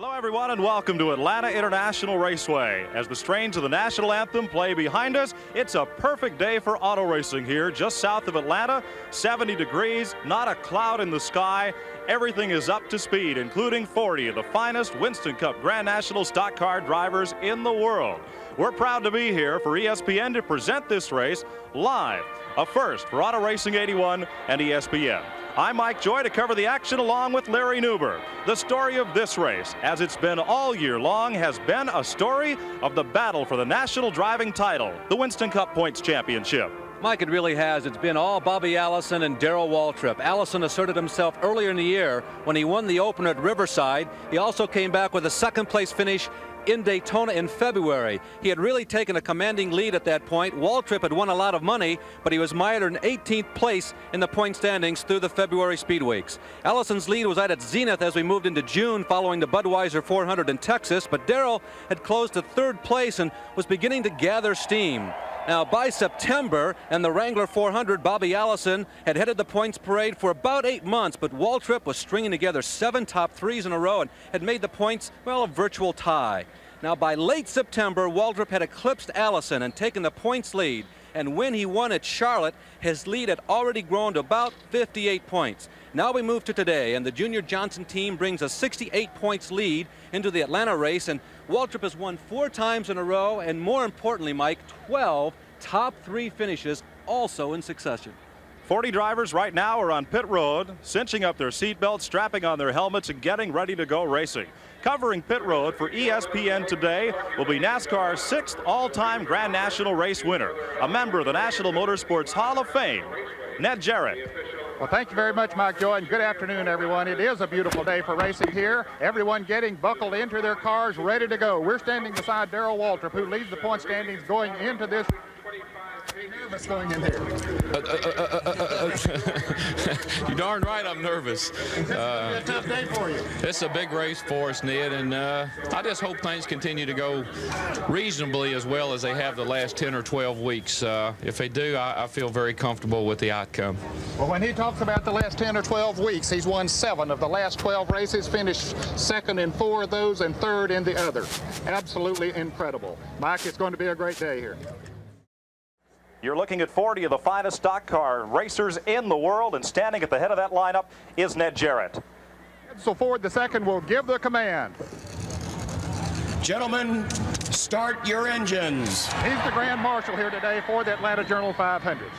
Hello everyone and welcome to Atlanta International Raceway. As the strains of the national anthem play behind us, it's a perfect day for auto racing here just south of Atlanta. 70 degrees, not a cloud in the sky. Everything is up to speed, including 40 of the finest Winston Cup Grand National stock car drivers in the world. We're proud to be here for ESPN to present this race live, a first for Auto Racing 81 and ESPN. I'm Mike Joy to cover the action along with Larry Newber. The story of this race, as it's been all year long, has been a story of the battle for the national driving title, the Winston Cup Points Championship. Mike, it really has. It's been all Bobby Allison and Darrell Waltrip. Allison asserted himself earlier in the year when he won the opener at Riverside. He also came back with a second-place finish in Daytona in February. He had really taken a commanding lead at that point. Waltrip had won a lot of money, but he was mired in 18th place in the point standings through the February speed weeks. Allison's lead was at its zenith as we moved into June following the Budweiser 400 in Texas, but Darrell had closed to third place and was beginning to gather steam. Now, by September and the Wrangler 400, Bobby Allison had headed the points parade for about 8 months, but Waltrip was stringing together 7 top threes in a row and had made the points, well, a virtual tie. Now, by late September, Waltrip had eclipsed Allison and taken the points lead. And when he won at Charlotte, his lead had already grown to about 58 points. Now we move to today, and the Junior Johnson team brings a 68 points lead into the Atlanta race, and Waltrip has won 4 times in a row, and more importantly, Mike, 12 top 3 finishes also in succession. 40 drivers right now are on pit road, cinching up their seatbelts, strapping on their helmets, and getting ready to go racing. Covering pit road for ESPN today will be NASCAR's 6th all-time Grand National race winner, a member of the National Motorsports Hall of Fame, Ned Jarrett. Well, thank you very much, Mike Joy, and good afternoon, everyone. It is a beautiful day for racing here. Everyone getting buckled into their cars, ready to go. We're standing beside Darrell Waltrip, who leads the point standings going into this. Nervous going in here. You're darn right I'm nervous. It's a tough day for you. It's a big race for us, Ned, and I just hope things continue to go reasonably as well as they have the last 10 or 12 weeks. If they do, I feel very comfortable with the outcome. Well, when he talks about the last 10 or 12 weeks, he's won 7 of the last 12 races, finished second in 4 of those and third in the other. Absolutely incredible. Mike, it's going to be a great day here. You're looking at 40 of the finest stock car racers in the world, and standing at the head of that lineup is Ned Jarrett. So Ford II will give the command. Gentlemen, start your engines. He's the Grand Marshal here today for the Atlanta Journal 500.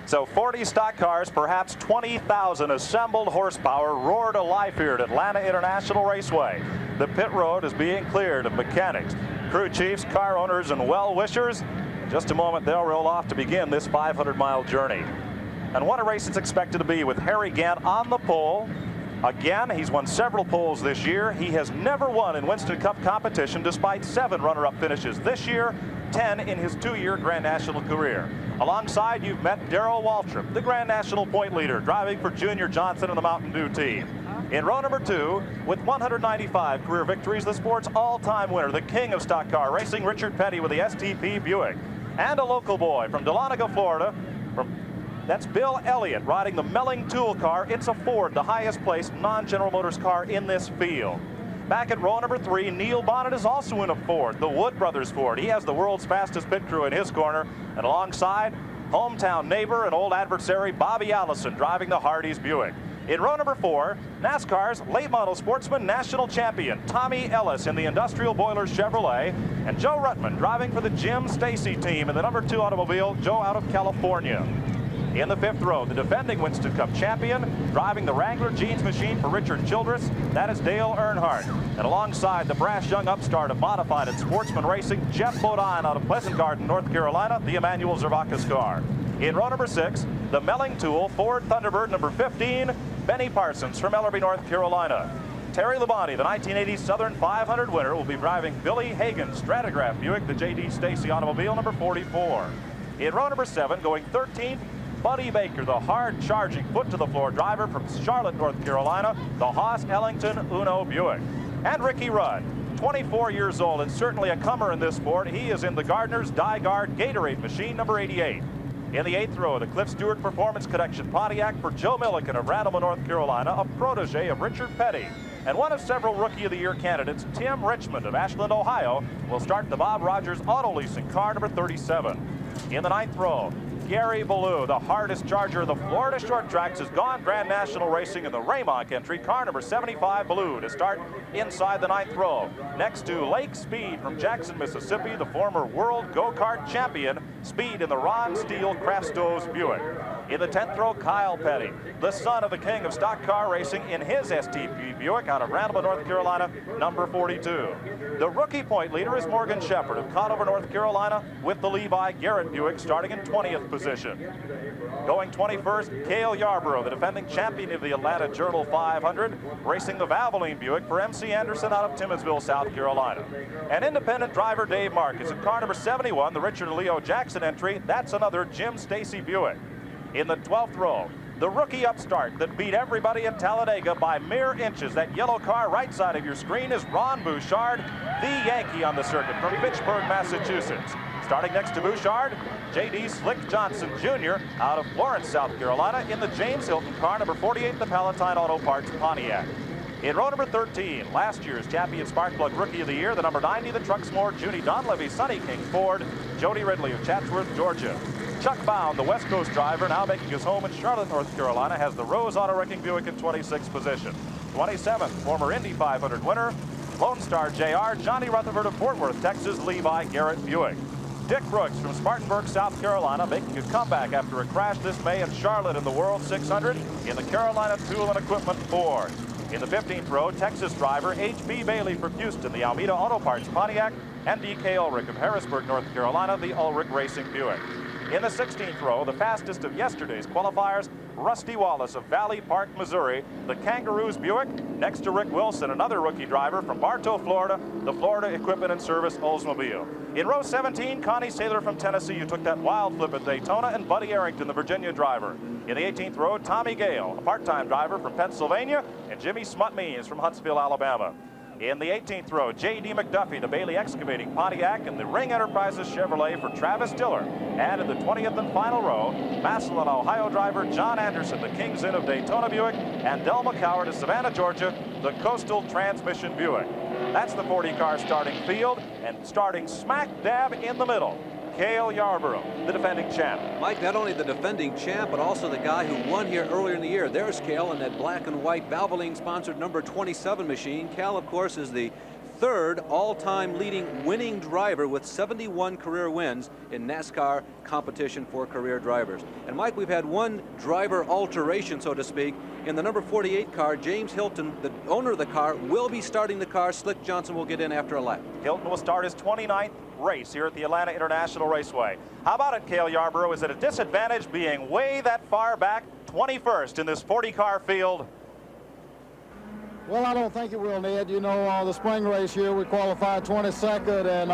So 40 stock cars, perhaps 20,000 assembled horsepower roar to life here at Atlanta International Raceway. The pit road is being cleared of mechanics, crew chiefs, car owners, and well-wishers. In just a moment, they'll roll off to begin this 500-mile journey. And what a race it's expected to be with Harry Gant on the pole. Again, he's won several poles this year. He has never won in Winston Cup competition despite 7 runner-up finishes this year, 10 in his 2-year Grand National career. Alongside, you've met Darrell Waltrip, the Grand National point leader, driving for Junior Johnson and the Mountain Dew team. In row number 2, with 195 career victories, the sport's all-time winner, the king of stock car racing, Richard Petty with the STP Buick. And a local boy from Dahlonega, Florida, that's Bill Elliott riding the Melling Tool car. It's a Ford, the highest placed non-General Motors car in this field. Back at row number 3, Neil Bonnet is also in a Ford, the Wood Brothers Ford. He has the world's fastest pit crew in his corner. And alongside, hometown neighbor and old adversary Bobby Allison driving the Hardee's Buick. In row number 4, NASCAR's late model sportsman national champion Tommy Ellis in the Industrial Boilers Chevrolet, and Joe Ruttman driving for the Jim Stacy team in the number 2 automobile, Joe out of California. In the 5th row, the defending Winston Cup champion, driving the Wrangler Jeans machine for Richard Childress, that is Dale Earnhardt. And alongside the brash young upstart of modified and sportsman racing, Jeff Bodine out of Pleasant Garden, North Carolina, the Emmanuel Zervakis car. In row number 6, the Melling Tool Ford Thunderbird number 15, Benny Parsons from Ellerby, North Carolina. Terry Labonte, the 1980 Southern 500 winner, will be driving Billy Hagan's Stratograph Buick, the J.D. Stacy automobile, number 44. In row number 7, going 13th, Buddy Baker, the hard-charging, foot-to-the-floor driver from Charlotte, North Carolina, the Haas Ellington Uno Buick. And Ricky Rudd, 24 years old and certainly a comer in this sport. He is in the Gardner's Die-Guard Gatorade machine, number 88. In the 8th row, the Cliff Stewart Performance Connection Pontiac for Joe Milliken of Randleman, North Carolina, a protege of Richard Petty. And one of several Rookie of the Year candidates, Tim Richmond of Ashland, Ohio, will start the Bob Rogers Auto Leasing car number 37. In the 9th row, Gary Ballou, the hardest charger of the Florida short tracks, has gone Grand National Racing in the Raymonk entry. Car number 75, Ballou, to start inside the 9th row. Next to Lake Speed from Jackson, Mississippi, the former world go-kart champion. Speed in the Ron Steele Craft Stoves Buick. In the 10th row, Kyle Petty, the son of the king of stock car racing, in his STP Buick out of Randall, North Carolina, number 42. The rookie point leader is Morgan Shepherd of Conover, North Carolina, with the Levi Garrett Buick starting in 20th position. Going 21st, Cale Yarborough, the defending champion of the Atlanta Journal 500, racing the Valvoline Buick for MC Anderson out of Timmonsville, South Carolina. And independent driver Dave Marcus of car number 71, the Richard Leo Jackson entry. That's another Jim Stacy Buick. In the 12th row, the rookie upstart that beat everybody in Talladega by mere inches. That yellow car right side of your screen is Ron Bouchard, the Yankee on the circuit from Fitchburg, Massachusetts. Starting next to Bouchard, J.D. Slick Johnson Jr. out of Florence, South Carolina, in the James Hilton car number 48, the Palatine Auto Parts Pontiac. In row number 13, last year's champion Sparkplug Rookie of the Year, the number 90, the Truxmore Junie Donlevy Sonny King Ford, Jody Ridley of Chatsworth, Georgia. Chuck Bound, the West Coast driver, now making his home in Charlotte, North Carolina, has the Rose Auto Wrecking Buick in 26th position. 27th, former Indy 500 winner, Lone Star JR, Johnny Rutherford of Fort Worth, Texas, Levi Garrett Buick. Dick Brooks from Spartanburg, South Carolina, making a comeback after a crash this May in Charlotte in the World 600 in the Carolina Tool and Equipment Ford. In the 15th row, Texas driver H.B. Bailey from Houston, the Almeida Auto Parts Pontiac, and D.K. Ulrich of Harrisburg, North Carolina, the Ulrich Racing Buick. In the 16th row, the fastest of yesterday's qualifiers, Rusty Wallace of Valley Park, Missouri, the Kangaroos Buick, next to Rick Wilson, another rookie driver from Bartow, Florida, the Florida Equipment and Service Oldsmobile. In row 17, Connie Saylor from Tennessee, who took that wild flip at Daytona, and Buddy Arrington, the Virginia driver. In the 18th row, Tommy Gale, a part-time driver from Pennsylvania, and Jimmy Smut-Means from Huntsville, Alabama. In the 18th row, J.D. McDuffie, the Bailey Excavating Pontiac, and the Ring Enterprises Chevrolet for Travis Diller. And in the 20th and final row, Massillon, Ohio driver John Anderson, the Kings Inn of Daytona Buick, and Del McCoward of Savannah, Georgia, the Coastal Transmission Buick. That's the 40-car starting field, and starting smack dab in the middle, Cale Yarborough, the defending champ. Mike, not only the defending champ, but also the guy who won here earlier in the year. There's Cale in that black and white Valvoline-sponsored number 27 machine. Cale, of course, is the third all-time leading winning driver with 71 career wins in NASCAR competition for career drivers. And Mike, we've had one driver alteration, so to speak. In the number 48 car, James Hilton, the owner of the car, will be starting the car. Slick Johnson will get in after a lap. Hilton will start his 29th race here at the Atlanta International Raceway. How about it, Cale Yarborough? Is it a disadvantage being way that far back, 21st in this 40-car field? Well, I don't think it will, Ned. You know, the spring race here, we qualified 22nd and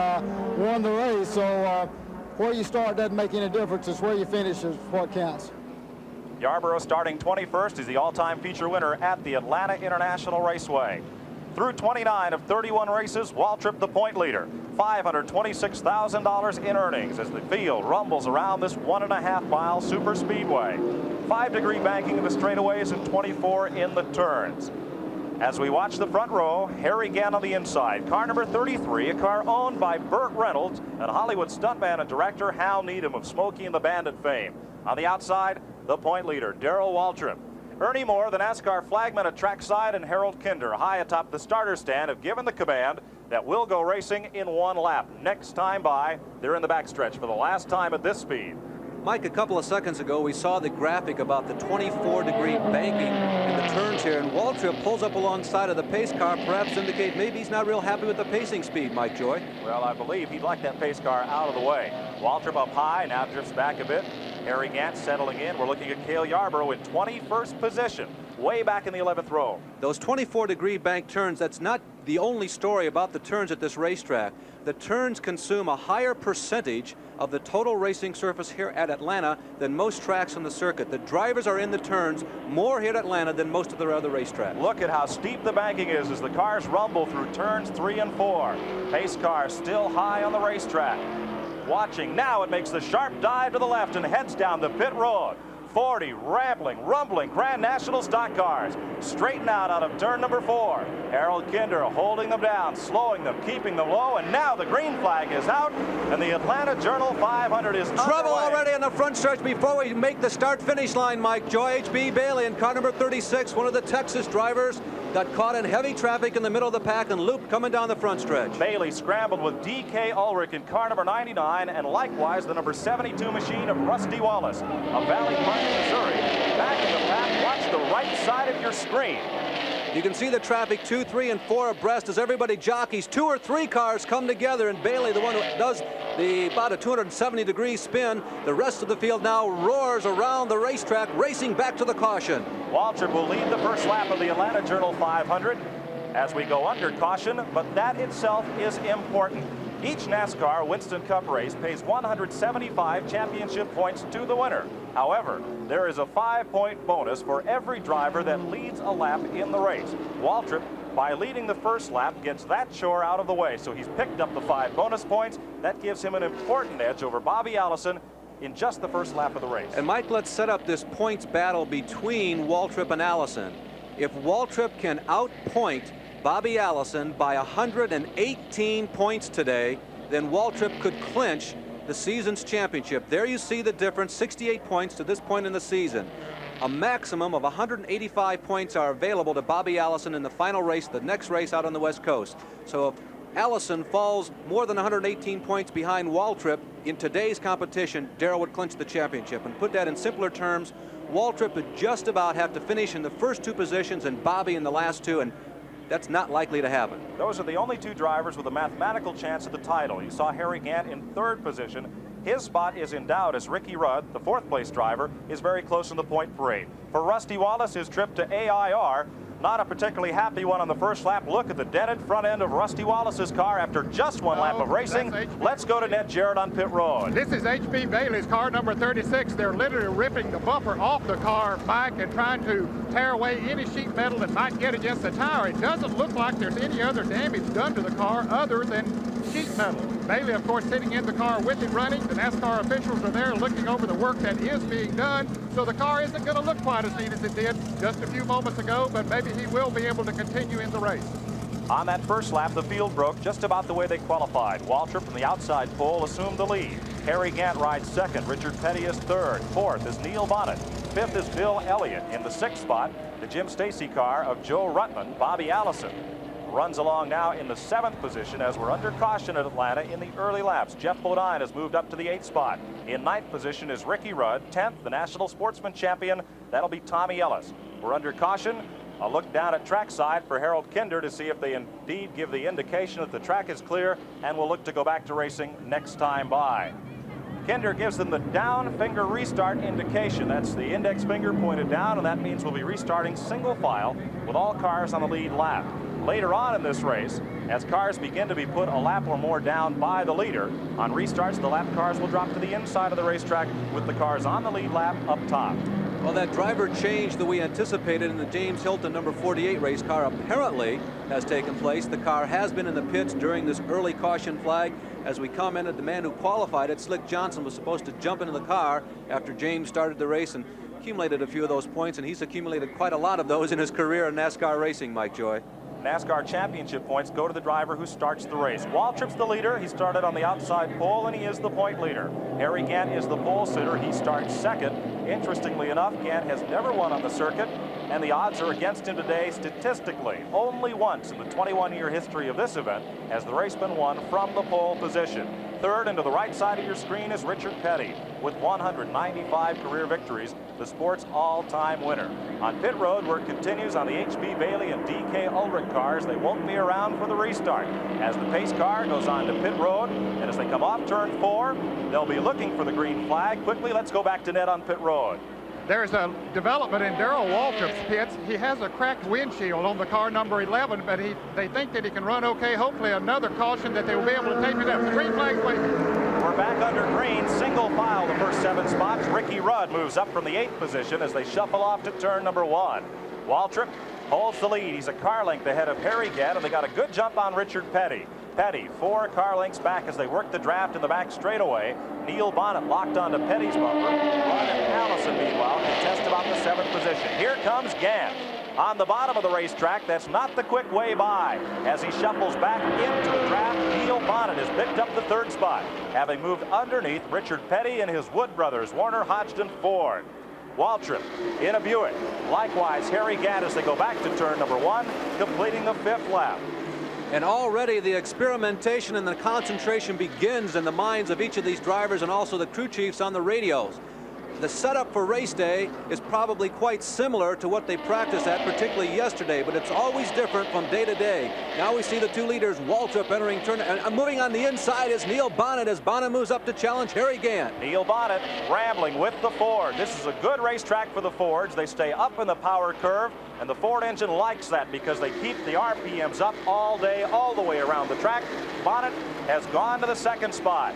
won the race. So where you start doesn't make any difference. It's where you finish is what counts. Yarborough starting 21st. He's the all-time feature winner at the Atlanta International Raceway. Through 29 of 31 races, Waltrip the point leader. $526,000 in earnings as the field rumbles around this 1.5-mile super speedway. 5-degree banking in the straightaways and 24 in the turns. As we watch the front row, Harry Gann on the inside. Car number 33, a car owned by Burt Reynolds and Hollywood stuntman and director Hal Needham of Smokey and the Bandit fame. On the outside, the point leader, Darrell Waltrip. Ernie Moore, the NASCAR flagman at trackside, and Harold Kinder, high atop the starter stand, have given the command that we'll go racing in one lap. Next time by, they're in the backstretch for the last time at this speed. Mike, a couple of seconds ago, we saw the graphic about the 24-degree banking in the turns here, and Waltrip pulls up alongside of the pace car, perhaps indicate maybe he's not real happy with the pacing speed, Mike Joy. Well, I believe he'd like that pace car out of the way. Waltrip up high, now drifts back a bit. Harry Gant settling in. We're looking at Cale Yarborough in 21st position, way back in the 11th row. Those 24-degree bank turns, that's not the only story about the turns at this racetrack. The turns consume a higher percentage of the total racing surface here at Atlanta than most tracks on the circuit. The drivers are in the turns more here at Atlanta than most of the other racetracks. Look at how steep the banking is as the cars rumble through turns 3 and 4. Pace car still high on the racetrack. Watching now, it makes the sharp dive to the left and heads down the pit road. 40 rambling, rumbling Grand National stock cars straighten out of turn number 4. Harold Kinder holding them down, slowing them, keeping them low, and now the green flag is out, and the Atlanta Journal 500 is Trouble underway. already in the front stretch before we make the start-finish line, Mike Joy. H.B. Bailey in car number 36, one of the Texas drivers, got caught in heavy traffic in the middle of the pack and looped coming down the front stretch. Bailey scrambled with D.K. Ulrich in car number 99, and likewise the number 72 machine of Rusty Wallace of Valley Park, Missouri. Back in the pack, watch the right side of your screen. You can see the traffic 2, 3, and 4 abreast as everybody jockeys. 2 or 3 cars come together, and Bailey, the one who does about a 270-degree spin. The rest of the field now roars around the racetrack, racing back to the caution. Waltrip will lead the first lap of the Atlanta Journal 500 as we go under caution, but that itself is important. Each NASCAR Winston Cup race pays 175 championship points to the winner. However, there is a 5-point bonus for every driver that leads a lap in the race. Waltrip, by leading the first lap, gets that chore out of the way, so he's picked up the 5 bonus points. That gives him an important edge over Bobby Allison in just the first lap of the race. And Mike, let's set up this points battle between Waltrip and Allison. If Waltrip can outpoint Bobby Allison by 118 points today, then Waltrip could clinch the season's championship. There you see the difference, 68 points to this point in the season. A maximum of 185 points are available to Bobby Allison in the final race, the next race out on the West Coast. So if Allison falls more than 118 points behind Waltrip in today's competition, Darrell would clinch the championship. And put that in simpler terms, Waltrip would just about have to finish in the first 2 positions and Bobby in the last 2, and that's not likely to happen. Those are the only 2 drivers with a mathematical chance of the title. You saw Harry Gant in 3rd position. His spot is in doubt as Ricky Rudd, the 4th place driver, is very close in the point parade. For Rusty Wallace, his trip to AIR, not a particularly happy one on the first lap. Look at the dented front end of Rusty Wallace's car after just 1 lap of racing. Let's go to Ned Jarrett on pit road. This is H.B. Bailey's car number 36. They're literally ripping the bumper off the car, Mike, and trying to tear away any sheet metal that might get against the tire. It doesn't look like there's any other damage done to the car other than sheet metal. Bailey, of course, sitting in the car with him running. The NASCAR officials are there looking over the work that is being done. So the car isn't going to look quite as neat as it did just a few moments ago, but maybe he will be able to continue in the race. On that first lap, the field broke just about the way they qualified. Waltrip from the outside pole assumed the lead. Harry Gant rides 2nd. Richard Petty is 3rd. 4th is Neil Bonnet. 5th is Bill Elliott. In the 6th spot, the Jim Stacy car of Joe Ruttman. Bobby Allison runs along now in the 7th position as we're under caution at Atlanta in the early laps. Jeff Bodine has moved up to the 8th spot. In 9th position is Ricky Rudd. 10th, the National Sportsman Champion. That'll be Tommy Ellis. We're under caution. A look down at trackside for Harold Kinder to see if they indeed give the indication that the track is clear, and will look to go back to racing next time by. Kinder gives them the down finger restart indication. That's the index finger pointed down, and that means we'll be restarting single file with all cars on the lead lap. Later on in this race, as cars begin to be put a lap or more down by the leader, on restarts the lap cars will drop to the inside of the racetrack with the cars on the lead lap up top. Well, that driver change that we anticipated in the James Hilton number 48 race car apparently has taken place. The car has been in the pits during this early caution flag. As we commented, the man who qualified it, Slick Johnson, was supposed to jump into the car after James started the race and accumulated a few of those points, and he's accumulated quite a lot of those in his career in NASCAR racing, Mike Joy. NASCAR championship points go to the driver who starts the race. Waltrip's the leader. He started on the outside pole, and he is the point leader. Harry Gant is the pole sitter. He starts 2nd. Interestingly enough, Gant has never won on the circuit, and the odds are against him today statistically. Only once in the 21-year history of this event has the race been won from the pole position. 3rd and to the right side of your screen is Richard Petty with 195 career victories, the sport's all-time winner. On pit road, work continues on the H.B. Bailey and D.K. Ulrich cars. They won't be around for the restart. As the pace car goes on to pit road, and as they come off turn 4, they'll be looking for the green flag. Quickly, let's go back to Ned on pit road. There's a development in Darrell Waltrip's pits. He has a cracked windshield on the car number 11, but they think that he can run okay. Hopefully another caution that they will be able to take it up. The green flag's waiting. We're back under green, single file the first 7 spots. Ricky Rudd moves up from the 8th position as they shuffle off to turn number 1. Waltrip holds the lead. He's a car length ahead of Harry Gant, and they got a good jump on Richard Petty. Petty 4 car lengths back as they work the draft in the back straightaway. Neil Bonnet locked onto Petty's bumper. Ron and Allison, meanwhile, contest about the 7th position. Here comes Gant. On the bottom of the racetrack, that's not the quick way by. As he shuffles back into the draft, Neil Bonnet has picked up the 3rd spot, having moved underneath Richard Petty and his Wood brothers, Warner Hodgson Ford. Waltrip in a Buick. Likewise, Harry Gant as they go back to turn number 1, completing the 5th lap. And already the experimentation and the concentration begins in the minds of each of these drivers and also the crew chiefs on the radios. The setup for race day is probably quite similar to what they practiced at, particularly yesterday, but it's always different from day to day. Now we see the 2 leaders, Waltrip entering turn, and moving on the inside is Neil Bonnet as Bonnet moves up to challenge Harry Gant. Neil Bonnet rambling with the Ford. This is a good racetrack for the Fords. They stay up in the power curve, and the Ford engine likes that because they keep the RPMs up all day, all the way around the track. Bonnet has gone to the 2nd spot.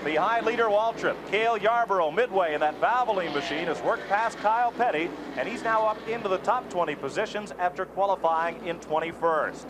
Behind leader Waltrip, Cale Yarborough midway in that Valvoline machine has worked past Kyle Petty, and he's now up into the top 20 positions after qualifying in 21st.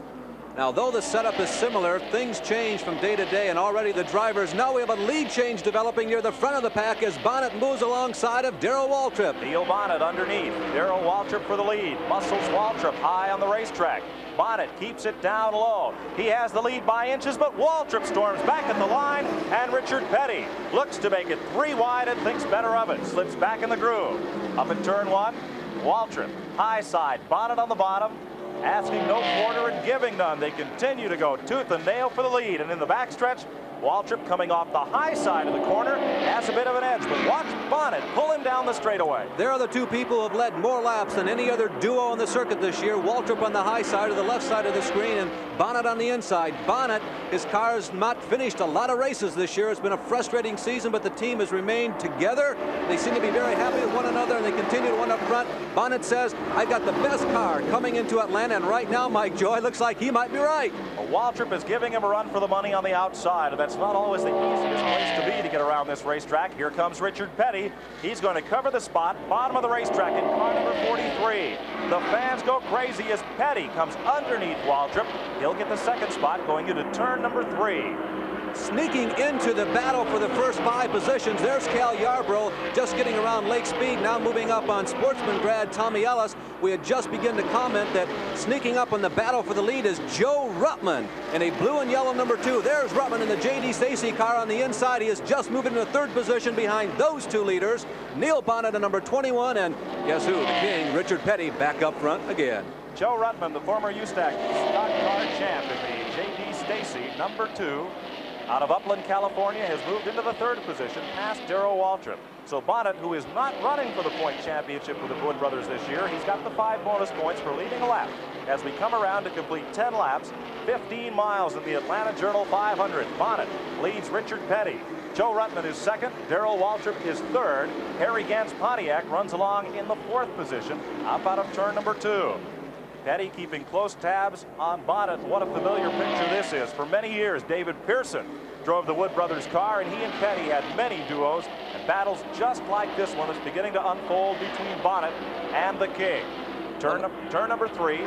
Now, though the setup is similar, things change from day to day, and already the drivers, now we have a lead change developing near the front of the pack as Bonnet moves alongside of Darrell Waltrip. Neil Bonnet underneath, Darrell Waltrip for the lead, muscles Waltrip high on the racetrack. Bonnet keeps it down low. He has the lead by inches, but Waltrip storms back at the line, and Richard Petty looks to make it 3 wide and thinks better of it. Slips back in the groove. Up at turn 1, Waltrip, high side, Bonnet on the bottom, asking no quarter and giving none. They continue to go tooth and nail for the lead, and in the backstretch, Waltrip coming off the high side of the corner has a bit of an edge, but watch Bonnet pull him down the straightaway. There are the 2 people who have led more laps than any other duo on the circuit this year. Waltrip on the high side of the left side of the screen and Bonnet on the inside. Bonnet, his car's not finished a lot of races this year. It's been a frustrating season, but the team has remained together. They seem to be very happy with one another, and they continue to win up front. Bonnet says, I've got the best car coming into Atlanta, and right now, Mike Joy, looks like he might be right. Well, Waltrip is giving him a run for the money on the outside, and that's not always the easiest place to be to get around this racetrack. Here comes Richard Petty. He's going to cover the spot, bottom of the racetrack in car number 43. The fans go crazy as Petty comes underneath Waltrip. He'll get the 2nd spot going into turn number 3. Sneaking into the battle for the first 5 positions, there's Cale Yarborough just getting around Lake Speed, now moving up on sportsman grad Tommy Ellis. We had just begun to comment that sneaking up on the battle for the lead is Joe Ruttman in a blue and yellow number 2. There's Ruttman in the J.D. Stacy car on the inside. He is just moving to 3rd position behind those 2 leaders. Neil Bonnet at number 21, and guess who? The king, Richard Petty, back up front again. Joe Ruttman, the former USTAC stock car champ in the J.D. Stacy number 2. Out of Upland, California, has moved into the 3rd position past Darrell Waltrip. So Bonnet, who is not running for the point championship with the Wood brothers this year, he's got the 5 bonus points for leading a lap. As we come around to complete 10 laps, 15 miles in the Atlanta Journal 500. Bonnet leads Richard Petty. Joe Ruttman is 2nd. Darrell Waltrip is 3rd. Harry Gant's Pontiac runs along in the 4th position, up out of turn number 2. Petty keeping close tabs on Bonnet. What a familiar picture this is. For many years, David Pearson drove the Wood brothers car, and he and Petty had many duos and battles just like this one is beginning to unfold between Bonnet and the king. Turn number 3.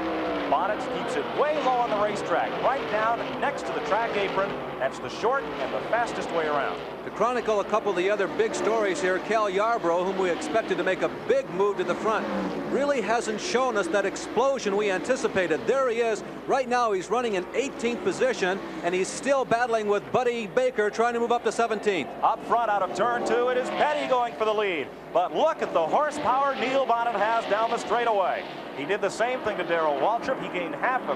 Bonnet keeps it way low on the racetrack, right down next to the track apron. That's the short and the fastest way around. To chronicle a couple of the other big stories here, Cale Yarborough, whom we expected to make a big move to the front, really hasn't shown us that explosion we anticipated. There he is. Right now he's running in 18th position, and he's still battling with Buddy Baker trying to move up to 17th. Up front out of turn 2, it is Petty going for the lead. But look at the horsepower Neil Bonnet has down the straightaway. He did the same thing to Darrell Waltrip. He gained half a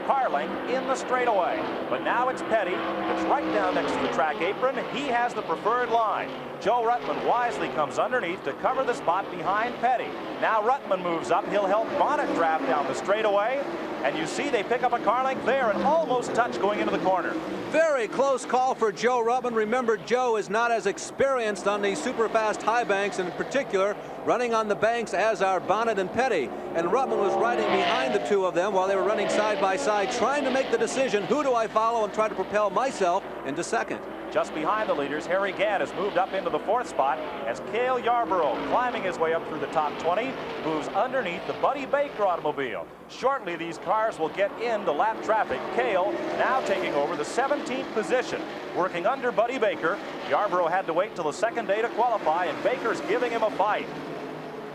car length in the straightaway. But now it's Petty. It's right down next to the track apron. He has the preferred line. Joe Ruttman wisely comes underneath to cover the spot behind Petty. Now Ruttman moves up. He'll help Bonnet draft down the straightaway. And you see they pick up a car length there and almost touch going into the corner. Very close call for Joe Ruttman. Remember, Joe is not as experienced on these super fast high banks, and in particular running on the banks as are Bonnet and Petty. And Ruttman was riding behind the 2 of them while they were running side by side, trying to make the decision, who do I follow, and try to propel myself into 2nd. Just behind the leaders, Harry Gant has moved up into the 4th spot as Cale Yarborough, climbing his way up through the top 20, moves underneath the Buddy Baker automobile. Shortly, these cars will get into lap traffic. Cale now taking over the 17th position, working under Buddy Baker. Yarborough had to wait till the second day to qualify, and Baker's giving him a fight.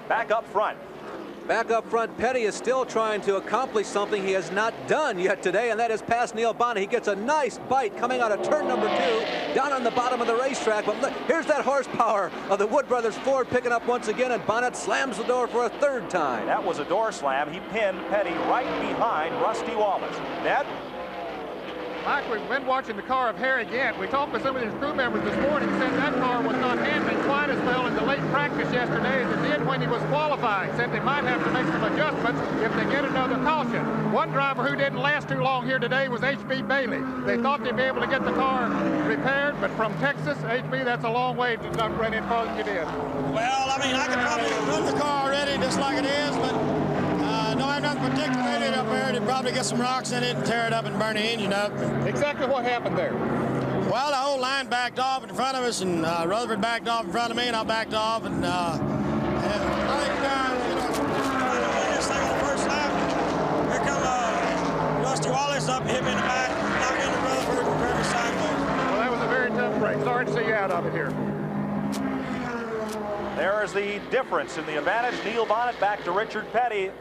Back up front. Back up front, Petty is still trying to accomplish something he has not done yet today, and that is pass Neil Bonnet. He gets a nice bite coming out of turn number 2, down on the bottom of the racetrack. But look, here's that horsepower of the Wood Brothers Ford picking up once again, and Bonnet slams the door for a 3rd time. That was a door slam. He pinned Petty right behind Rusty Wallace. Ned? Mike, we've been watching the car of Harry Gant. We talked with some of his crew members this morning, said that car was not handling quite as well in the late practice yesterday as it did when he was qualifying. Said they might have to make some adjustments if they get another caution. One driver who didn't last too long here today was H.B. Bailey. They thought they'd be able to get the car repaired, but from Texas, H.B., that's a long way to not run in cars you did. Well, I mean, I could probably run the car already just like it is, but don't have nothing particular in it up there. They'd probably get some rocks in it and tear it up and burn the engine up. Exactly what happened there? Well, the whole line backed off in front of us, and Rutherford backed off in front of me, and I backed off, and I think, this thing on the first lap, here come Rusty Wallace up and hit me in the back, knocked into Rutherford and turned me sideways. Well, that was a very tough break. Sorry to see you out of it here. There is the difference in the advantage. Neil Bonnet back to Richard Petty,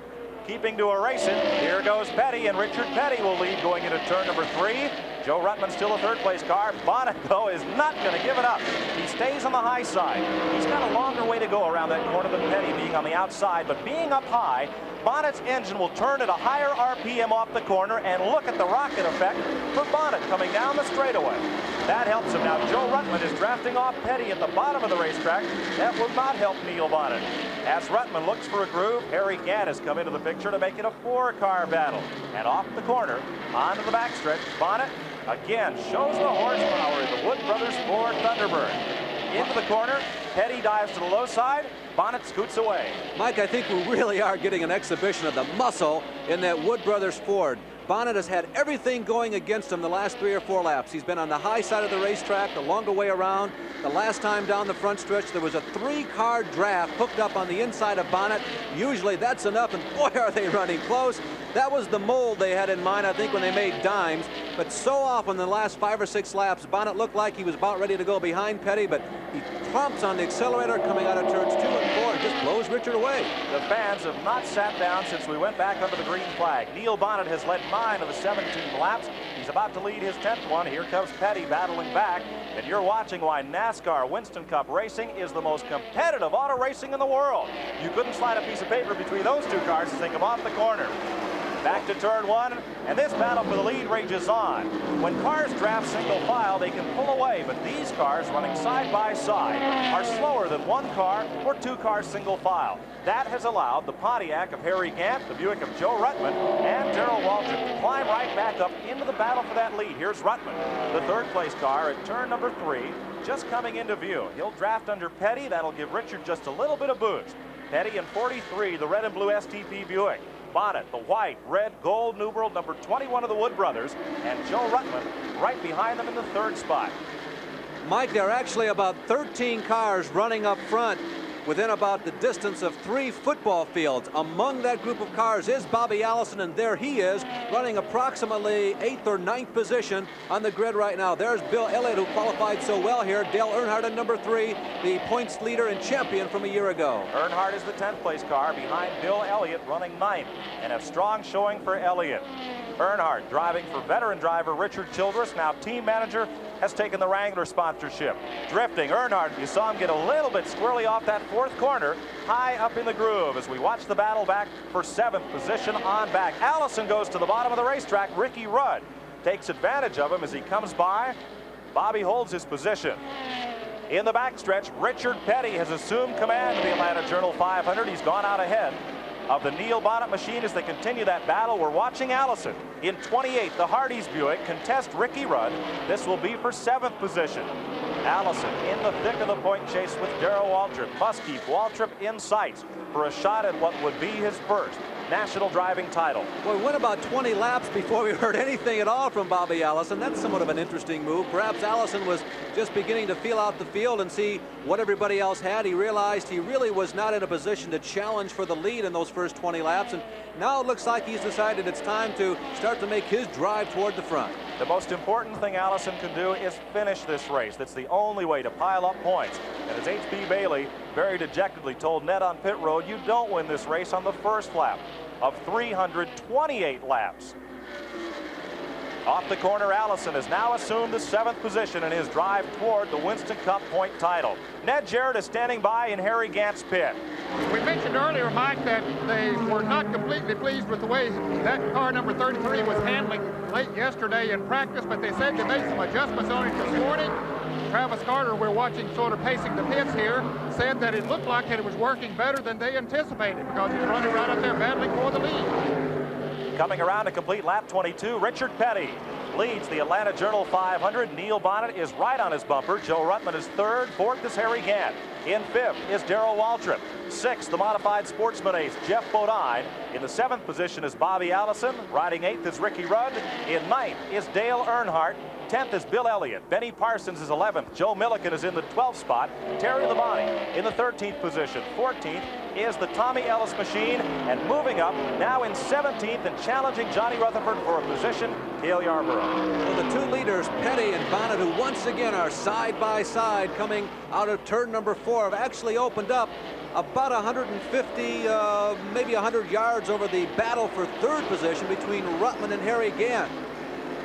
keeping to a race it. Here goes Petty, and Richard Petty will lead going into turn number 3. Joe Ruttman still a 3rd place car. Bonnet, though, is not going to give it up. He stays on the high side. He's got a longer way to go around that corner than Petty, being on the outside, but being up high, Bonnet's engine will turn at a higher RPM off the corner, and look at the rocket effect for Bonnet coming down the straightaway. That helps him. Now, Joe Ruttman is drafting off Petty at the bottom of the racetrack. That will not help Neil Bonnet. As Ruttman looks for a groove, Harry Gant has come into the picture to make it a 4-car battle. And off the corner, onto the backstretch, Bonnet again shows the horsepower of the Wood Brothers Ford Thunderbird. Into the corner, Petty dives to the low side, Bonnet scoots away. Mike, I think we really are getting an exhibition of the muscle in that Wood Brothers Ford. Bonnet has had everything going against him the last 3 or 4 laps. He's been on the high side of the racetrack, the longer way around. The last time down the front stretch, there was a 3-car draft hooked up on the inside of Bonnet. Usually that's enough, and boy, are they running close. That was the mold they had in mind, I think, when they made dimes. But so often in the last 5 or 6 laps, Bonnet looked like he was about ready to go behind Petty, but he trumps on the accelerator coming out of turns 2 and 4 and just blows Richard away. The fans have not sat down since we went back under the green flag. Neil Bonnet has led 9 of the 17 laps. He's about to lead his 10th one. Here comes Petty battling back. And you're watching why NASCAR Winston Cup racing is the most competitive auto racing in the world. You couldn't slide a piece of paper between those 2 cars as they come off the corner. Back to turn 1, and this battle for the lead rages on. When cars draft single file, they can pull away, but these cars running side by side are slower than 1 car or 2 cars single file. That has allowed the Pontiac of Harry Gant, the Buick of Joe Ruttman, and Darrell Waltrip to climb right back up into the battle for that lead. Here's Ruttman, the 3rd place car at turn number 3, just coming into view. He'll draft under Petty. That'll give Richard just a little bit of boost. Petty in 43, the red and blue STP Buick. Bonnet, the white, red, gold numeral number 21 of the Wood Brothers, and Joe Ruttman right behind them in the 3rd spot. Mike, there are actually about 13 cars running up front within about the distance of 3 football fields. Among that group of cars is Bobby Allison, and there he is, running approximately 8th or 9th position on the grid right now. There's Bill Elliott, who qualified so well here. Dale Earnhardt in number 3, the points leader and champion from a year ago. Earnhardt is the 10th place car behind Bill Elliott, running 9th, and a strong showing for Elliott. Earnhardt driving for veteran driver Richard Childress, now team manager, has taken the Wrangler sponsorship. Drifting, Earnhardt, you saw him get a little bit squirrely off that 4th corner, high up in the groove as we watch the battle back for 7th position on back. Allison goes to the bottom of the racetrack. Ricky Rudd takes advantage of him as he comes by. Bobby holds his position. In the backstretch, Richard Petty has assumed command of the Atlanta Journal 500. He's gone out ahead of the Neil Bonnet machine as they continue that battle. We're watching Allison in 28th, the Hardee's Buick, contest Ricky Rudd. This will be for 7th position. Allison in the thick of the point chase with Darrell Waltrip. Must keep Waltrip in sight for a shot at what would be his first national driving title. Well, we went about 20 laps before we heard anything at all from Bobby Allison. That's somewhat of an interesting move. Perhaps Allison was just beginning to feel out the field and see what everybody else had. He realized he really was not in a position to challenge for the lead in those first 20 laps, and now it looks like he's decided it's time to start to make his drive toward the front. The most important thing Allison can do is finish this race. That's the only way to pile up points. And as H.B. Bailey very dejectedly told Ned on pit road, you don't win this race on the first lap of 328 laps. Off the corner, Allison has now assumed the 7th position in his drive toward the Winston Cup point title. Ned Jarrett is standing by in Harry Gant's pit. We mentioned earlier, Mike, that they were not completely pleased with the way that car number 33 was handling late yesterday in practice, but they said they made some adjustments on it this morning. Travis Carter, we're watching sort of pacing the pits here, said that it looked like that it was working better than they anticipated because he's running right up there battling for the lead. Coming around to complete lap 22, Richard Petty leads the Atlanta Journal 500. Neil Bonnet is right on his bumper. Joe Ruttman is 3rd. 4th is Harry Gant. In 5th is Darrell Waltrip. 6th, the modified sportsman ace, Jeff Bodine. In the 7th position is Bobby Allison. Riding 8th is Ricky Rudd. In 9th is Dale Earnhardt. 10th is Bill Elliott. Benny Parsons is 11th. Joe Milliken is in the 12th spot. Terry Labonte in the 13th position. 14th is the Tommy Ellis machine. And moving up, now in 17th and challenging Johnny Rutherford for a position, Cale Yarborough. Well, the 2 leaders, Petty and Bonnet, who once again are side by side coming out of turn number 4, have actually opened up about 150, maybe 100 yards over the battle for 3rd position between Ruttman and Harry Gant.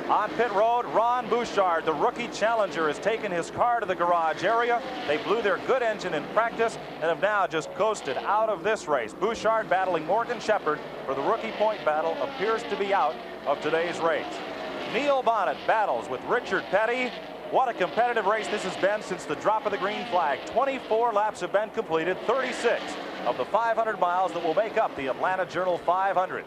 On pit road, Ron Bouchard, the rookie challenger, has taken his car to the garage area. They blew their good engine in practice and have now just coasted out of this race. Bouchard battling Morgan Shepherd for the rookie point battle appears to be out of today's race. Neil Bonnet battles with Richard Petty. What a competitive race this has been since the drop of the green flag. 24 laps have been completed, 36 of the 500 miles that will make up the Atlanta Journal 500.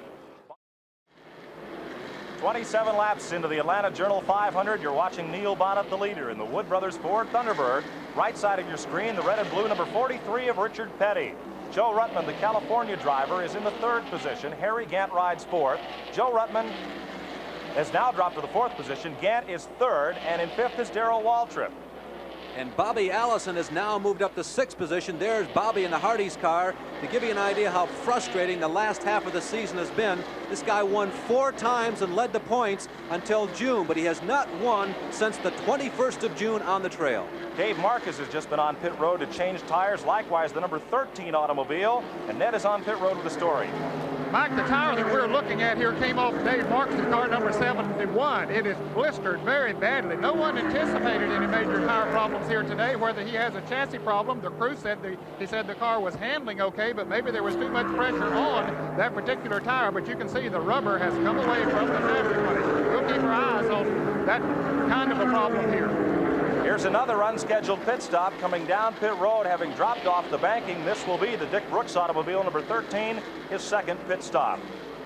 27 laps into the Atlanta Journal 500. You're watching Neil Bonnet, the leader, in the Wood Brothers Ford Thunderbird. Right side of your screen, the red and blue number 43 of Richard Petty. Joe Ruttman, the California driver, is in the 3rd position. Harry Gant rides 4th. Joe Ruttman has now dropped to the 4th position. Gant is 3rd, and in 5th is Darrell Waltrip. And Bobby Allison has now moved up to 6th position. There's Bobby in the Hardee's car. To give you an idea how frustrating the last half of the season has been, this guy won 4 times and led the points until June, but he has not won since the 21st of June on the trail. Dave Marcus has just been on pit road to change tires. Likewise, the number 13 automobile. And Ned is on pit road with a story. Mike, the tire that we're looking at here came off Dave Marcus' car number 71. It is blistered very badly. No one anticipated any major tire problems here today. Whether he has a chassis problem, the crew said he said the car was handling okay, but maybe there was too much pressure on that particular tire. But you can see the rubber has come away from the chassis. We'll keep our eyes on that kind of a problem here. Here's another unscheduled pit stop coming down pit road, having dropped off the banking. This will be the Dick Brooks automobile, number 13, his 2nd pit stop.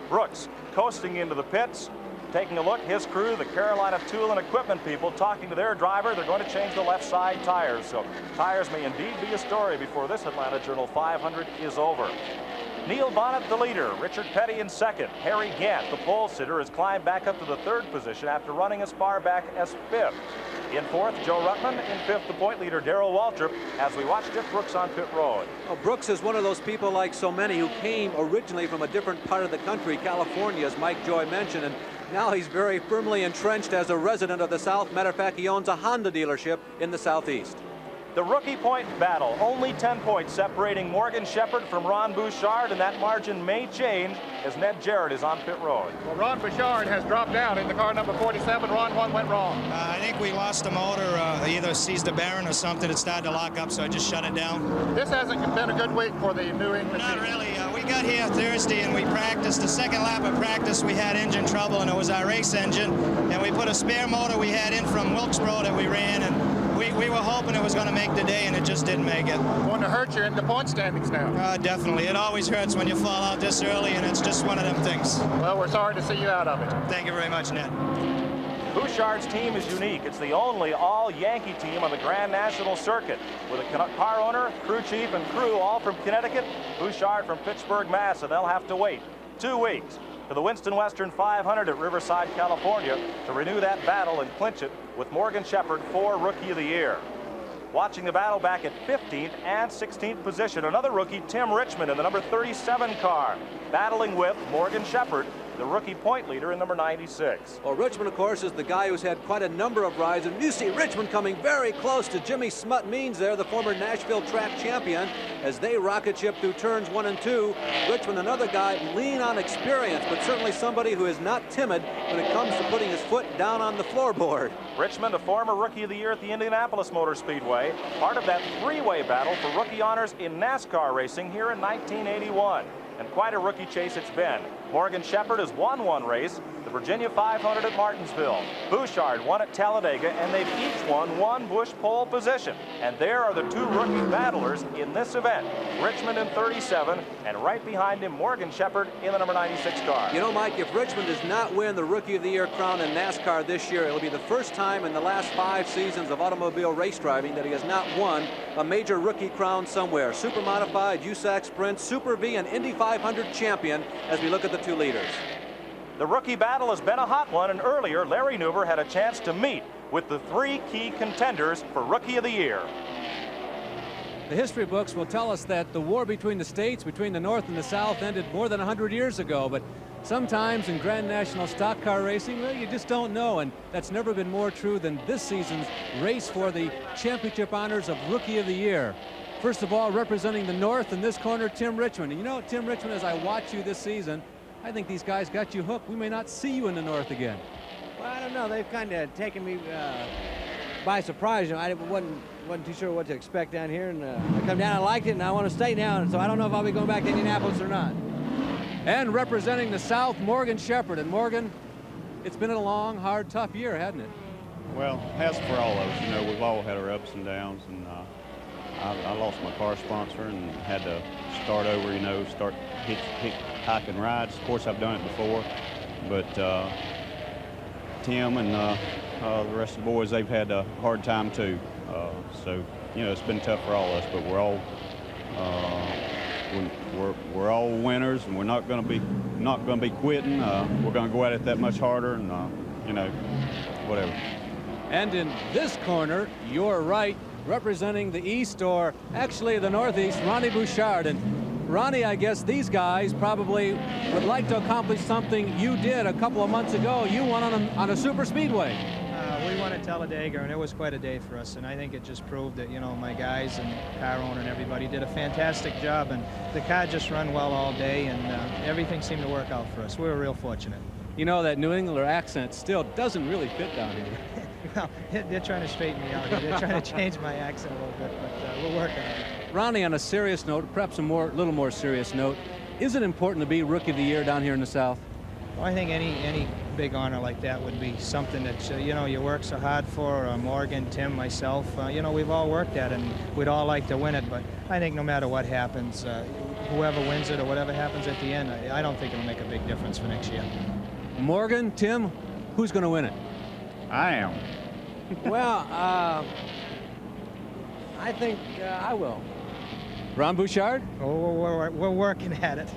Brooks coasting into the pits, taking a look. His crew, the Carolina Tool and Equipment people, talking to their driver. They're going to change the left side tires. So tires may indeed be a story before this Atlanta Journal 500 is over. Neil Bonnet, the leader. Richard Petty in 2nd. Harry Gant, the pole sitter, has climbed back up to the 3rd position after running as far back as 5th. In 4th, Joe Ruttman. In 5th, the point leader, Darrell Waltrip, as we watch Dick Brooks on pit road. Well, Brooks is one of those people, like so many, who came originally from a different part of the country, California, as Mike Joy mentioned, and now he's very firmly entrenched as a resident of the South. Matter of fact, he owns a Honda dealership in the Southeast. The rookie point battle, only 10 points separating Morgan Shepherd from Ron Bouchard, and that margin may change as Ned Jarrett is on pit road. Well, Ron Bouchard has dropped out in the car number 47. Ron, what went wrong? I think we lost the motor, either seized the bearing or something. It started to lock up, so I just shut it down. This hasn't been a good week for the New England Not team. really. We got here Thursday and we practiced. The 2nd lap of practice, we had engine trouble, and it was our race engine. And we put a spare motor we had in from Wilkesboro that we ran, and we were hoping it was going to make the day, and it just didn't make it. Going to hurt you in the point standings now. Definitely. It always hurts when you fall out this early, and it's just one of them things. Well, we're sorry to see you out of it. Thank you very much, Ned. Bouchard's team is unique. It's the only all-Yankee team on the Grand National Circuit, with a car owner, crew chief, and crew all from Connecticut, Bouchard from Pittsburgh, Mass, and they'll have to wait 2 weeks to the Winston Western 500 at Riverside, California to renew that battle and clinch it with Morgan Shepherd for Rookie of the Year. Watching the battle back at 15th and 16th position, another rookie, Tim Richmond, in the number 37 car, battling with Morgan Shepherd, the rookie point leader in number 96. Well, Richmond, of course, is the guy who's had quite a number of rides, and you see Richmond coming very close to Jimmy Smut-Means there, the former Nashville track champion, as they rocket ship through turns 1 and 2. Richmond, another guy lean on experience, but certainly somebody who is not timid when it comes to putting his foot down on the floorboard. Richmond, a former Rookie of the Year at the Indianapolis Motor Speedway, part of that three-way battle for rookie honors in NASCAR racing here in 1981. And quite a rookie chase it's been. Morgan Shepherd has won one race, the Virginia 500 at Martinsville. Bouchard won at Talladega, and they've each won one Busch pole position. And there are the two rookie battlers in this event. Richmond in 37, and right behind him, Morgan Shepherd in the number 96 car. You know, Mike, if Richmond does not win the Rookie of the Year crown in NASCAR this year, it'll be the first time in the last 5 seasons of automobile race driving that he has not won a major rookie crown somewhere. Super Modified, USAC Sprint, Super V, and Indy 500 champion as we look at the two leaders. The rookie battle has been a hot one, and earlier Larry Newber had a chance to meet with the 3 key contenders for Rookie of the Year. The history books will tell us that the war between the states, between the North and the South, ended more than 100 years ago, but sometimes in Grand National stock car racing, well, you just don't know, and that's never been more true than this season's race for the championship honors of Rookie of the Year. First of all, representing the North in this corner, Tim Richmond. And you know, Tim Richmond, as I watch you this season, I think these guys got you hooked. We may not see you in the North again. Well, I don't know. They've kind of taken me by surprise. You know, I wasn't too sure what to expect down here, and I come down, I liked it, and I want to stay down. So I don't know if I'll be going back to Indianapolis or not. And representing the South, Morgan Shepherd. And Morgan, it's been a long, hard, tough year, hasn't it? Well, it has for all of us. You know, we've all had our ups and downs, and I lost my car sponsor and had to start over, you know, start hiking rides. Of course, I've done it before, but Tim and the rest of the boys, they've had a hard time too. So, you know, it's been tough for all of us, but we're all winners, and we're not going to be quitting. We're going to go at it that much harder, and you know, whatever. And in this corner, you're right, representing the East, or actually the Northeast, Ronnie Bouchard. And Ronnie, I guess these guys probably would like to accomplish something you did a couple of months ago. You won on a super speedway. We won at Talladega, and it was quite a day for us. And I think it just proved that, you know, my guys and car owner and everybody did a fantastic job. And the car just run well all day, and everything seemed to work out for us. We were real fortunate. You know, that New Englander accent still doesn't really fit down here. Well, they're trying to straighten me out here. They're trying to change my accent a little bit, but we're working on it. Ronnie, on a serious note, perhaps a little more serious note, is it important to be Rookie of the Year down here in the South? Well, I think any big honor like that would be something that, you know, you work so hard for. Morgan, Tim, myself, you know, we've all worked at it, and we'd all like to win it, but I think no matter what happens, whoever wins it or whatever happens at the end, I don't think it'll make a big difference for next year. Morgan, Tim, who's going to win it? I am. Well, I think I will. Ron Bouchard? Oh, we're working at it.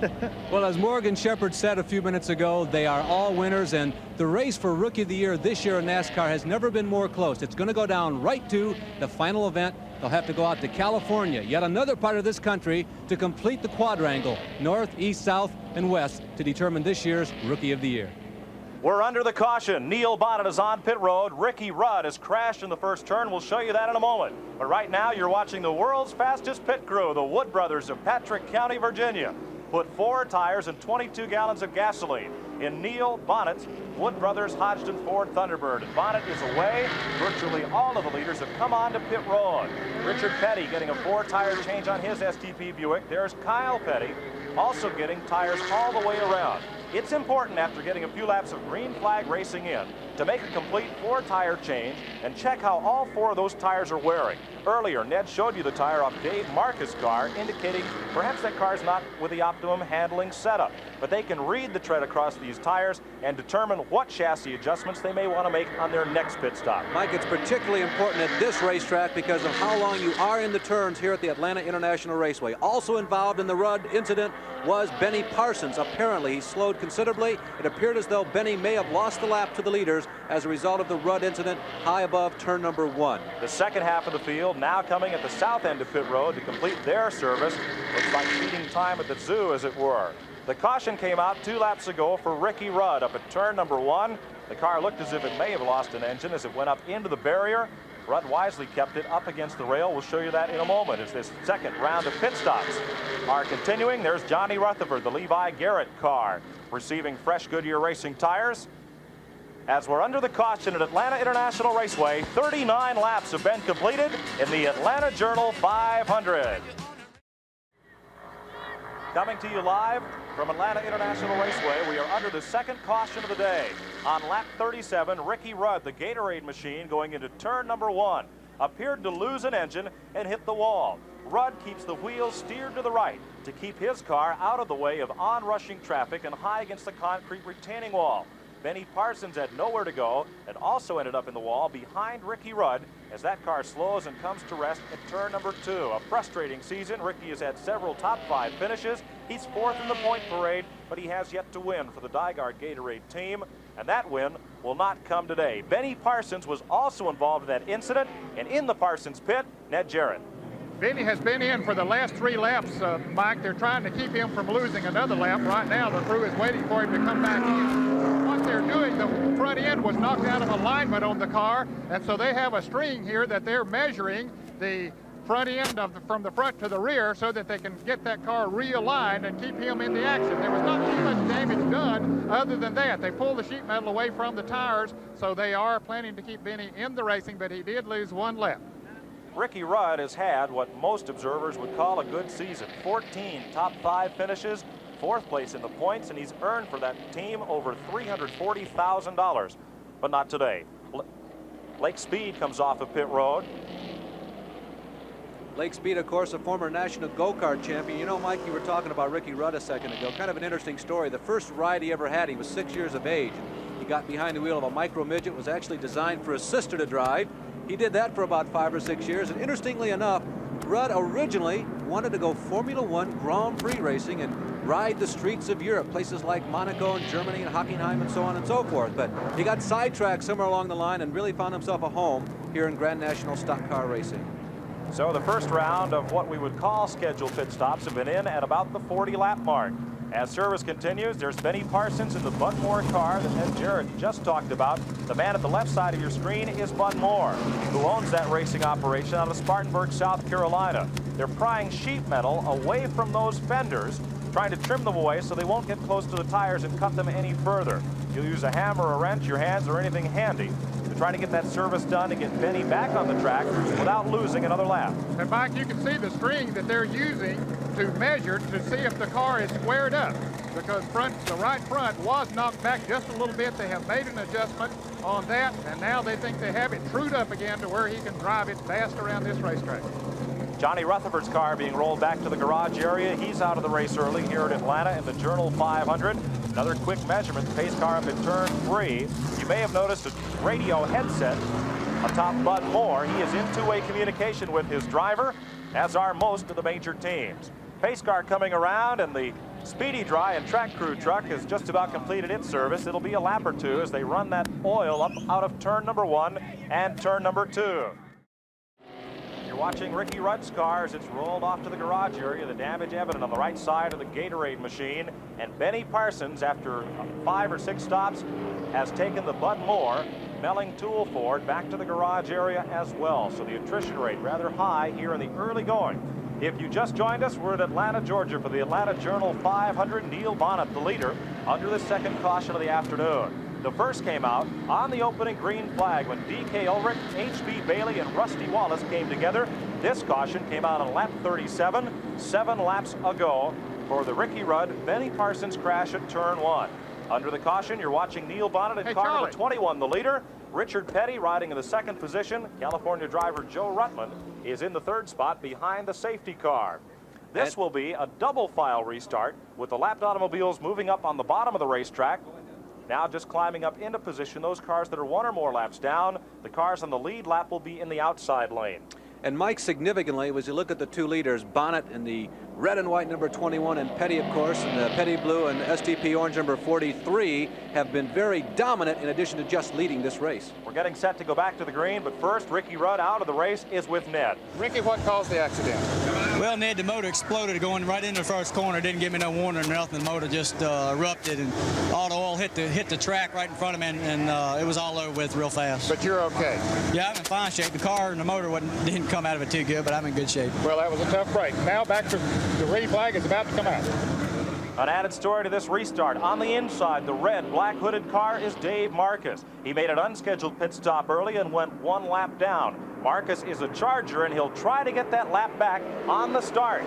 Well, as Morgan Shepherd said a few minutes ago, they are all winners, and the race for Rookie of the Year this year in NASCAR has never been more close. It's going to go down right to the final event. They'll have to go out to California, yet another part of this country, to complete the quadrangle, north, east, south, and west, to determine this year's Rookie of the Year. We're under the caution. Neil Bonnet is on pit road. Ricky Rudd has crashed in the first turn. We'll show you that in a moment. But right now, you're watching the world's fastest pit crew, the Wood Brothers of Patrick County, Virginia. Put 4 tires and 22 gallons of gasoline in Neil Bonnet's Wood Brothers Hodgdon Ford Thunderbird. Bonnet is away. Virtually all of the leaders have come on to pit road. Richard Petty getting a 4-tire change on his STP Buick. There's Kyle Petty also getting tires all the way around. It's important, after getting a few laps of green flag racing in, to make a complete 4-tire change and check how all 4 of those tires are wearing. Earlier, Ned showed you the tire off Dave Marcus' car, indicating perhaps that car's not with the optimum handling setup. But they can read the tread across these tires and determine what chassis adjustments they may want to make on their next pit stop. Mike, it's particularly important at this racetrack because of how long you are in the turns here at the Atlanta International Raceway. Also involved in the Rudd incident was Benny Parsons. Apparently, he slowed considerably. It appeared as though Benny may have lost the lap to the leaders as a result of the Rudd incident high above turn number 1. The second half of the field now coming at the south end of pit road to complete their service. Looks like feeding time at the zoo, as it were. The caution came out 2 laps ago for Ricky Rudd up at turn number 1. The car looked as if it may have lost an engine as it went up into the barrier. Rudd wisely kept it up against the rail. We'll show you that in a moment as this second round of pit stops are continuing. There's Johnny Rutherford, the Levi Garrett car, receiving fresh Goodyear Racing tires. As we're under the caution at Atlanta International Raceway, 39 laps have been completed in the Atlanta Journal 500. Coming to you live from Atlanta International Raceway, we are under the second caution of the day. On lap 37, Ricky Rudd, the Gatorade machine, going into turn number 1, appeared to lose an engine and hit the wall. Rudd keeps the wheels steered to the right to keep his car out of the way of onrushing traffic and high against the concrete retaining wall. Benny Parsons had nowhere to go and also ended up in the wall behind Ricky Rudd as that car slows and comes to rest at turn number 2. A frustrating season. Ricky has had several top 5 finishes. He's 4th in the point parade, but he has yet to win for the Dygar Gatorade team, and that win will not come today. Benny Parsons was also involved in that incident, and in the Parsons pit, Ned Jarrett. Benny has been in for the last 3 laps, Mike. They're trying to keep him from losing another lap. Right now, the crew is waiting for him to come back in. What they're doing, the front end was knocked out of alignment on the car, and so they have a string here that they're measuring the front end from the front to the rear so that they can get that car realigned and keep him in the action. There was not too much damage done other than that. They pulled the sheet metal away from the tires, so they are planning to keep Benny in the racing, but he did lose 1 lap. Ricky Rudd has had what most observers would call a good season. 14 top 5 finishes, 4th place in the points, and he's earned for that team over $340,000. But not today. Lake Speed comes off of pit road. Lake Speed, of course, a former national go-kart champion. You know, Mike, you were talking about Ricky Rudd a second ago. Kind of an interesting story. The first ride he ever had, he was 6 years of age. He got behind the wheel of a micro midget, was actually designed for his sister to drive. He did that for about 5 or 6 years, and interestingly enough, Rudd originally wanted to go Formula 1 Grand Prix racing and ride the streets of Europe, places like Monaco and Germany and Hockenheim and so on and so forth. But he got sidetracked somewhere along the line and really found himself a home here in Grand National Stock Car Racing. So the first round of what we would call scheduled pit stops have been in at about the 40-lap mark. As service continues, there's Benny Parsons in the Bud Moore car that Ned Jarrett just talked about. The man at the left side of your screen is Bud Moore, who owns that racing operation out of Spartanburg, South Carolina. They're prying sheet metal away from those fenders, trying to trim them away so they won't get close to the tires and cut them any further. You'll use a hammer, a wrench, your hands, or anything handy to try to get that service done and get Benny back on the track without losing another lap. And Mike, you can see the string that they're using to measure to see if the car is squared up, because the right front was knocked back just a little bit. They have made an adjustment on that, and now they think they have it trued up again to where he can drive it fast around this racetrack. Johnny Rutherford's car being rolled back to the garage area. He's out of the race early here at Atlanta in the Journal 500. Another quick measurement, the pace car up in turn 3. You may have noticed a radio headset atop Bud Moore. He is in two-way communication with his driver, as are most of the major teams. Pace car coming around, and the Speedy Dry and Track Crew truck has just about completed its service. It'll be a lap or two as they run that oil up out of turn number 1 and turn number 2. You're watching Ricky Rudd's car as it's rolled off to the garage area. The damage evident on the right side of the Gatorade machine. And Benny Parsons, after 5 or 6 stops, has taken the Bud Moore Melling Tool Ford back to the garage area as well. So the attrition rate rather high here in the early going. If you just joined us, we're at Atlanta, Georgia for the Atlanta Journal 500. Neil Bonnet, the leader, under the second caution of the afternoon. The first came out on the opening green flag when D.K. Ulrich, H.B. Bailey, and Rusty Wallace came together. This caution came out on lap 37, 7 laps ago for the Ricky Rudd, Benny Parsons crash at turn 1. Under the caution, you're watching Neil Bonnet in car number 21, the leader. Richard Petty riding in the second position. California driver Joe Ruttman is in the third spot behind the safety car. This will be a double file restart with the lapped automobiles moving up on the bottom of the racetrack. Now just climbing up into position. Those cars that are one or more laps down, the cars on the lead lap will be in the outside lane. And Mike, significantly, as you look at the two leaders, Bonnet in the red and white number 21 and Petty, of course, in the Petty blue and STP orange number 43, have been very dominant in addition to just leading this race. We're getting set to go back to the green, but first, Ricky Rudd out of the race is with Ned. Ricky, what caused the accident? Well, Ned, the motor exploded going right into the first corner. Didn't give me no warning or nothing. The motor just erupted, and all the oil hit the track right in front of me, and it was all over with real fast. But you're okay? Yeah, I'm in fine shape. The car and the motor didn't come out of it too good, but I'm in good shape. Well, that was a tough break. Now back to the green flag is about to come out. An added story to this restart. On the inside, the red black hooded car is Dave Marcus. He made an unscheduled pit stop early and went one lap down. Marcus is a Charger, and he'll try to get that lap back on the start.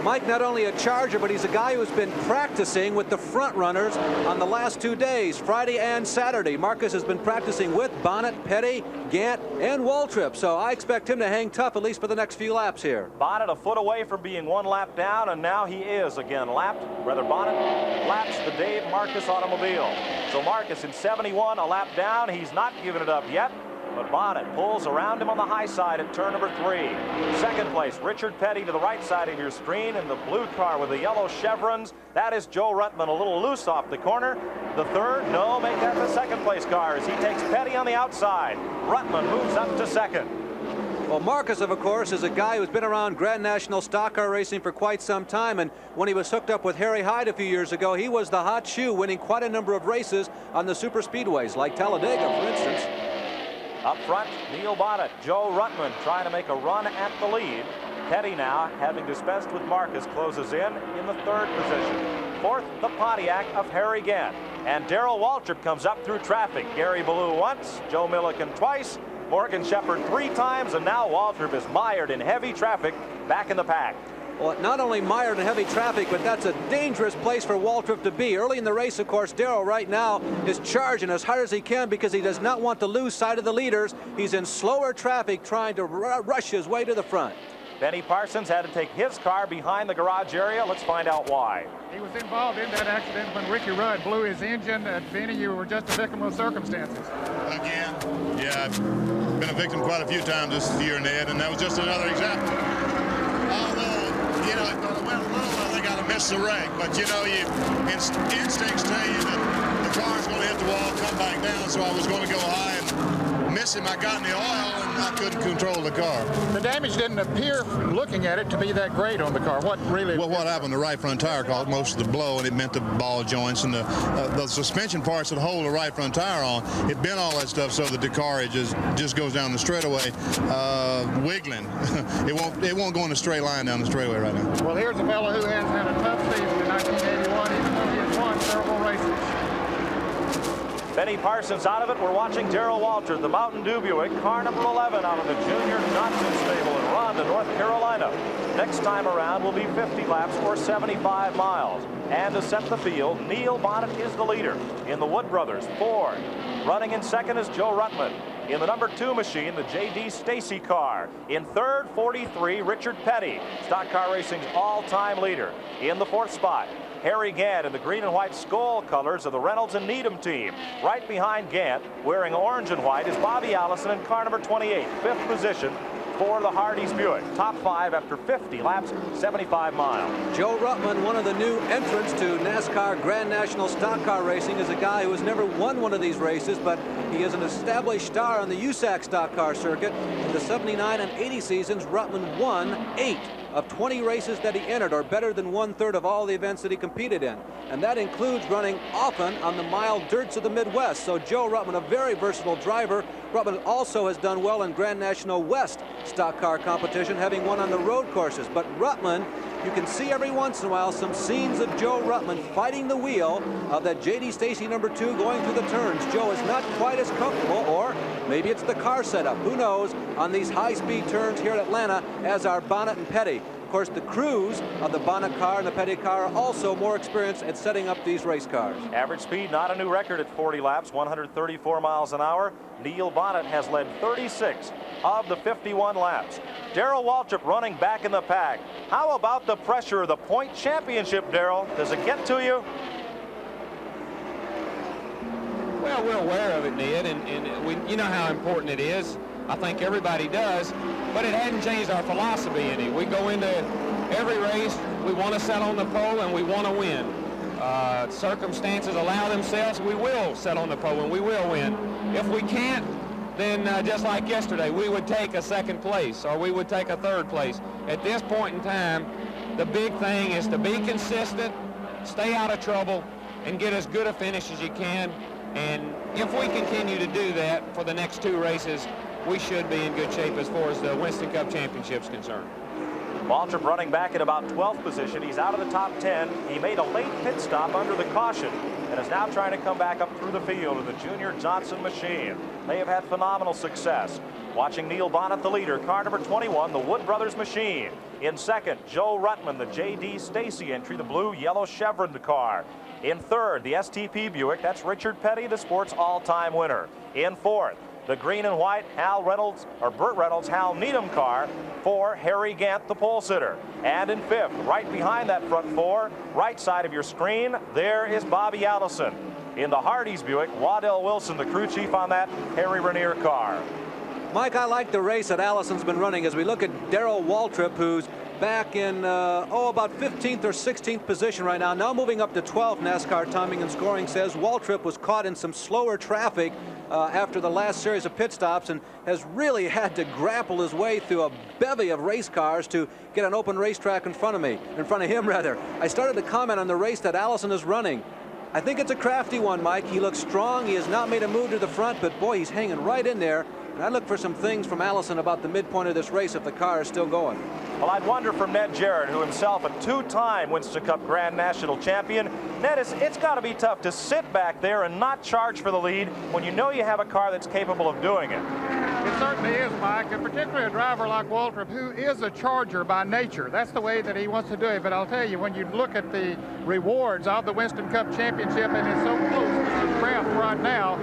Mike, not only a Charger, but he's a guy who's been practicing with the front runners on the last 2 days, Friday and Saturday. Marcus has been practicing with Bonnet, Petty, Gant, and Waltrip, so I expect him to hang tough at least for the next few laps here. Bonnet a foot away from being one lap down, and now he is again lapped. Rather, Bonnet laps the Dave Marcus automobile. So Marcus in 71, a lap down. He's not given it up yet. But Bonnet pulls around him on the high side at turn number 3. Second place, Richard Petty to the right side of your screen in the blue car with the yellow chevrons. That is Joe Ruttman, a little loose off the corner. The third, no, make that the second place car as he takes Petty on the outside. Ruttman moves up to second. Well, Marcus, of course, is a guy who's been around Grand National stock car racing for quite some time, and when he was hooked up with Harry Hyde a few years ago, he was the hot shoe, winning quite a number of races on the super speedways, like Talladega, for instance. Up front, Neil Bonnet, Joe Ruttman trying to make a run at the lead. Petty now, having dispensed with Marcus, closes in the third position. Fourth, the Pontiac of Harry Gant. And Darrell Waltrip comes up through traffic. Gary Ballou once, Joe Milliken twice, Morgan Shepherd 3 times, and now Waltrip is mired in heavy traffic back in the pack. Well, not only mired in heavy traffic, but that's a dangerous place for Waltrip to be. Early in the race, of course, Darrell right now is charging as hard as he can because he does not want to lose sight of the leaders. He's in slower traffic trying to rush his way to the front. Benny Parsons had to take his car behind the garage area. Let's find out why. He was involved in that accident when Ricky Rudd blew his engine. Benny, you were just a victim of circumstances. Again, yeah, I've been a victim quite a few times this year, Ned, and that was just another example. Although, you know, if I went low, I think I'd have missed the wreck. But, you know, instincts tell you that the car's going to hit the wall, come back down, so I was going to go high and miss him. I got in the oil, and I couldn't control the car. The damage didn't appear, looking at it, to be that great on the car. What really? Well, what happened? The right front tire caused most of the blow, and it meant the ball joints and the suspension parts that hold the right front tire on. It bent all that stuff so that the car just goes down the straightaway, wiggling. it won't go in a straight line down the straightaway right now. Well, here's a fellow who has had a tough season in 1981, even though he has won several races. Benny Parsons out of it. We're watching Darrell Waltrip, the Mountain Dew Buick, car number 11 out of the Junior Johnson stable in Ronda, North Carolina. Next time around will be 50 laps or 75 miles. And to set the field, Neil Bonnet is the leader in the Wood Brothers Ford. Running in second is Joe Ruttman. In the number 2 machine, the J.D. Stacy car. In third, 43, Richard Petty, Stock Car Racing's all-time leader. In the 4th spot, Harry Gant in the green and white skull colors of the Reynolds and Needham team. Right behind Gant, wearing orange and white, is Bobby Allison in car number 28, 5th position for the Hardee's Buick. Top 5 after 50 laps, 75 miles. Joe Ruttman, one of the new entrants to NASCAR Grand National Stock Car Racing, is a guy who has never won one of these races, but he is an established star on the USAC Stock Car circuit. In the 79 and 80 seasons, Ruttman won 8 of 20 races that he entered, or better than 1/3 of all the events that he competed in. And that includes running often on the mild dirts of the Midwest. So Joe Ruttman, a very versatile driver. Ruttman also has done well in Grand National West stock car competition, having won on the road courses. But Ruttman, you can see every once in a while some scenes of Joe Ruttman fighting the wheel of that J.D. Stacy number 2 going through the turns. Joe is not quite as comfortable, or maybe it's the car setup, who knows, on these high-speed turns here at Atlanta as are Bonnet and Petty. Of course, the crews of the Bonnet car and the Petty car are also more experienced at setting up these race cars. Average speed, not a new record at 40 laps, 134 miles an hour. Neil Bonnet has led 36 of the 51 laps. Darrell Waltrip running back in the pack. How about the pressure of the point championship, Darrell? Does it get to you? Well, we're aware of it, Ned, and you know how important it is. I think everybody does, but it hadn't changed our philosophy any. We go into every race, we want to set on the pole, and we want to win. Circumstances allow themselves, we will set on the pole, and we will win. If we can't, then just like yesterday, we would take a second place, or we would take a third place. At this point in time, the big thing is to be consistent, stay out of trouble, and get as good a finish as you can. And if we continue to do that for the next 2 races, we should be in good shape as far as the Winston Cup Championship is concerned. Waltrip running back in about 12th position. He's out of the top 10. He made a late pit stop under the caution and is now trying to come back up through the field of the Junior Johnson machine. They have had phenomenal success. Watching Neil Bonnet, the leader, car number 21, the Wood Brothers machine. In second, Joe Ruttman, the J.D. Stacy entry, the blue yellow chevroned car. In third, the STP Buick, that's Richard Petty, the sport's all-time winner. In fourth, the green and white Burt Reynolds, Hal Needham car for Harry Gant, the pole sitter. And in fifth, right behind that front 4, right side of your screen, there is Bobby Allison. In the Hardee's Buick, Waddell Wilson, the crew chief on that Harry Ranier car. Mike, I like the race that Allison's been running as we look at Darrell Waltrip, who's back in, about 15th or 16th position right now. Now moving up to 12th, NASCAR timing and scoring says. Waltrip was caught in some slower traffic after the last series of pit stops and has really had to grapple his way through a bevy of race cars to get an open racetrack in front of him rather. I started to comment on the race that Allison is running. I think it's a crafty one, Mike. He looks strong. He has not made a move to the front, but boy, he's hanging right in there. And I look for some things from Allison about the midpoint of this race if the car is still going. Well, I'd wonder from Ned Jarrett, who himself a 2-time Winston Cup Grand National champion. Ned, it's got to be tough to sit back there and not charge for the lead when you know you have a car that's capable of doing it. It certainly is, Mike, and particularly a driver like Waltrip, who is a charger by nature. That's the way that he wants to do it. But I'll tell you, when you look at the rewards of the Winston Cup Championship, and it's so close to his craft right now,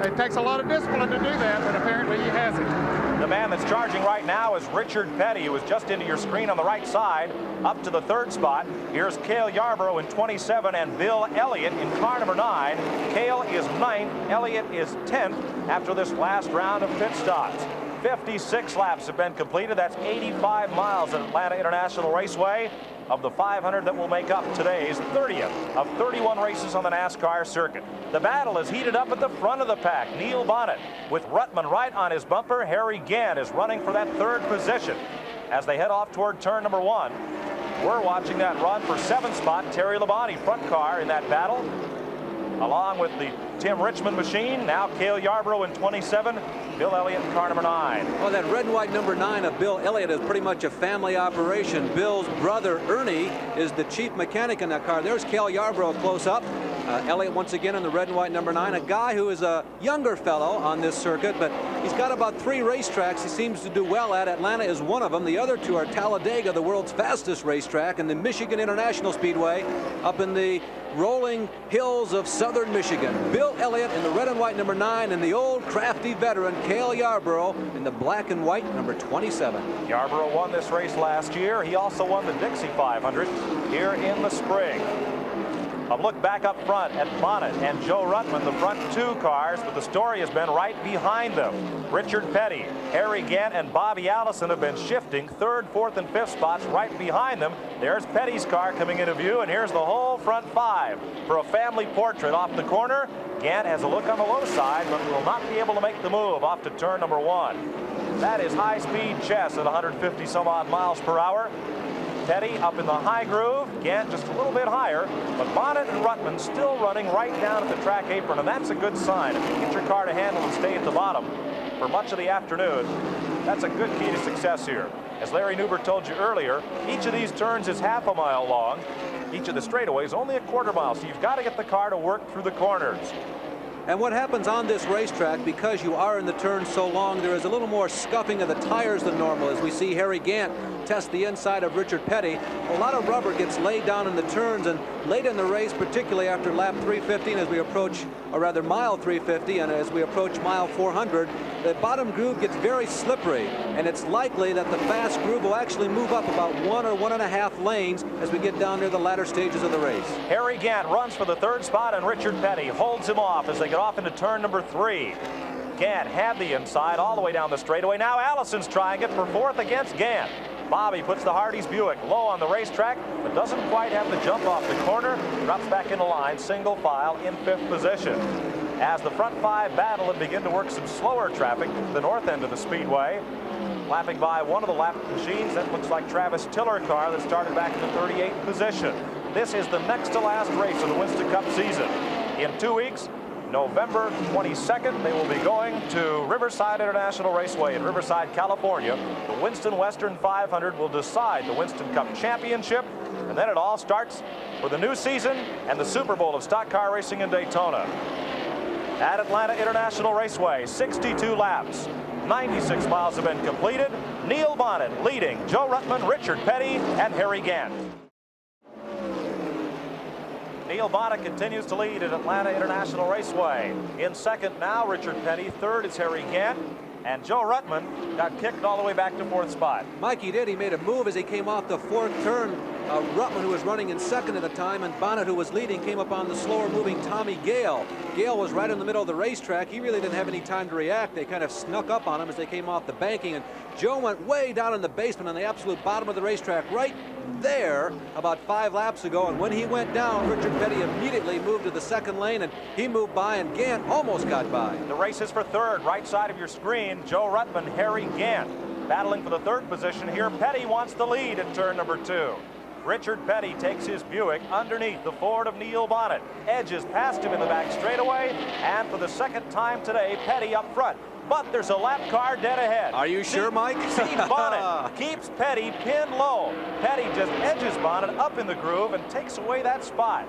it takes a lot of discipline to do that, but apparently he has it. The man that's charging right now is Richard Petty, who is just into your screen on the right side, up to the 3rd spot. Here's Cale Yarborough in 27 and Bill Elliott in car number 9. Cale is 9th, Elliott is 10th after this last round of pit stops. 56 laps have been completed. That's 85 miles at Atlanta International Raceway. Of the 500 that will make up today's 30th of 31 races on the NASCAR circuit. The battle is heated up at the front of the pack. Neil Bonnet with Ruttman right on his bumper. Harry Gant is running for that 3rd position. As they head off toward turn number 1, we're watching that run for 7th spot. Terry Labonte, front car in that battle, along with the Tim Richmond machine. Now Cale Yarborough in 27, Bill Elliott in car number 9. Well, that red and white number 9 of Bill Elliott is pretty much a family operation. Bill's brother Ernie is the chief mechanic in that car. There's Cale Yarborough close up. Elliott once again in the red and white number 9, a guy who is a younger fellow on this circuit, but he's got about 3 racetracks he seems to do well at. Atlanta is one of them. The other 2 are Talladega, the world's fastest racetrack, and the Michigan International Speedway up in the rolling hills of southern Michigan. Bill Elliott in the red and white number 9, and the old crafty veteran Cale Yarborough in the black and white number 27. Yarborough won this race last year. He also won the Dixie 500 here in the spring. A look back up front at Bonnet and Joe Ruttman, the front 2 cars, but the story has been right behind them. Richard Petty, Harry Gant, and Bobby Allison have been shifting 3rd, 4th, and 5th spots right behind them. There's Petty's car coming into view, and here's the whole front 5 for a family portrait off the corner. Gant has a look on the low side, but will not be able to make the move off to turn number 1. That is high-speed chess at 150 some odd miles per hour. Petty up in the high groove, Gant just a little bit higher, but Bonnet and Ruttman still running right down at the track apron, and that's a good sign. If you get your car to handle and stay at the bottom for much of the afternoon, that's a good key to success here. As Larry Newbert told you earlier, each of these turns is half a mile long. Each of the straightaways only a 1/4 mile, so you've got to get the car to work through the corners. And what happens on this racetrack, because you are in the turn so long, there is a little more scuffing of the tires than normal, as we see Harry Gant test the inside of Richard Petty. A lot of rubber gets laid down in the turns, and late in the race, particularly after lap 350, and as we approach, or rather mile 350, and as we approach mile 400, the bottom groove gets very slippery, and it's likely that the fast groove will actually move up about 1 or 1.5 lanes as we get down near the latter stages of the race. Harry Gant runs for the 3rd spot, and Richard Petty holds him off as they get off into turn number 3. Gant had the inside all the way down the straightaway. Now Allison's trying it for 4th against Gant. Bobby puts the Hardee's Buick low on the racetrack, but doesn't quite have the jump off the corner. Drops back into line, single file in 5th position. As the front 5 battle and begin to work some slower traffic to the north end of the speedway. Lapping by one of the lap machines, that looks like Travis Tiller car that started back in the 38th position. This is the next to last race of the Winston Cup season. In 2 weeks, November 22nd, they will be going to Riverside International Raceway in Riverside, California. The Winston Western 500 will decide the Winston Cup Championship, and then it all starts for the new season and the Super Bowl of stock car racing in Daytona. At Atlanta International Raceway, 62 laps. 96 miles have been completed. Neil Bonnet leading Joe Ruttman, Richard Petty, and Harry Gant. Neil Bonnet continues to lead at Atlanta International Raceway. In 2nd now, Richard Petty. 3rd is Harry Gant. And Joe Ruttman got kicked all the way back to 4th spot. Mike, he did. He made a move as he came off the 4th turn. Ruttman, who was running in 2nd at the time, and Bonnet, who was leading, came up on the slower moving Tommy Gale. Gale was right in the middle of the racetrack. He really didn't have any time to react. They kind of snuck up on him as they came off the banking, and Joe went way down in the basement on the absolute bottom of the racetrack right there about 5 laps ago, and when he went down, Richard Petty immediately moved to the 2nd lane, and he moved by, and Gant almost got by. The race is for 3rd, right side of your screen. Joe Ruttman, Harry Gant battling for the 3rd position here. Petty wants the lead in turn number 2. Richard Petty takes his Buick underneath the Ford of Neil Bonnet, edges past him in the back straightaway, and for the 2nd time today, Petty up front. But there's a lap car dead ahead. Are you sure, Mike? Steve Bonnet keeps Petty pinned low. Petty just edges Bonnet up in the groove and takes away that spot.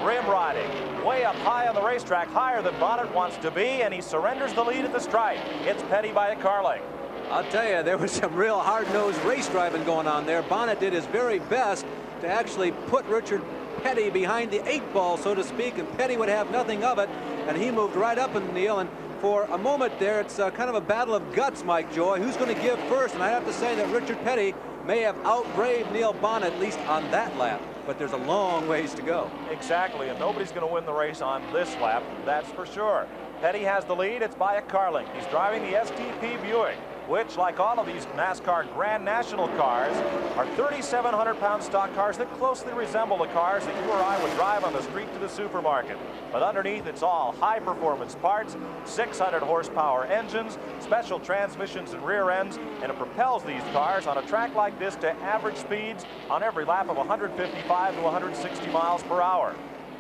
Rim riding way up high on the racetrack, higher than Bonnet wants to be, and he surrenders the lead at the stripe. It's Petty by a car length. I'll tell you, there was some real hard-nosed race driving going on there. Bonnet did his very best to actually put Richard Petty behind the 8-ball, so to speak, and Petty would have nothing of it, and he moved right up in Neil, and for a moment there, it's kind of a battle of guts, Mike Joy. Who's going to give first? And I have to say that Richard Petty may have outbraved Neil Bonnet, at least on that lap, but there's a long ways to go. Exactly, and nobody's going to win the race on this lap, that's for sure. Petty has the lead. It's by a car length. He's driving the STP Buick, which, like all of these NASCAR Grand National cars, are 3,700-pound stock cars that closely resemble the cars that you or I would drive on the street to the supermarket. But underneath, it's all high-performance parts, 600-horsepower engines, special transmissions and rear ends, and it propels these cars on a track like this to average speeds on every lap of 155 to 160 miles per hour.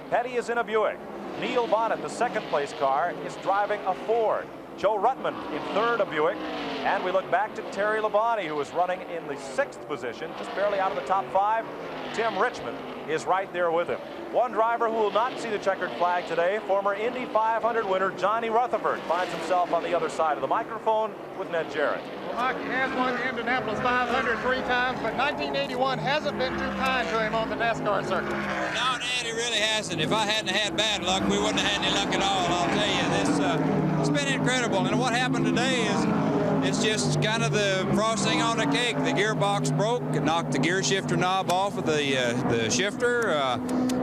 Petty is in a Buick. Neil Bonnet, the 2nd place car, is driving a Ford. Joe Ruttman in 3rd, a Buick. And we look back to Terry Labonte, who is running in the 6th position, just barely out of the top 5. Tim Richmond is right there with him. One driver who will not see the checkered flag today, former Indy 500 winner Johnny Rutherford, finds himself on the other side of the microphone with Ned Jarrett. Well, Mike, he has won the Indianapolis 500 3 times, but 1981 hasn't been too kind to him on the NASCAR circuit. No, Ned, he really hasn't. If I hadn't had bad luck, we wouldn't have had any luck at all, I'll tell you. This, it's been incredible, and what happened today is it's just kind of the frosting on the cake. The gearbox broke, it knocked the gear shifter knob off of the shifter.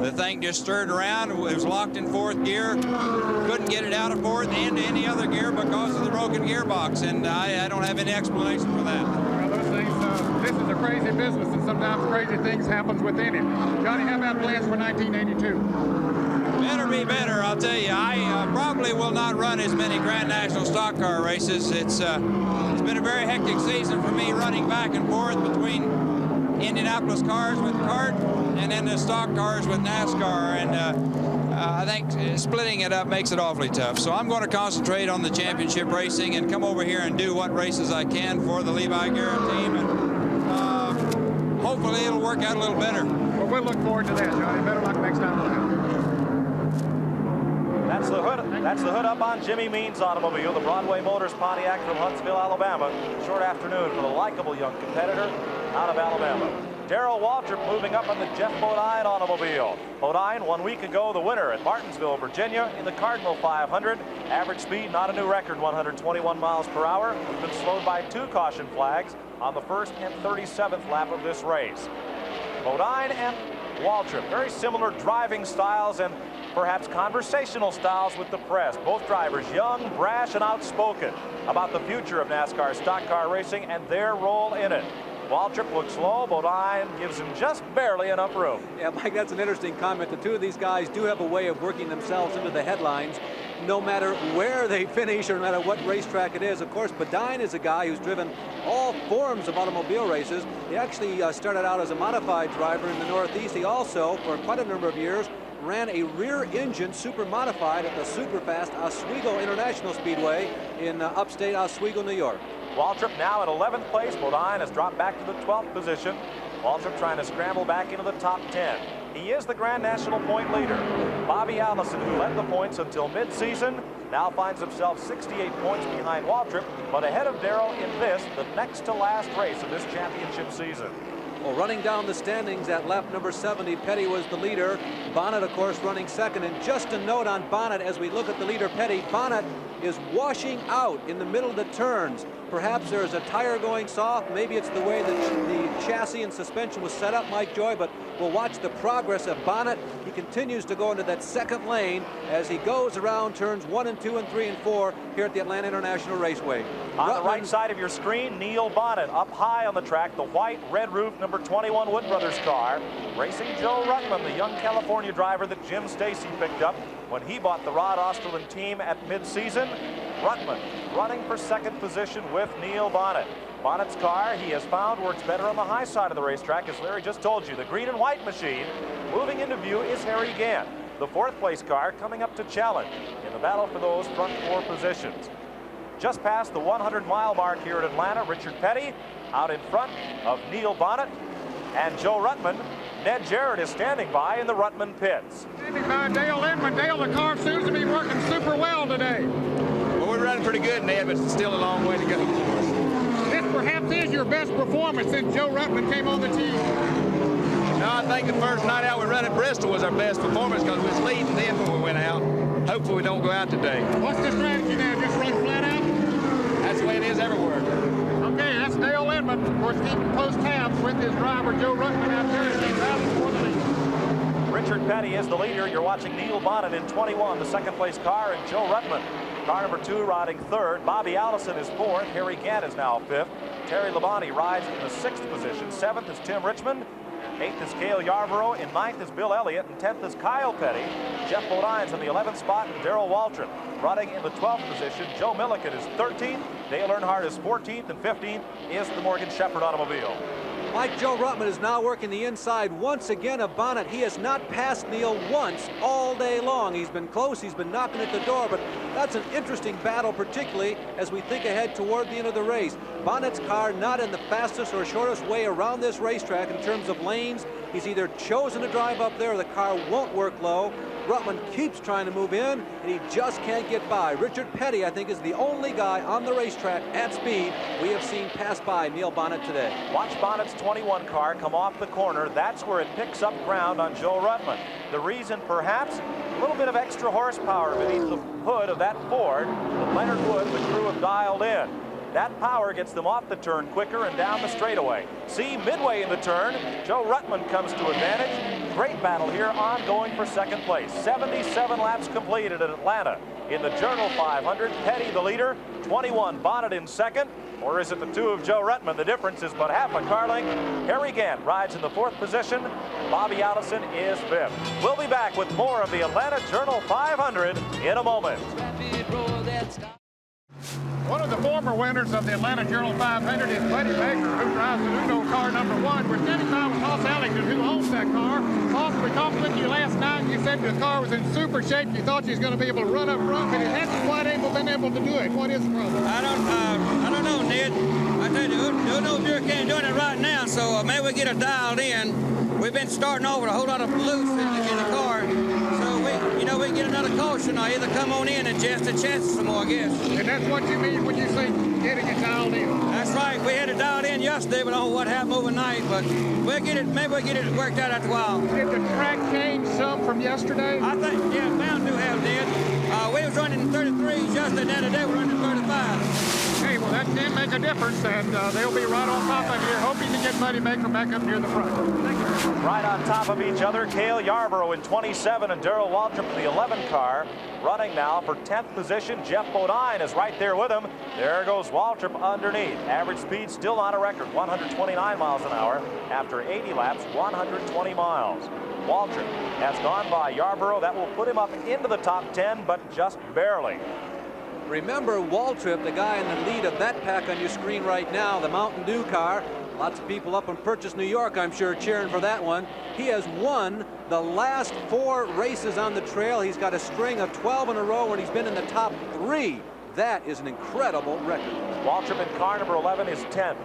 The thing just stirred around. It was locked in 4th gear. Couldn't get it out of 4th into any other gear because of the broken gearbox, and I don't have any explanation for that. Well, those things, this is a crazy business, and sometimes crazy things happen within it. Johnny, how about plans for 1982? Better be better, I'll tell you. I probably will not run as many Grand National stock car races. It's been a very hectic season for me, running back and forth between Indianapolis cars with CART and then the stock cars with NASCAR. And I think splitting it up makes it awfully tough. So I'm going to concentrate on the championship racing and come over here and do what races I can for the Levi Garrett team. And hopefully it'll work out a little better. Well, we'll look forward to that, Johnny. Better luck next time around. That's the hood up on Jimmy Means' automobile, the Broadway Motors Pontiac from Huntsville, Alabama. Short afternoon for the likable young competitor out of Alabama. Darrell Waltrip moving up on the Jeff Bodine automobile. Bodine 1 week ago the winner at Martinsville, Virginia in the Cardinal 500. Average speed, not a new record, 121 miles per hour. Has been slowed by 2 caution flags on the first and 37th lap of this race. Bodine and Waltrip, very similar driving styles and perhaps conversational styles with the press. Both drivers young, brash, and outspoken about the future of NASCAR stock car racing and their role in it. Waltrip looks slow. Bodine gives him just barely enough room. Yeah, Mike, that's an interesting comment. The two of these guys do have a way of working themselves into the headlines, no matter where they finish or no matter what racetrack it is. Of course, Bodine is a guy who's driven all forms of automobile races. He actually started out as a modified driver in the Northeast. He also, for quite a number of years, ran a rear-engine super modified at the super-fast Oswego International Speedway in upstate Oswego, New York. Waltrip now at 11th place. Bodine has dropped back to the 12th position. Waltrip trying to scramble back into the top 10. He is the Grand National point leader. Bobby Allison, who led the points until mid-season, now finds himself 68 points behind Waltrip, but ahead of Darrell in this, the next to last race of this championship season. Well, running down the standings at lap number 70, Petty was the leader. Bonnet, of course, running second. And just a note on Bonnet as we look at the leader, Petty, Bonnet is washing out in the middle of the turns. Perhaps there's a tire going soft. Maybe it's the way that the chassis and suspension was set up, Mike Joy, but we'll watch the progress of Bonnet. He continues to go into that second lane as he goes around turns 1 and 2 and 3 and 4 here at the Atlanta International Raceway. On the right side of your screen, Neil Bonnet up high on the track, the white red roof number 21 Wood Brothers car, racing Joe Rutman, the young California driver that Jim Stacy picked up when he bought the Rod Osterlund team at mid-season. Rutman running for second position with Neil Bonnet. Bonnet's car, he has found, works better on the high side of the racetrack, as Larry just told you. The green and white machine moving into view is Harry Gant, the 4th place car coming up to challenge in the battle for those front 4 positions. Just past the 100-mile mark here at Atlanta, Richard Petty out in front of Neil Bonnet and Joe Rutman. Ned Jarrett is standing by in the Rutman pits. Standing by Dale Inman. Dale, the car seems to be working super well today. Well, we're running pretty good, Ned, but it's still a long way to go for us. This perhaps is your best performance since Joe Rutman came on the team. No, I think the first night out we run at Bristol was our best performance because we was leading then when we went out. Hopefully we don't go out today. What's the strategy now? Just run flat out? That's the way it is everywhere. Okay, that's Dale Inman, of course, keeping close tabs with his driver, Joe Rutman, out there as he rallies for the lead. Richard Petty is the leader. You're watching Neil Bonnet in 21, the 2nd place car, and Joe Rutman, car number 2, riding 3rd. Bobby Allison is 4th. Harry Gant is now 5th. Terry Labonte rides in the 6th position. 7th is Tim Richmond. 8th is Cale Yarborough. In 9th is Bill Elliott. And 10th is Kyle Petty. Jeff Bodine's in the 11th spot. And Darrell Waltrip running in the 12th position. Joe Milliken is 13th. Dale Earnhardt is 14th. And 15th is the Morgan Shepherd automobile. Mike, Joe Rutman is now working the inside once again of Bonnet. He has not passed Neil once all day long. He's been close, he's been knocking at the door, but that's an interesting battle, particularly as we think ahead toward the end of the race. Bonnet's car not in the fastest or shortest way around this racetrack in terms of lanes. He's either chosen to drive up there or the car won't work low. Rutman keeps trying to move in, and he just can't get by. Richard Petty, I think, is the only guy on the racetrack at speed we have seen pass by Neil Bonnet today. Watch Bonnet's 21 car come off the corner. That's where it picks up ground on Joe Rutman. The reason, perhaps, a little bit of extra horsepower beneath the hood of that Ford that Leonard Wood and the crew have dialed in. That power gets them off the turn quicker and down the straightaway. See, midway in the turn, Joe Rutman comes to advantage. Great battle here, ongoing for second place. 77 laps completed at Atlanta. In the Journal 500, Petty the leader, 21 Bonnet in second. Or is it the 2 of Joe Rutman? The difference is but half a car length. Harry Gant rides in the 4th position. Bobby Allison is 5th. We'll be back with more of the Atlanta Journal 500 in a moment. One of the former winners of the Atlanta Journal 500 is Buddy Baker, who drives the Uno car number 1. We're standing by with Hoss Ellington, who owns that car. Hoss, we talked with you last night, and you said the car was in super shape. You thought you was going to be able to run up front, but it hasn't quite been able to do it. What is the problem? I don't know, Ned. I tell you, Uno sure can't do it right now, so maybe we get it dialed in. We've been starting over a whole lot of loose in the car, so we get another got a caution. I either come on in and just a chance some more, I guess. And that's what you mean when you say getting it dialed in. That's right. We had it dialed in yesterday, but I don't know what happened overnight. But we'll get it. Maybe we'll get it worked out after a while. Did the track change some from yesterday? I think, yeah, bound to have did. We was running 33s yesterday, and today we're running 35. Hey, well, that can make a difference, and they'll be right on top of you, hoping to get Moneymaker back up near the front. Thank you. Right on top of each other, Cale Yarborough in 27 and Darrell Waltrip in the 11 car. Running now for 10th position. Jeff Bodine is right there with him. There goes Waltrip underneath. Average speed still not a record, 129 miles an hour. After 80 laps, 120 miles. Waltrip has gone by Yarborough. That will put him up into the top 10, but just barely. Remember Waltrip, the guy in the lead of that pack on your screen right now, the Mountain Dew car. Lots of people up in Purchase, New York, I'm sure, cheering for that one. He has won the last 4 races on the trail. He's got a string of 12 in a row, and he's been in the top 3. That is an incredible record. Waltrip in car number 11 is 10th.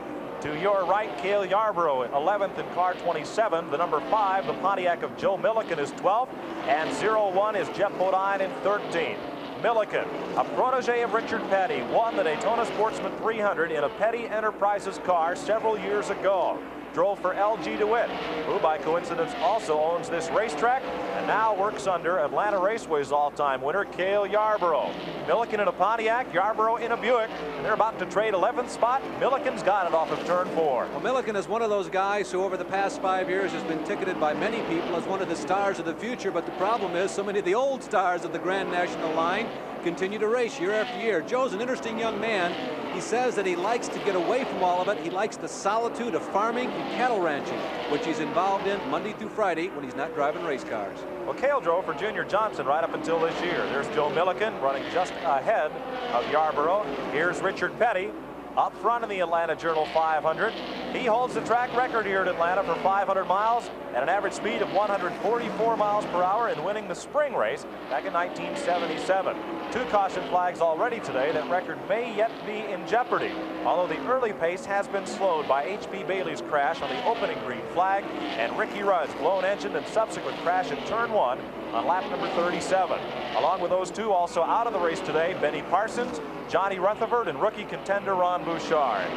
To your right, Cale Yarborough, 11th in car 27. The number 5, the Pontiac of Joe Milliken, is 12th. And 01 is Jeff Bodine in 13th. Milliken, a protege of Richard Petty, won the Daytona Sportsman 300 in a Petty Enterprises car several years ago. Drove for L.G. DeWitt, who by coincidence also owns this racetrack and now works under Atlanta Raceway's all-time winner, Cale Yarborough. Milliken in a Pontiac, Yarborough in a Buick, and they're about to trade 11th spot. Milliken's got it off of turn 4. Well, Milliken is one of those guys who over the past 5 years has been ticketed by many people as one of the stars of the future, but the problem is so many of the old stars of the Grand National line continue to race year after year. Joe's an interesting young man. He says that he likes to get away from all of it. He likes the solitude of farming and cattle ranching, which he's involved in Monday through Friday when he's not driving race cars. Well, Cale drove for Junior Johnson right up until this year. There's Joe Milliken running just ahead of Yarborough. Here's Richard Petty up front in the Atlanta Journal 500. He holds the track record here at Atlanta for 500 miles at an average speed of 144 miles per hour in winning the spring race back in 1977. 2 caution flags already today. That record may yet be in jeopardy, although the early pace has been slowed by H.B. Bailey's crash on the opening green flag and Ricky Rudd's blown engine and subsequent crash in turn 1 on lap number 37. Along with those 2 also out of the race today, Benny Parsons, Johnny Rutherford, and rookie contender Ron Bouchard.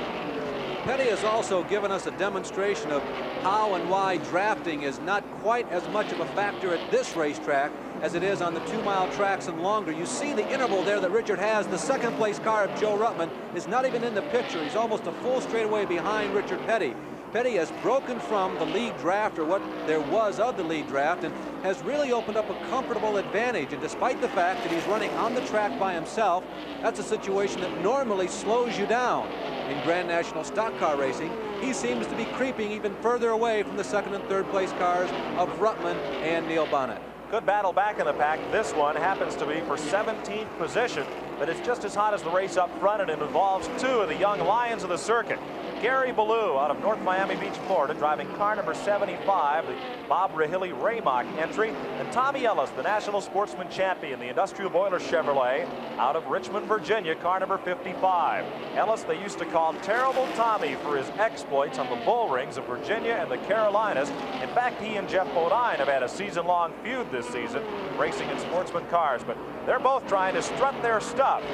Petty has also given us a demonstration of how and why drafting is not quite as much of a factor at this racetrack as it is on the 2-mile tracks and longer. You see the interval there that Richard has. The second place car of Joe Ruttman is not even in the picture. He's almost a full straightaway behind Richard Petty. Petty has broken from the lead draft, or what there was of the lead draft, and has really opened up a comfortable advantage. And despite the fact that he's running on the track by himself, that's a situation that normally slows you down in Grand National stock car racing. He seems to be creeping even further away from the 2nd and 3rd place cars of Ruttman and Neil Bonnet. Good battle back in the pack. This one happens to be for 17th position, but it's just as hot as the race up front, and it involves 2 of the young lions of the circuit. Gary Ballou out of North Miami Beach, Florida, driving car number 75, the Bob Rahilly Raymock entry, and Tommy Ellis, the National Sportsman Champion, the Industrial Boiler Chevrolet, out of Richmond, Virginia, car number 55. Ellis they used to call Terrible Tommy for his exploits on the bull rings of Virginia and the Carolinas. In fact, he and Jeff Bodine have had a season-long feud this season, racing in sportsman cars, but they're both trying to strut their stuff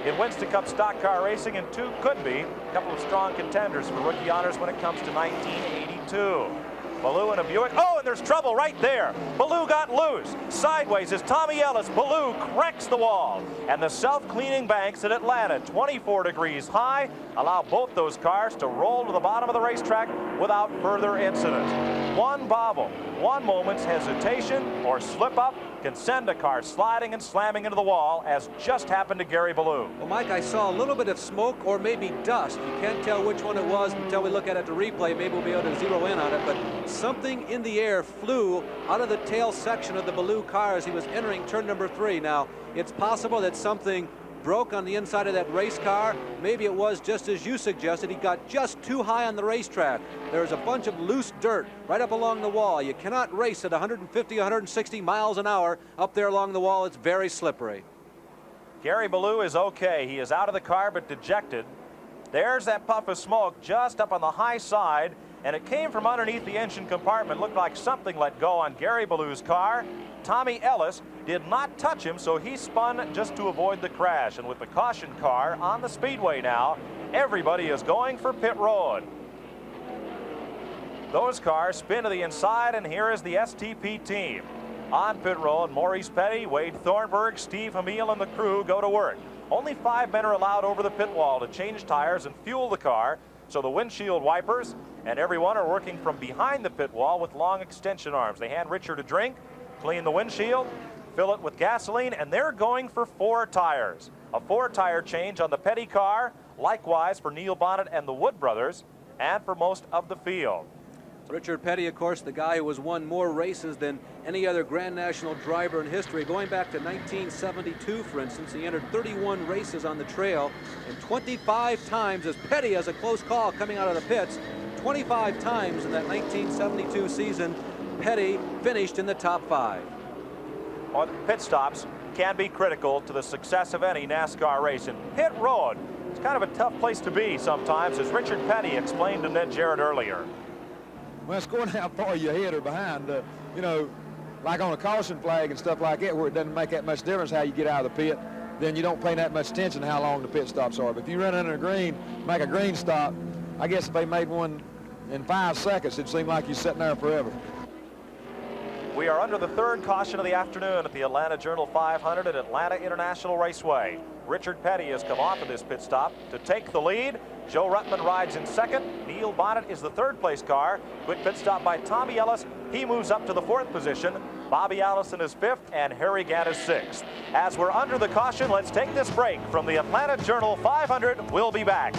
in Winston Cup stock car racing, and 2 could be a couple of strong contenders for rookie honors when it comes to 1982. Ballou in a Buick. Oh, and there's trouble right there. Ballou got loose. Sideways is Tommy Ellis. Ballou cracks the wall. And the self-cleaning banks at Atlanta, 24 degrees high, allow both those cars to roll to the bottom of the racetrack without further incident. One bobble, one moment's hesitation or slip up can send a car sliding and slamming into the wall, as just happened to Gary Ballou. Well, Mike, I saw a little bit of smoke or maybe dust. You can't tell which one it was until we look at it to replay. Maybe we'll be able to zero in on it, but something in the air flew out of the tail section of the Ballou car as he was entering turn number 3. Now, it's possible that something broke on the inside of that race car. Maybe it was just as you suggested. He got just too high on the racetrack. There's a bunch of loose dirt right up along the wall. You cannot race at 150, 160 miles an hour up there along the wall. It's very slippery. Gary Ballou is okay. He is out of the car but dejected. There's that puff of smoke just up on the high side, and it came from underneath the engine compartment. Looked like something let go on Gary Ballou's car. Tommy Ellis did not touch him, so he spun just to avoid the crash. And with the caution car on the speedway now, everybody is going for pit road. Those cars spin to the inside, and here is the STP team. On pit road, Maurice Petty, Wade Thornburg, Steve Hamill, and the crew go to work. Only 5 men are allowed over the pit wall to change tires and fuel the car, so the windshield wipers and everyone are working from behind the pit wall with long extension arms. They hand Richard a drink, clean the windshield, fill it with gasoline, and they're going for 4 tires. A 4-tire change on the Petty car, likewise for Neil Bonnet and the Wood brothers, and for most of the field. Richard Petty, of course, the guy who has won more races than any other Grand National driver in history. Going back to 1972, for instance, he entered 31 races on the trail, and 25 times, as Petty has a close call coming out of the pits, 25 times in that 1972 season, Petty finished in the top 5. Well, pit stops can be critical to the success of any NASCAR race. And pit road, it's kind of a tough place to be sometimes, as Richard Petty explained to Ned Jarrett earlier. Well, it's going how far you're ahead or behind. You know, like on a caution flag and stuff like that, where it doesn't make that much difference how you get out of the pit, then you don't pay that much attention to how long the pit stops are. But if you run under a green, make a green stop, I guess if they made one in 5 seconds, it'd seem like you're sitting there forever. We are under the 3rd caution of the afternoon at the Atlanta Journal 500 at Atlanta International Raceway. Richard Petty has come off of this pit stop to take the lead. Joe Ruttman rides in 2nd. Neil Bonnet is the 3rd place car. Quick pit stop by Tommy Ellis. He moves up to the 4th position. Bobby Allison is 5th and Harry Gadd is 6th. As we're under the caution, let's take this break from the Atlanta Journal 500. We'll be back.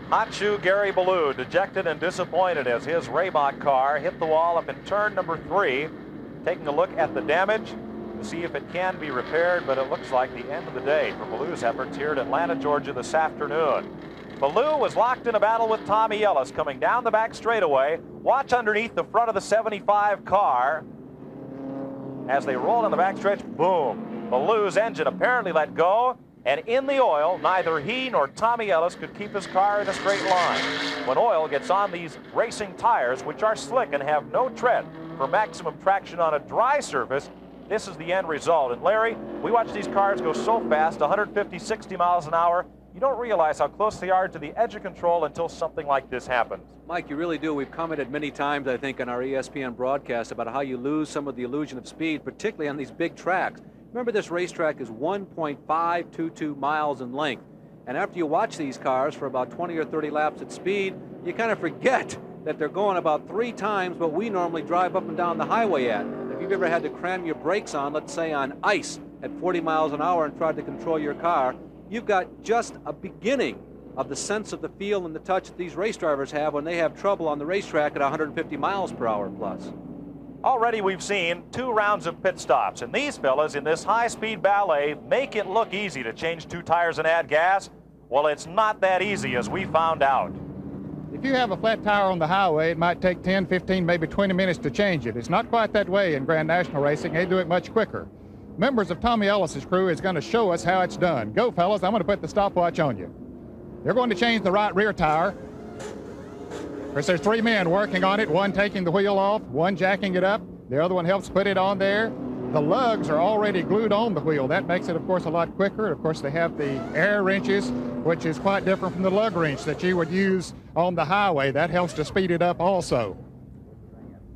Hot shoe Gary Ballou, dejected and disappointed as his Raybach car hit the wall up in turn number 3. Taking a look at the damage to see if it can be repaired, but it looks like the end of the day for Ballou's efforts here at Atlanta, Georgia this afternoon. Ballou was locked in a battle with Tommy Ellis coming down the back straightaway. Watch underneath the front of the 75 car. As they rolled on the backstretch, boom. Ballou's engine apparently let go, and in the oil, neither he nor Tommy Ellis could keep his car in a straight line. When oil gets on these racing tires, which are slick and have no tread for maximum traction on a dry surface, this is the end result. And Larry, we watch these cars go so fast, 150, 60 miles an hour, you don't realize how close they are to the edge of control until something like this happens. Mike, you really do. We've commented many times, I think, on our ESPN broadcast about how you lose some of the illusion of speed, particularly on these big tracks. Remember, this racetrack is 1.522 miles in length. And after you watch these cars for about 20 or 30 laps at speed, you kind of forget that they're going about 3 times what we normally drive up and down the highway at. If you've ever had to cram your brakes on, let's say on ice at 40 miles an hour and tried to control your car, you've got just a beginning of the sense of the feel and the touch that these race drivers have when they have trouble on the racetrack at 150 miles per hour plus. Already we've seen 2 rounds of pit stops, and these fellas in this high-speed ballet make it look easy to change 2 tires and add gas. Well, it's not that easy, as we found out. If you have a flat tire on the highway, it might take 10, 15, maybe 20 minutes to change it. It's not quite that way in Grand National racing. They do it much quicker. Members of Tommy Ellis's crew is going to show us how it's done. Go, fellas. I'm going to put the stopwatch on you. They're going to change the right rear tire. Of course, there's 3 men working on it, one taking the wheel off, one jacking it up, the other one helps put it on there. The lugs are already glued on the wheel. That makes it, of course, a lot quicker. Of course, they have the air wrenches, which is quite different from the lug wrench that you would use on the highway. That helps to speed it up also.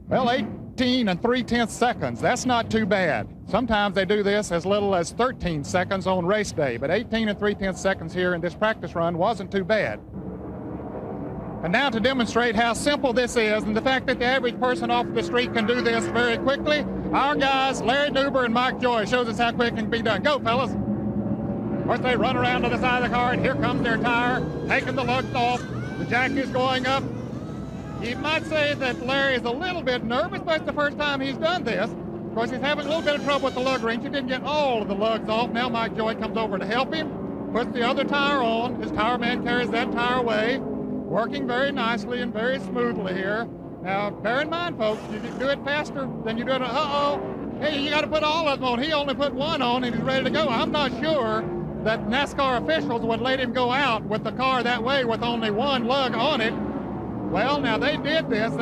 Well, 18 3/10 seconds, that's not too bad. Sometimes they do this as little as 13 seconds on race day, but 18 3/10 seconds here in this practice run wasn't too bad. And now to demonstrate how simple this is and the fact that the average person off the street can do this very quickly, our guys, Larry Duber and Mike Joy, shows us how quick it can be done. Go, fellas. Of course, they run around to the side of the car, and here comes their tire, taking the lugs off. The jack is going up. You might say that Larry is a little bit nervous, but it's the first time he's done this. Of course, he's having a little bit of trouble with the lug wrench. He didn't get all of the lugs off. Now Mike Joy comes over to help him, puts the other tire on. His tire man carries that tire away, working very nicely and very smoothly here. Now, bear in mind, folks, you do it faster than you do it. Uh-oh. Hey, you got to put all of them on. He only put 1 on, and he's ready to go. I'm not sure that NASCAR officials would let him go out with the car that way with only 1 lug on it. Well, now they did this.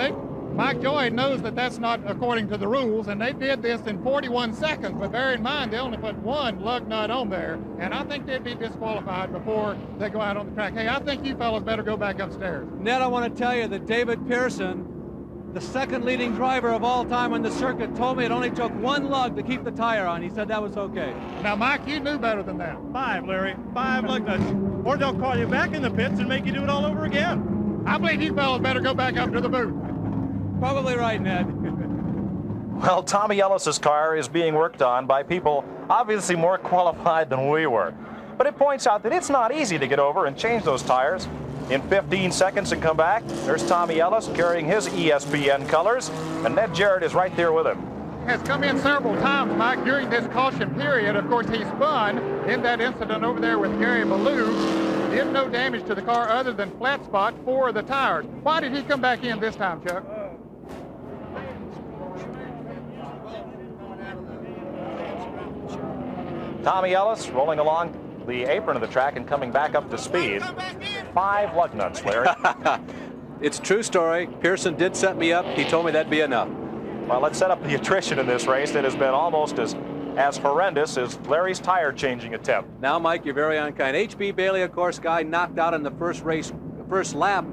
Mike Joy knows that that's not according to the rules, and they did this in 41 seconds, but bear in mind, they only put one lug nut on there, and I think they'd be disqualified before they go out on the track. Hey, I think you fellas better go back upstairs. Ned, I want to tell you that David Pearson, the second leading driver of all time on the circuit, told me it only took one lug to keep the tire on. He said that was okay. Now, Mike, you knew better than that. 5, Larry. 5 lug nuts. Or they'll call you back in the pits and make you do it all over again. I believe you fellas better go back up to the booth. Probably right, Ned. Well, Tommy Ellis's car is being worked on by people obviously more qualified than we were. But it points out that it's not easy to get over and change those tires in 15 seconds and come back. There's Tommy Ellis carrying his ESPN colors, and Ned Jarrett is right there with him. Has come in several times, Mike, during this caution period. Of course, he spun in that incident over there with Gary Ballou. Did no damage to the car other than flat spot for the tires. Why did he come back in this time, Chuck? Tommy Ellis rolling along the apron of the track and coming back up to speed. 5 lug nuts, Larry. It's a true story. Pearson did set me up. He told me that'd be enough. Well, let's set up the attrition in this race. It has been almost as horrendous as Larry's tire changing attempt. Now, Mike, you're very unkind. H.B. Bailey, of course, guy knocked out in the first lap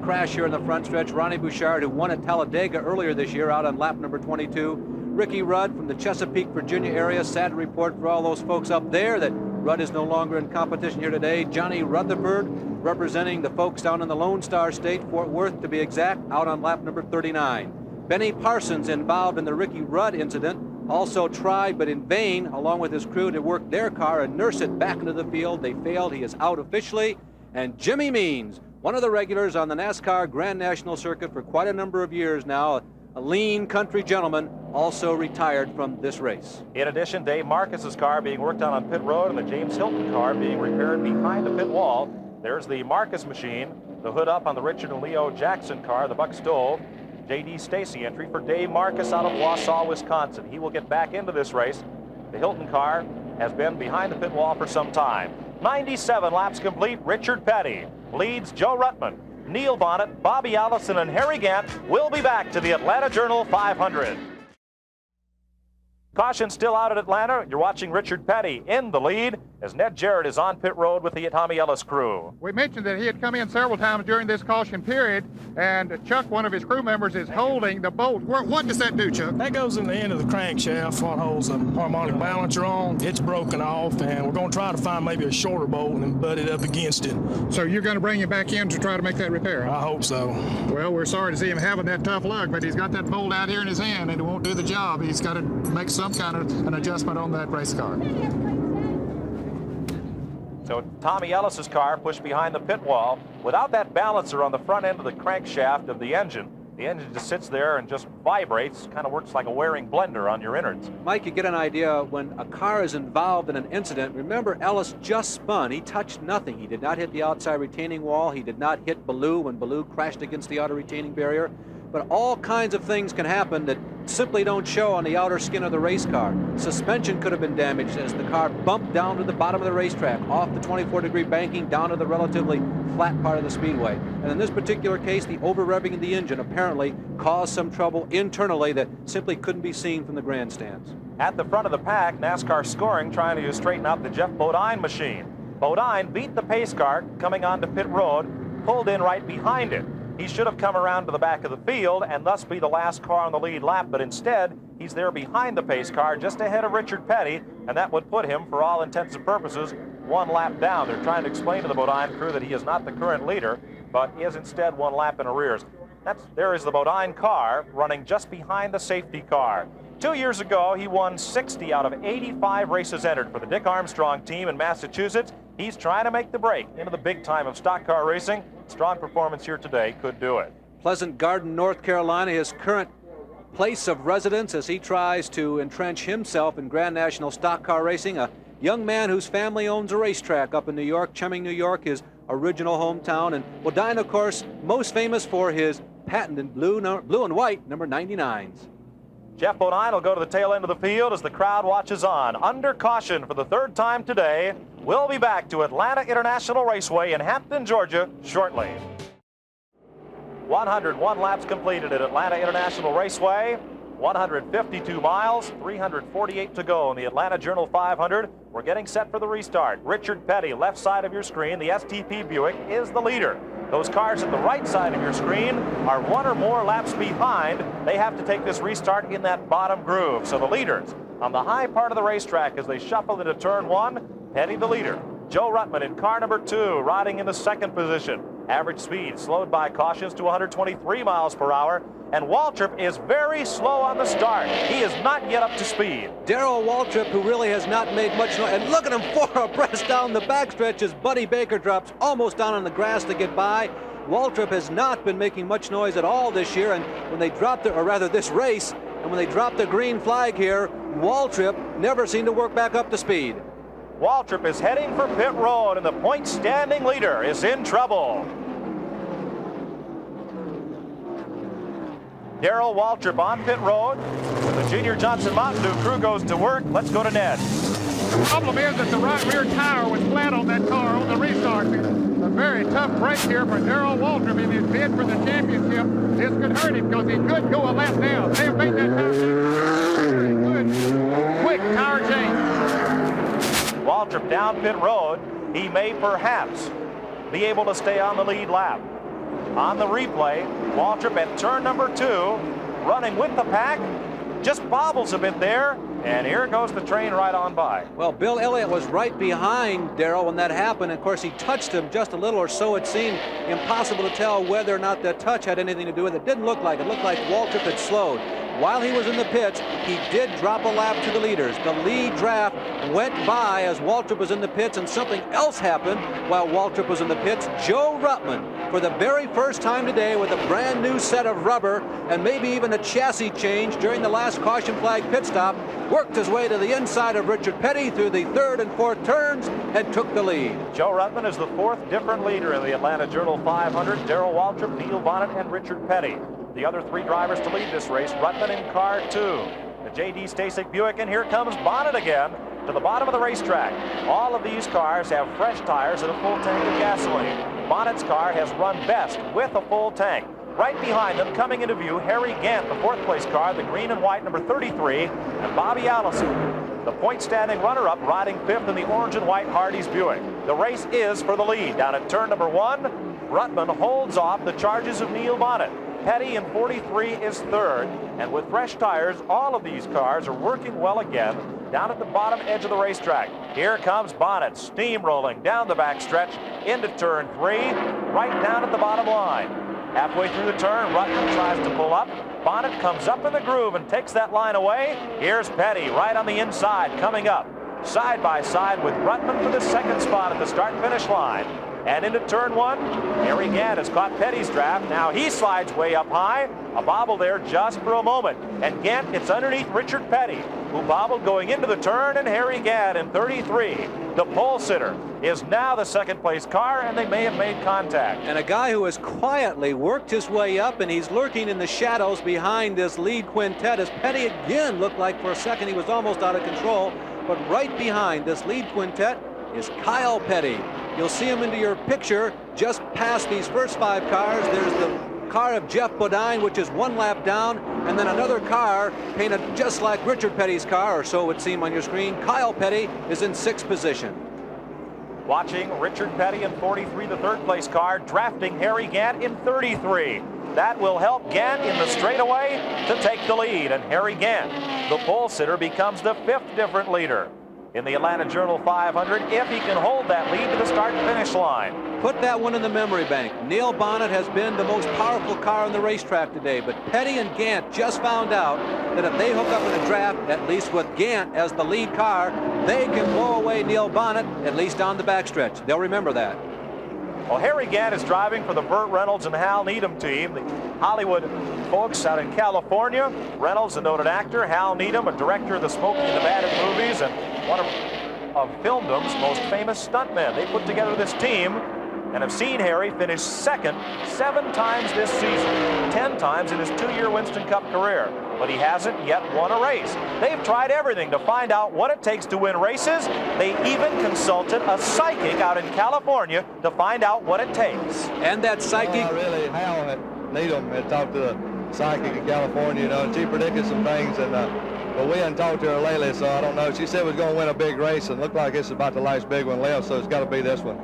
crash here in the front stretch. Ronnie Bouchard, who won at Talladega earlier this year, out on lap number 22. Ricky Rudd from the Chesapeake, Virginia area. Sad to report for all those folks up there that Rudd is no longer in competition here today. Johnny Rutherford, representing the folks down in the Lone Star State, Fort Worth to be exact, out on lap number 39. Benny Parsons, involved in the Ricky Rudd incident, also tried, but in vain, along with his crew, to work their car and nurse it back into the field. They failed. He is out officially. And Jimmy Means, one of the regulars on the NASCAR Grand National Circuit for quite a number of years now, a lean country gentleman, also retired from this race. In addition, Dave Marcus's car being worked on pit road and the James Hilton car being repaired behind the pit wall. There's the Marcus machine, the hood up on the Richard and Leo Jackson car, the Buck Stoll. J.D. Stacy entry for Dave Marcus out of Wausau, Wisconsin. He will get back into this race. The Hilton car has been behind the pit wall for some time. 97 laps complete. Richard Petty leads Joe Ruttman. Neil Bonnet, Bobby Allison, and Harry Gant will be back to the Atlanta Journal 500. Caution still out at Atlanta. You're watching Richard Petty in the lead as Ned Jarrett is on pit road with the Tommy Ellis crew. We mentioned that he had come in several times during this caution period, and Chuck, one of his crew members, is holding the bolt. What does that do, Chuck? That goes in the end of the crankshaft, what holds the harmonic balancer on. It's broken off, and we're going to try to find maybe a shorter bolt and butt it up against it. So you're going to bring him baak in to try to make that repair? Huh? I hope so. Well, we're sorry to see him having that tough luck, but he's got that bolt out here in his hand, and it won't do the job. He's got to make some kind of an adjustment on that race car. So Tommy Ellis's car pushed behind the pit wall. Without that balancer on the front end of the crankshaft of the engine just sits there and just vibrates, kind of works like a wearing blender on your innards. Mike, you get an idea when a car is involved in an incident. Remember, Ellis just spun. He touched nothing. He did not hit the outside retaining wall. He did not hit Ballou when Ballou crashed against the outer retaining barrier. But all kinds of things can happen that simply don't show on the outer skin of the race car. Suspension could have been damaged as the car bumped down to the bottom of the racetrack, off the 24-degree banking down to the relatively flat part of the speedway. And in this particular case, the over-revving of the engine apparently caused some trouble internally that simply couldn't be seen from the grandstands. At the front of the pack, NASCAR scoring, trying to straighten out the Jeff Bodine machine. Bodine beat the pace car coming onto pit road, pulled in right behind it. He should have come around to the back of the field and thus be the last car on the lead lap, but instead, he's there behind the pace car just ahead of Richard Petty, and that would put him, for all intents and purposes, 1 lap down. They're trying to explain to the Bodine crew that he is not the current leader, but is instead 1 lap in arrears. There is the Bodine car running just behind the safety car. 2 years ago, he won 60 out of 85 races entered for the Dick Armstrong team in Massachusetts. He's trying to make the break into the big time of stock car racing. Strong performance here today could do it. Pleasant Garden, North Carolina, his current place of residence as he tries to entrench himself in Grand National stock car racing. A young man whose family owns a racetrack up in New York, Chemming, New York, his original hometown. And Bodine, of course, most famous for his patented blue and white number 99s. Jeff Bodine will go to the tail end of the field as the crowd watches on. Under caution for the 3rd time today. We'll be back to Atlanta International Raceway in Hampton, Georgia, shortly. 101 laps completed at Atlanta International Raceway. 152 miles, 348 to go in the Atlanta Journal 500. We're getting set for the restart. Richard Petty, left side of your screen. The STP Buick is the leader. Those cars at the right side of your screen are one or more laps behind. They have to take this restart in that bottom groove. So the leaders on the high part of the racetrack as they shuffle into turn one. Petty the leader. Joe Ruttman in car number 2, riding in the second position. Average speed slowed by cautions to 123 miles per hour. And Waltrip is very slow on the start. He is not yet up to speed. Darrell Waltrip, who really has not made much noise. And look at him, 4 abreast down the backstretch as Buddy Baker drops almost down on the grass to get by. Waltrip has not been making much noise at all this year. And when they dropped or rather this race, and when they dropped the green flag here, Waltrip never seemed to work back up to speed. Waltrip is heading for pit road, and the point standing leader is in trouble. Darrell Waltrip on pit road. When the Junior Johnson Mountain Dew crew goes to work, let's go to Ned. The problem is that the right rear tire was flat on that car on the restart. A very tough break here for Darrell Waltrip in his bid for the championship. This could hurt him because he could go a lap down. They've made that very good, quick tire change. Waltrip down pit road. He may perhaps be able to stay on the lead lap. On the replay, Waltrip at turn number 2, running with the pack, just bobbles a bit there, and here goes the train right on by. Well, Bill Elliott was right behind Darrell when that happened. Of course, he touched him just a little or so. It seemed impossible to tell whether or not that touch had anything to do with it. It didn't look like it. It looked like Waltrip had slowed. While he was in the pits, he did drop a lap to the leaders. The lead draft went by as Waltrip was in the pits, and something else happened while Waltrip was in the pits. Joe Ruttman, for the very first time today with a brand new set of rubber and maybe even a chassis change during the last caution flag pit stop, worked his way to the inside of Richard Petty through the 3rd and 4th turns and took the lead. Joe Ruttman is the 4th different leader in the Atlanta Journal 500. Darrell Waltrip, Neil Bonnet, and Richard Petty. The other 3 drivers to lead this race, Ruttman in car 2. The J.D. Stasic Buick, and here comes Bonnet again to the bottom of the racetrack. All of these cars have fresh tires and a full tank of gasoline. Bonnet's car has run best with a full tank. Right behind them, coming into view, Harry Gant, the 4th place car, the green and white number 33, and Bobby Allison, the point standing runner-up, riding 5th in the orange and white Hardee's Buick. The race is for the lead. Down at turn number 1, Ruttman holds off the charges of Neil Bonnet. Petty in 43 is 3rd, and with fresh tires, all of these cars are working well again down at the bottom edge of the racetrack. Here comes Bonnet, steamrolling down the backstretch into turn 3, right down at the bottom line. Halfway through the turn, Ruttman tries to pull up. Bonnet comes up in the groove and takes that line away. Here's Petty right on the inside, coming up side by side with Ruttman for the 2nd spot at the start-finish line. And into turn 1, Harry Gant has caught Petty's draft. Now he slides way up high. A bobble there just for a moment. And Gant gets underneath Richard Petty, who bobbled going into the turn, and Harry Gant in 33. The pole sitter is now the 2nd place car, and they may have made contact. And a guy who has quietly worked his way up, and he's lurking in the shadows behind this lead quintet, as Petty again looked like for a second he was almost out of control. But right behind this lead quintet is Kyle Petty. You'll see him into your picture just past these first 5 cars. There's the car of Jeff Bodine, which is 1 lap down, and then another car painted just like Richard Petty's car, or so it would seem on your screen. Kyle Petty is in 6th position. Watching Richard Petty in 43, the 3rd place car, drafting Harry Gant in 33. That will help Gant in the straightaway to take the lead, and Harry Gant, the pole sitter, becomes the 5th different leader in the Atlanta Journal 500 if he can hold that lead to the start and finish line. Put that one in the memory bank. Neil Bonnet has been the most powerful car on the racetrack today, but Petty and Gant just found out that if they hook up in a draft, at least with Gant as the lead car, they can blow away Neil Bonnet, at least down the backstretch. They'll remember that. Well, Harry Gant is driving for the Burt Reynolds and Hal Needham team, the Hollywood folks out in California. Reynolds, a noted actor, Hal Needham, a director of the Smokey and the Bandit movies, and one of filmdom's most famous stuntmen. They put together this team and have seen Harry finish 2nd 7 times this season, 10 times in his 2-year Winston Cup career. But he hasn't yet won a race. They've tried everything to find out what it takes to win races. They even consulted a psychic out in California to find out what it takes. And that psychic... really, Hal Needham had talked to the psychic in California, you know, and she predicted some things, and but we hadn't talked to her lately, so I don't know. She said we was going to win a big race, and looked like it's about the last big one left, so it's got to be this one.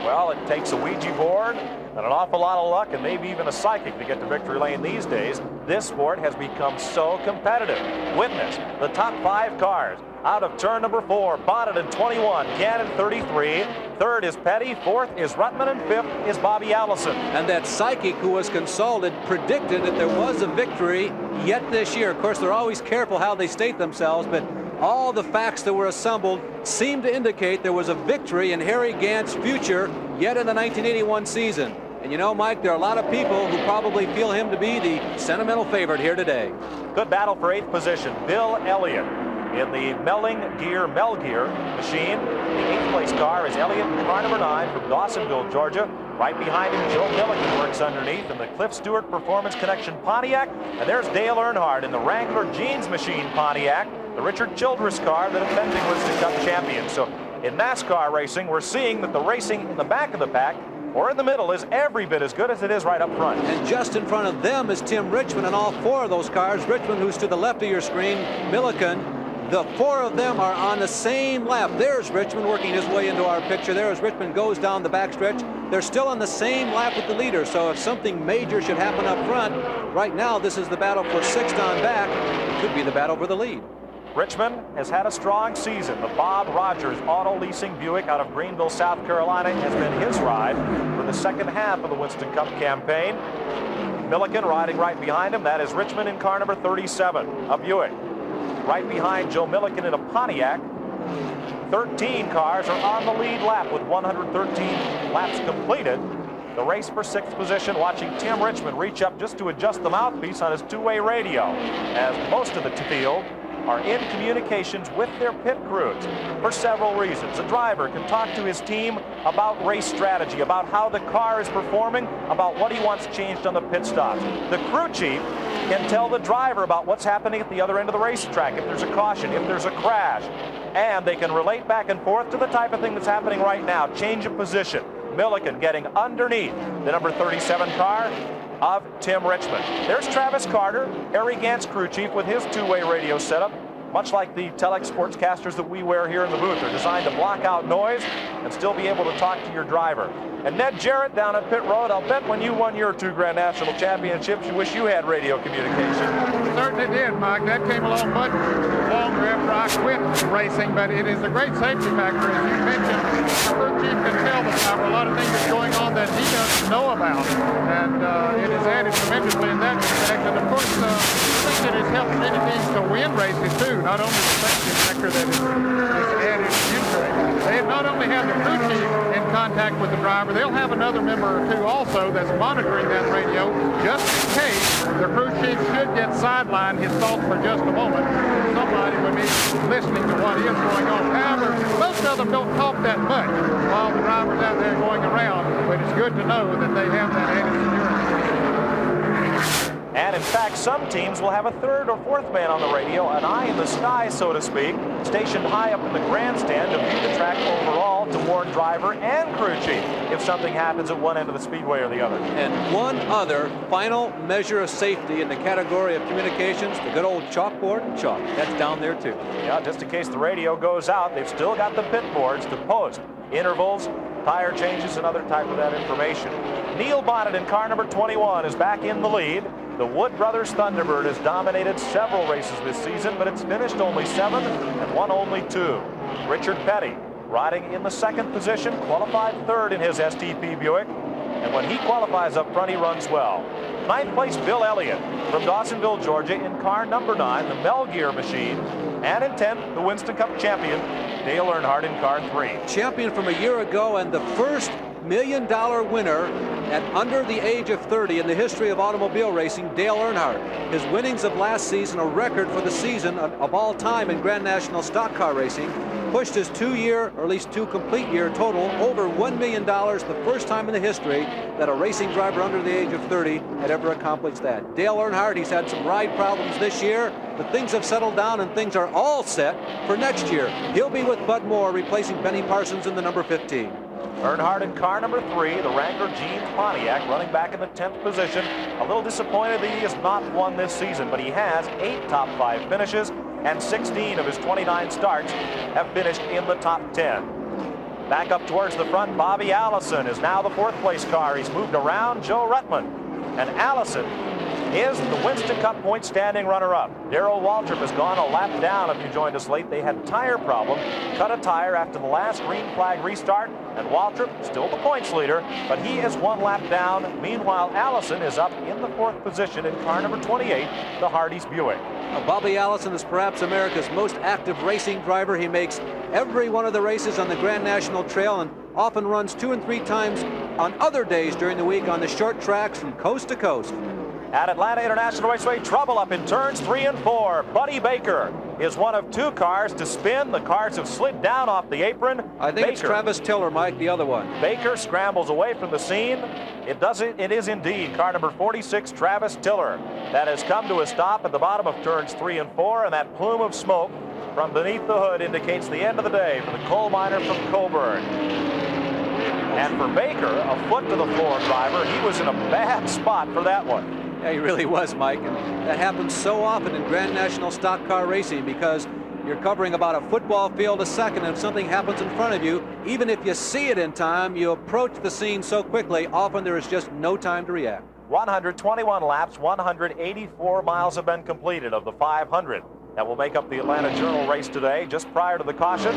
Well, it takes a Ouija board and an awful lot of luck and maybe even a psychic to get to victory lane these days. This sport has become so competitive. Witness the top 5 cars. Out of turn number 4, Bonnet in 21, Gannon 33. Third is Petty, fourth is Ruttman, and fifth is Bobby Allison. And that psychic who was consulted predicted that there was a victory yet this year. Of course, they're always careful how they state themselves, but all the facts that were assembled seem to indicate there was a victory in Harry Gant's future yet in the 1981 season. And you know, Mike, there are a lot of people who probably feel him to be the sentimental favorite here today. Good battle for 8th position. Bill Elliott in the Melgear machine. The 8th place car is Elliott in car number 9 from Dawsonville, Georgia. Right behind him, Joe Milliken works underneath in the Cliff Stewart Performance Connection Pontiac. And there's Dale Earnhardt in the Wrangler Jeans Machine Pontiac, the Richard Childress car, the defending Winston Cup champion. So in NASCAR racing, we're seeing that the racing in the back of the pack or in the middle is every bit as good as it is right up front. And just in front of them is Tim Richmond and all 4 of those cars. Richmond, who's to the left of your screen, Milliken. The 4 of them are on the same lap. There's Richmond working his way into our picture. There as Richmond goes down the backstretch. They're still on the same lap with the leader, so if something major should happen up front, right now this is the battle for 6th on back. It could be the battle for the lead. Richmond has had a strong season. The Bob Rogers Auto Leasing Buick out of Greenville, South Carolina has been his ride for the second half of the Winston Cup campaign. Milliken riding right behind him. That is Richmond in car number 37, a Buick. Right behind Joe Milliken in a Pontiac. 13 cars are on the lead lap with 113 laps completed. The race for 6th position, watching Tim Richmond reach up just to adjust the mouthpiece on his 2-way radio, as most of the field are in communications with their pit crews for several reasons. A driver can talk to his team about race strategy, about how the car is performing, about what he wants changed on the pit stops. The crew chief can tell the driver about what's happening at the other end of the racetrack, if there's a caution, if there's a crash, and they can relate back and forth to the type of thing that's happening right now. Change of position. Milliken getting underneath the number 37 car of Tim Richmond. There's Travis Carter, Harry Gant's crew chief, with his 2-way radio setup. Much like the telex sportscasters that we wear here in the booth, they're designed to block out noise and still be able to talk to your driver. And Ned Jarrett down at pit road, I'll bet when you won your 2 Grand National Championships, you wish you had radio communication. Certainly did, Mike. That came along much longer after I quit racing, but it is a great safety factor. As you mentioned, the crew chief can tell the driver a lot of things that's going on that he doesn't know about, and it has added tremendously in that respect. And of course, I think it has helped many teams to win races too, not only the safety factor that is added into it. They not only have the crew chief in contact with the driver, they'll have another member or 2 also that's monitoring that radio just in case the crew chief should get sidelined his thoughts for just a moment. Somebody would be listening to what is going on. However, most of them don't talk that much while the driver's out there going around, but it's good to know that they have that added security. And in fact, some teams will have a 3rd or 4th man on the radio, an eye in the sky, so to speak, stationed high up in the grandstand to view the track overall to warn driver and crew chief if something happens at one end of the speedway or the other. And one other final measure of safety in the category of communications, the good old chalkboard and chalk. That's down there too. Yeah, just in case the radio goes out, they've still got the pit boards to post intervals, tire changes, and other type of that information. Neil Bonnet in car number 21 is back in the lead. The Wood Brothers Thunderbird has dominated several races this season, but it's finished only 7 and won only 2. Richard Petty riding in the 2nd position, qualified 3rd in his STP Buick, and when he qualifies up front, he runs well. 9th place, Bill Elliott from Dawsonville, Georgia, in car number 9, the Melgear machine, and in 10th, the Winston Cup champion, Dale Earnhardt, in car 3. Champion from a year ago and the first $1 million winner at under the age of 30 in the history of automobile racing, Dale Earnhardt. His winnings of last season, a record for the season of all time in Grand National stock car racing, pushed his 2-year, or at least 2 complete year total, over $1 million, the first time in the history that a racing driver under the age of 30 had ever accomplished that. Dale Earnhardt, he's had some ride problems this year, but things have settled down and things are all set for next year. He'll be with Bud Moore, replacing Benny Parsons in the number 15. Earnhardt in car number 3, the Wrangler Jeans Pontiac, running back in the 10th position. A little disappointed that he has not won this season, but he has 8 top 5 finishes, and 16 of his 29 starts have finished in the top 10. Back up towards the front, Bobby Allison is now the 4th place car. He's moved around Joe Ruttman, and Allison is the Winston Cup point standing runner-up. Darrell Waltrip has gone a lap down. If you joined us late, they had a tire problem. Cut a tire after the last green flag restart, and Waltrip still the points leader, but he is 1 lap down. Meanwhile, Allison is up in the 4th position in car number 28, the Hardee's Buick. Bobby Allison is perhaps America's most active racing driver. He makes every one of the races on the Grand National Trail and often runs 2 and 3 times on other days during the week on the short tracks from coast to coast. At Atlanta International Raceway, trouble up in turns 3 and 4. Buddy Baker is one of 2 cars to spin. The cars have slid down off the apron. I think it's Travis Tiller, Mike, the other one. Baker scrambles away from the scene. It is indeed car number 46, Travis Tiller, that has come to a stop at the bottom of turns 3 and 4, and that plume of smoke from beneath the hood indicates the end of the day for the coal miner from Coburn. And for Baker, a foot to the floor driver, he was in a bad spot for that one. Yeah, he really was, Mike. And that happens so often in Grand National stock car racing because you're covering about a football field a second, and if something happens in front of you, even if you see it in time, you approach the scene so quickly, often there is just no time to react. 121 laps, 184 miles have been completed of the 500. That will make up the Atlanta Journal race today. Just prior to the caution,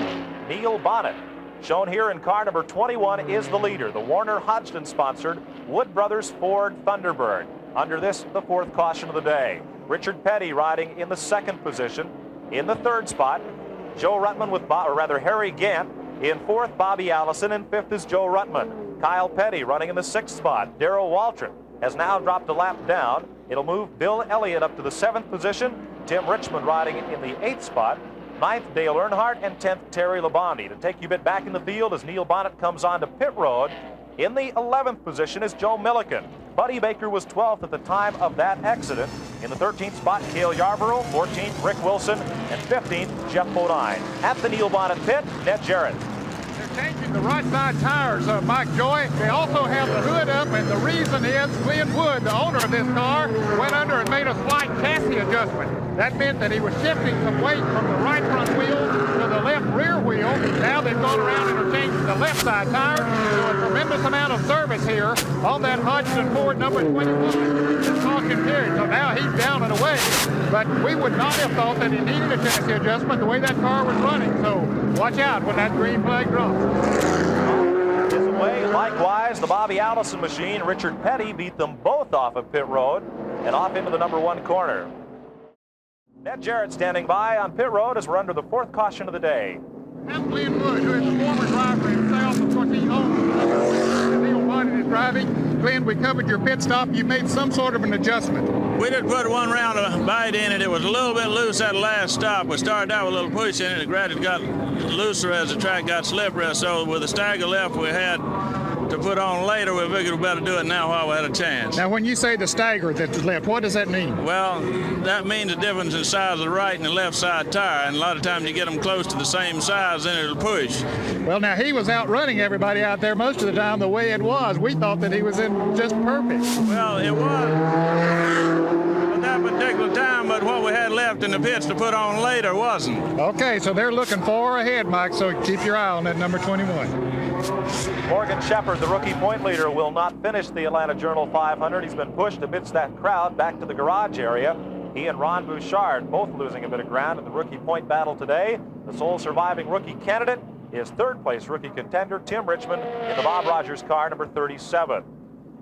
Neil Bonnet, shown here in car number 21, is the leader. The Warner Hodgson-sponsored Wood Brothers Ford Thunderbird. Under this, the 4th caution of the day. Richard Petty riding in the 2nd position. In the 3rd spot, Joe Ruttman with, Harry Gant. In 4th, Bobby Allison. In 5th is Joe Ruttman. Kyle Petty running in the 6th spot. Darrell Waltrip has now dropped a lap down. It'll move Bill Elliott up to the 7th position. Tim Richmond riding in the 8th spot. 9th, Dale Earnhardt, and 10th, Terry Labonte. To take you a bit back in the field as Neil Bonnet comes on to pit road. In the 11th position is Joe Milliken. Buddy Baker was 12th at the time of that accident. In the 13th spot, Cale Yarborough. 14th, Rick Wilson. And 15th, Jeff Bodine. At the Neil Bonnet pit, Ned Jarrett. They're changing the right side tires, Mike Joy. They also have the hood up, and the reason is Glenn Wood, the owner of this car, went under and made a slight chassis adjustment. That meant that he was shifting some weight from the right front wheel to the left rear wheel. Now they've gone around and are changing the left side tires. So a tremendous amount of service here on that Hodgson Ford number 21 this caution period. So now he's down and away. But we would not have thought that he needed a chassis adjustment the way that car was running. So watch out when that green flag drops. Is away. Likewise, the Bobby Allison machine, Richard Petty, beat them both off of pit road and off into the number 1 corner. Ned Jarrett standing by on pit road as we're under the 4th caution of the day. That's Glenn Wood, who is the former driver himself. Of course, he owns Neil Bonnet is driving. Glenn, we covered your pit stop. You made some sort of an adjustment. We did put 1 round of bite in it. It was a little bit loose at the last stop. We started out with a little push in it. It gradually got looser as the track got slippery. So with the stagger left we had to put on later, we figured we better do it now while we had a chance. Now, when you say the stagger that's left, what does that mean? Well, that means the difference in size of the right and the left side tire, and a lot of times you get them close to the same size, then it'll push. Well, now, he was outrunning everybody out there most of the time the way it was. We thought that he was in just perfect. Well, it was at that particular time, but what we had left in the pits to put on later wasn't. Okay, so they're looking far ahead, Mike, so keep your eye on that number 21. Morgan Shepherd, the rookie point leader, will not finish the Atlanta Journal 500. He's been pushed amidst that crowd back to the garage area. He and Ron Bouchard both losing a bit of ground in the rookie point battle today. The sole surviving rookie candidate is 3rd place rookie contender Tim Richmond in the Bob Rogers car, number 37.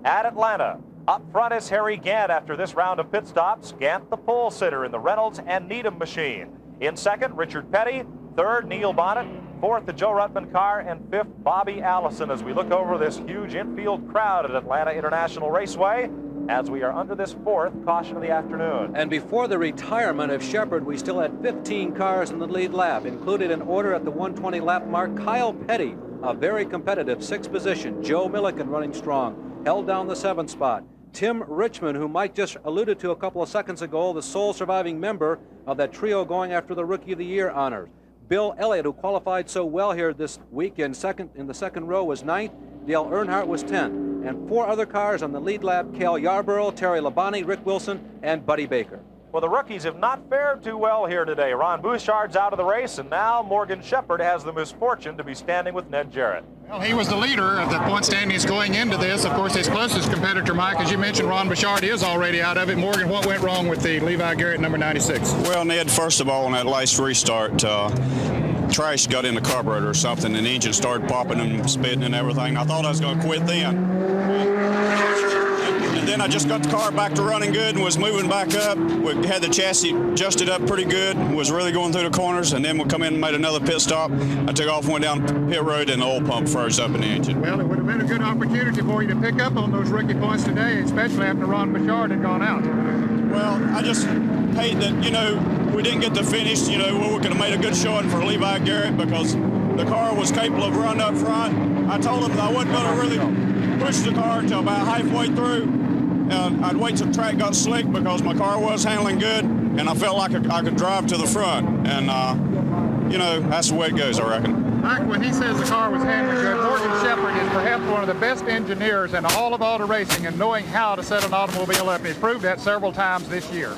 At Atlanta, up front is Harry Gant after this round of pit stops. Gant, the pole sitter in the Reynolds and Needham machine. In 2nd, Richard Petty. 3rd, Neil Bonnet. 4th, the Joe Ruttman car. And 5th, Bobby Allison, as we look over this huge infield crowd at Atlanta International Raceway as we are under this 4th caution of the afternoon. And before the retirement of Shepherd, we still had 15 cars in the lead lap, included in order at the 120 lap mark, Kyle Petty, a very competitive 6th position. Joe Milliken running strong, held down the 7th spot. Tim Richmond, who Mike just alluded to a couple of seconds ago, the sole surviving member of that trio going after the Rookie of the Year honors. Bill Elliott, who qualified so well here this week in the second row, was 9th. Dale Earnhardt was 10th. And 4 other cars on the lead lap: Cale Yarborough, Terry Labonte, Rick Wilson, and Buddy Baker. Well, the rookies have not fared too well here today. Ron Bouchard's out of the race, and now Morgan Shepherd has the misfortune to be standing with Ned Jarrett. Well, he was the leader of the point standings going into this. Of course, his closest competitor, Mike, as you mentioned, Ron Bouchard is already out of it. Morgan, what went wrong with the Levi Garrett number 96? Well, Ned, first of all, on that last restart, trash got in the carburetor or something, and the engine started popping and spitting and everything. I thought I was going to quit then. And then I just got the car back to running good and was moving back up. We had the chassis adjusted up pretty good, was really going through the corners, and then we come in and made another pit stop. I took off, went down pit road, and the oil pump froze up in the engine. Well, it would have been a good opportunity for you to pick up on those rookie points today, especially after Ron Bouchard had gone out. Well, I just hate that, you know, we didn't get to finish. You know, we could have made a good showing for Levi Garrett because the car was capable of running up front. I told him that I wasn't going to really push the car until about halfway through. I'd wait till the track got slick because my car was handling good, and I felt like I could drive to the front. And, you know, that's the way it goes, I reckon. Mike, when he says the car was handling good, Morgan Shepherd is perhaps one of the best engineers in all of auto racing and knowing how to set an automobile up. He's proved that several times this year.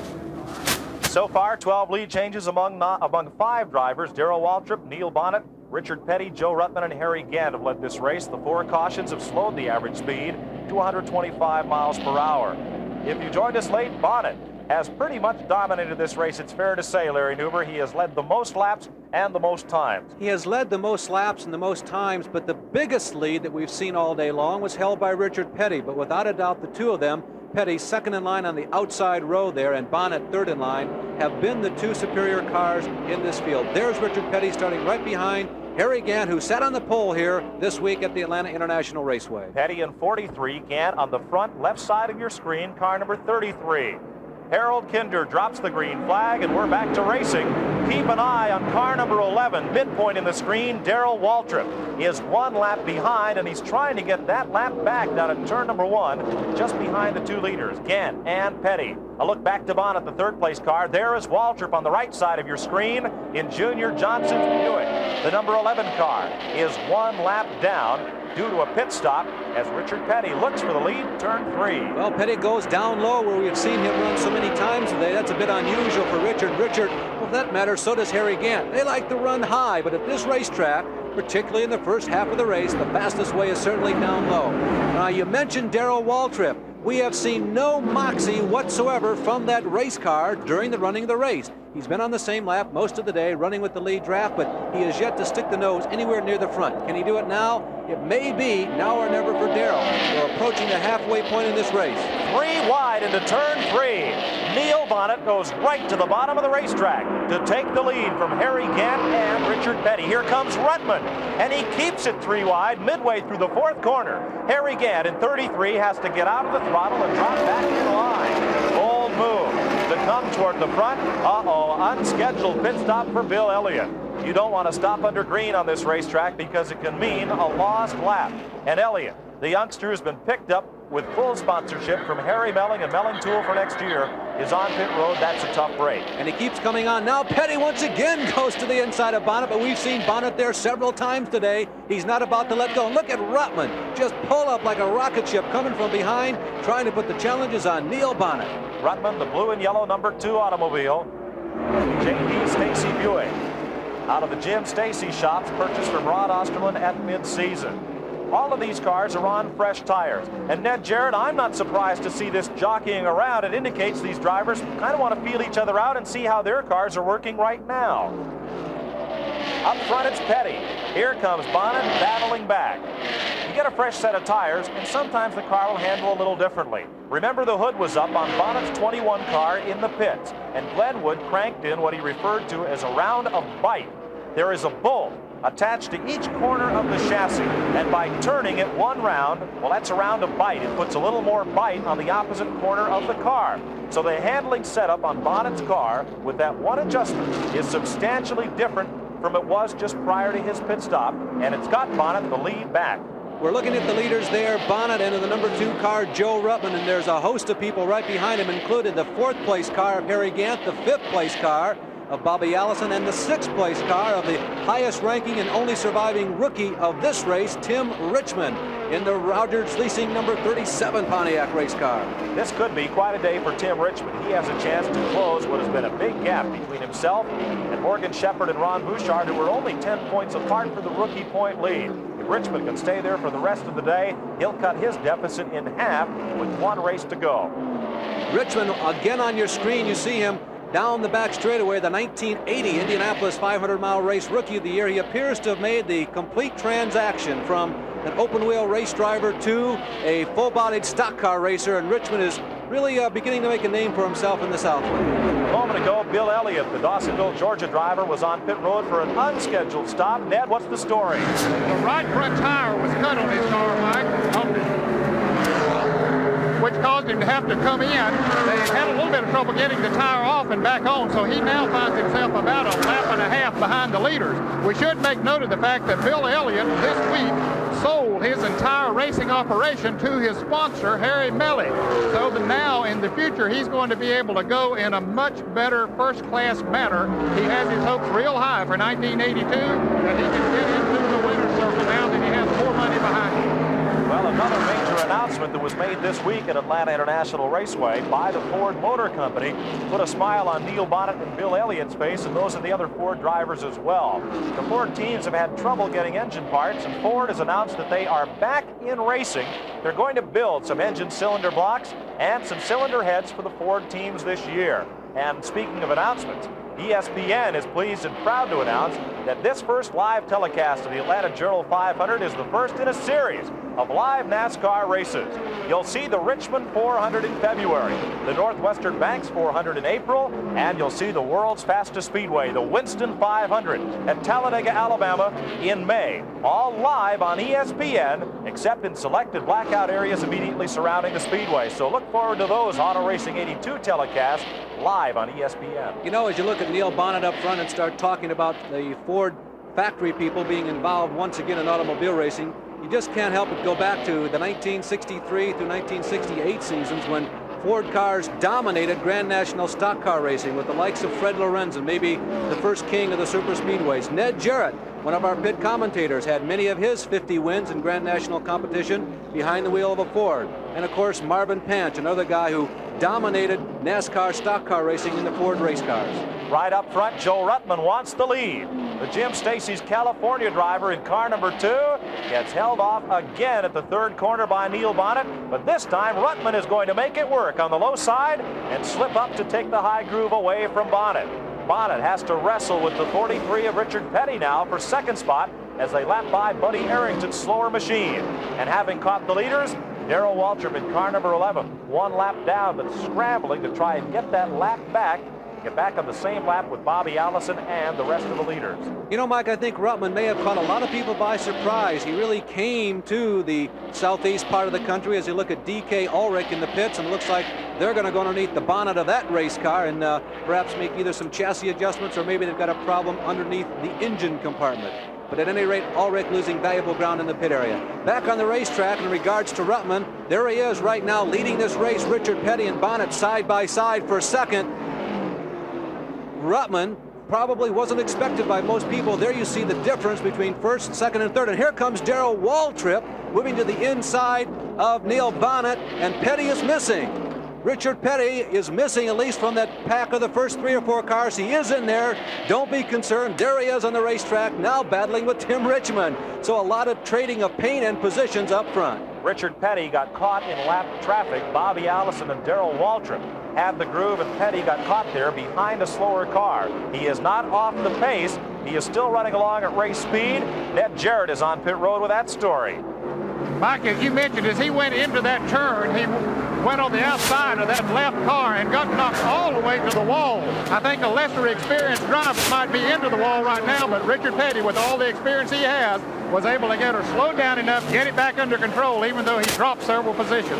So far, 12 lead changes among 5 drivers. Darrell Waltrip, Neil Bonnet, Richard Petty, Joe Ruttman, and Harry Gant have led this race. The 4 cautions have slowed the average speed to 125 miles per hour. If you joined us late, Bonnet has pretty much dominated this race. It's fair to say, Larry Newber, he has led the most laps and the most times. He has led the most laps and the most times, but the biggest lead that we've seen all day long was held by Richard Petty. But without a doubt, the two of them, Petty second in line on the outside row there and Bonnet third in line, have been the 2 superior cars in this field. There's Richard Petty starting right behind Harry Gant, who sat on the pole here this week at the Atlanta International Raceway. Petty in 43, Gant on the front left side of your screen, car number 33. Harold Kinder drops the green flag, and we're back to racing. Keep an eye on car number 11, midpoint in the screen. Darrell Waltrip is 1 lap behind, and he's trying to get that lap back down at turn number 1, just behind the 2 leaders, Gant and Petty. A look back to Bonnet, the 3rd place car. There is Waltrip on the right side of your screen in Junior Johnson's Buick. The number 11 car is 1 lap down due to a pit stop as Richard Petty looks for the lead, turn 3. Well, Petty goes down low where we've seen him run so many times today. That's a bit unusual for Richard. Well, for that matter, so does Harry Gant. They like to run high, but at this racetrack, particularly in the first half of the race, the fastest way is certainly down low. Now, you mentioned Darrell Waltrip. We have seen no moxie whatsoever from that race car during the running of the race. He's been on the same lap most of the day, running with the lead draft, but he has yet to stick the nose anywhere near the front. Can he do it now? It may be now or never for Darrell. We're approaching the halfway point in this race. 3 wide into turn 3. Neil Bonnet goes right to the bottom of the racetrack to take the lead from Harry Gant and Richard Petty. Here comes Ruttman, and he keeps it 3 wide midway through the 4th corner. Harry Gant in 33 has to get out of the throttle and drop back in line. Bold move to come toward the front. Unscheduled pit stop for Bill Elliott. You don't want to stop under green on this racetrack because it can mean a lost lap. And Elliott, the youngster who's been picked up with full sponsorship from Harry Melling and Melling Tool for next year, is on pit road. That's a tough break. And he keeps coming on. Now Petty once again goes to the inside of Bonnet, but we've seen Bonnet there several times today. He's not about to let go. And look at Ruttman just pull up like a rocket ship coming from behind, trying to put the challenges on Neil Bonnet. Ruttman, the blue and yellow number 2 automobile. J.D. Stacy Buick. Out of the Jim Stacy shops, purchased from Rod Osterman at mid-season. All of these cars are on fresh tires. And Ned Jarrett, I'm not surprised to see this jockeying around. It indicates these drivers kind of want to feel each other out and see how their cars are working right now. Up front, it's Petty. Here comes Bonnet battling back. You get a fresh set of tires, and sometimes the car will handle a little differently. Remember, the hood was up on Bonnet's 21 car in the pits, and Glenwood cranked in what he referred to as a round of bite. There is a bolt attached to each corner of the chassis, and by turning it 1 round, well, that's a round of bite. It puts a little more bite on the opposite corner of the car. So the handling setup on Bonnet's car with that 1 adjustment is substantially different from it was just prior to his pit stop, and it's got Bonnet the lead back. We're looking at the leaders there, Bonnet and the number 2 car, Joe Ruttman, and there's a host of people right behind him, including the 4th place car of Harry Gant, the 5th place car of Bobby Allison and the 6th place car of the highest ranking and only surviving rookie of this race, Tim Richmond, in the Rogers Leasing number 37 Pontiac race car. This could be quite a day for Tim Richmond. He has a chance to close what has been a big gap between himself and Morgan Shepherd and Ron Bouchard, who were only 10 points apart for the rookie point lead. If Richmond can stay there for the rest of the day, he'll cut his deficit in half with 1 race to go. Richmond, again on your screen, you see him down the back straightaway, the 1980 Indianapolis 500-mile race Rookie of the Year. He appears to have made the complete transaction from an open-wheel race driver to a full-bodied stock car racer, and Richmond is really beginning to make a name for himself in the Southland. A moment ago, Bill Elliott, the Dawsonville, Georgia driver, was on pit road for an unscheduled stop. Ned, what's the story? The right front tire was cut on his car, Mike, which caused him to have to come in. They had a little bit of trouble getting the tire off and back on, so he now finds himself about a lap and a half behind the leaders. We should make note of the fact that Bill Elliott this week sold his entire racing operation to his sponsor, Harry Melly. So that now in the future, he's going to be able to go in a much better first-class manner. He has his hopes real high for 1982 that he can get into the winner's circle now that he has more money behind him. Well, another major announcement that was made this week at Atlanta International Raceway by the Ford Motor Company put a smile on Neil Bonnet and Bill Elliott's face, and those of the other Ford drivers as well. The Ford teams have had trouble getting engine parts, and Ford has announced that they are back in racing. They're going to build some engine cylinder blocks and some cylinder heads for the Ford teams this year. And speaking of announcements, ESPN is pleased and proud to announce that this first live telecast of the Atlanta Journal 500 is the first in a series of live NASCAR races. You'll see the Richmond 400 in February, the Northwestern Banks 400 in April, and you'll see the world's fastest speedway, the Winston 500 at Talladega, Alabama in May. All live on ESPN, except in selected blackout areas immediately surrounding the speedway. So look forward to those Auto Racing 82 telecasts live on ESPN. You know, as you look at Neil Bonnet up front and start talking about the Ford factory people being involved once again in automobile racing, you just can't help but go back to the 1963 through 1968 seasons when Ford cars dominated Grand National stock car racing with the likes of Fred Lorenzen, maybe the first king of the super speedways. Ned Jarrett, one of our pit commentators, had many of his 50 wins in Grand National competition behind the wheel of a Ford. And of course, Marvin Panch, another guy who dominated NASCAR stock car racing in the Ford race cars. Right up front, Joe Ruttman wants the lead. The Jim Stacy's California driver in car number 2 gets held off again at the 3rd corner by Neil Bonnet, but this time Ruttman is going to make it work on the low side and slip up to take the high groove away from Bonnet. Bonnet has to wrestle with the 43 of Richard Petty now for 2nd spot as they lap by Buddy Arrington's slower machine. And having caught the leaders, Darrell Waltrip in car number 11, 1 lap down, but scrambling to try and get that lap back, get back on the same lap with Bobby Allison and the rest of the leaders. You know, Mike, I think Ruttman may have caught a lot of people by surprise. He really came to the southeast part of the country as you look at DK Ulrich in the pits, and it looks like they're going to go underneath the bonnet of that race car and perhaps make either some chassis adjustments or maybe they've got a problem underneath the engine compartment. But at any rate, Ulrich losing valuable ground in the pit area. Back on the racetrack in regards to Ruttman, there he is right now leading this race. Richard Petty and Bonnet side by side for 2nd. Ruttman probably wasn't expected by most people. There you see the difference between 1st, 2nd, and 3rd. And here comes Darrell Waltrip moving to the inside of Neil Bonnet, and Petty is missing. Richard Petty is missing at least from that pack of the first 3 or 4 cars. He is in there. Don't be concerned. There he is on the racetrack now battling with Tim Richmond. So a lot of trading of paint and positions up front. Richard Petty got caught in lap traffic. Bobby Allison and Darrell Waltrip had the groove, and Petty got caught there behind a slower car. He is not off the pace. He is still running along at race speed. Ned Jarrett is on pit road with that story. Mike, as you mentioned, as he went into that turn, he went on the outside of that left car and got knocked all the way to the wall. I think a lesser experienced driver might be into the wall right now, but Richard Petty, with all the experience he has, was able to get her slowed down enough, get it back under control, even though he dropped several positions.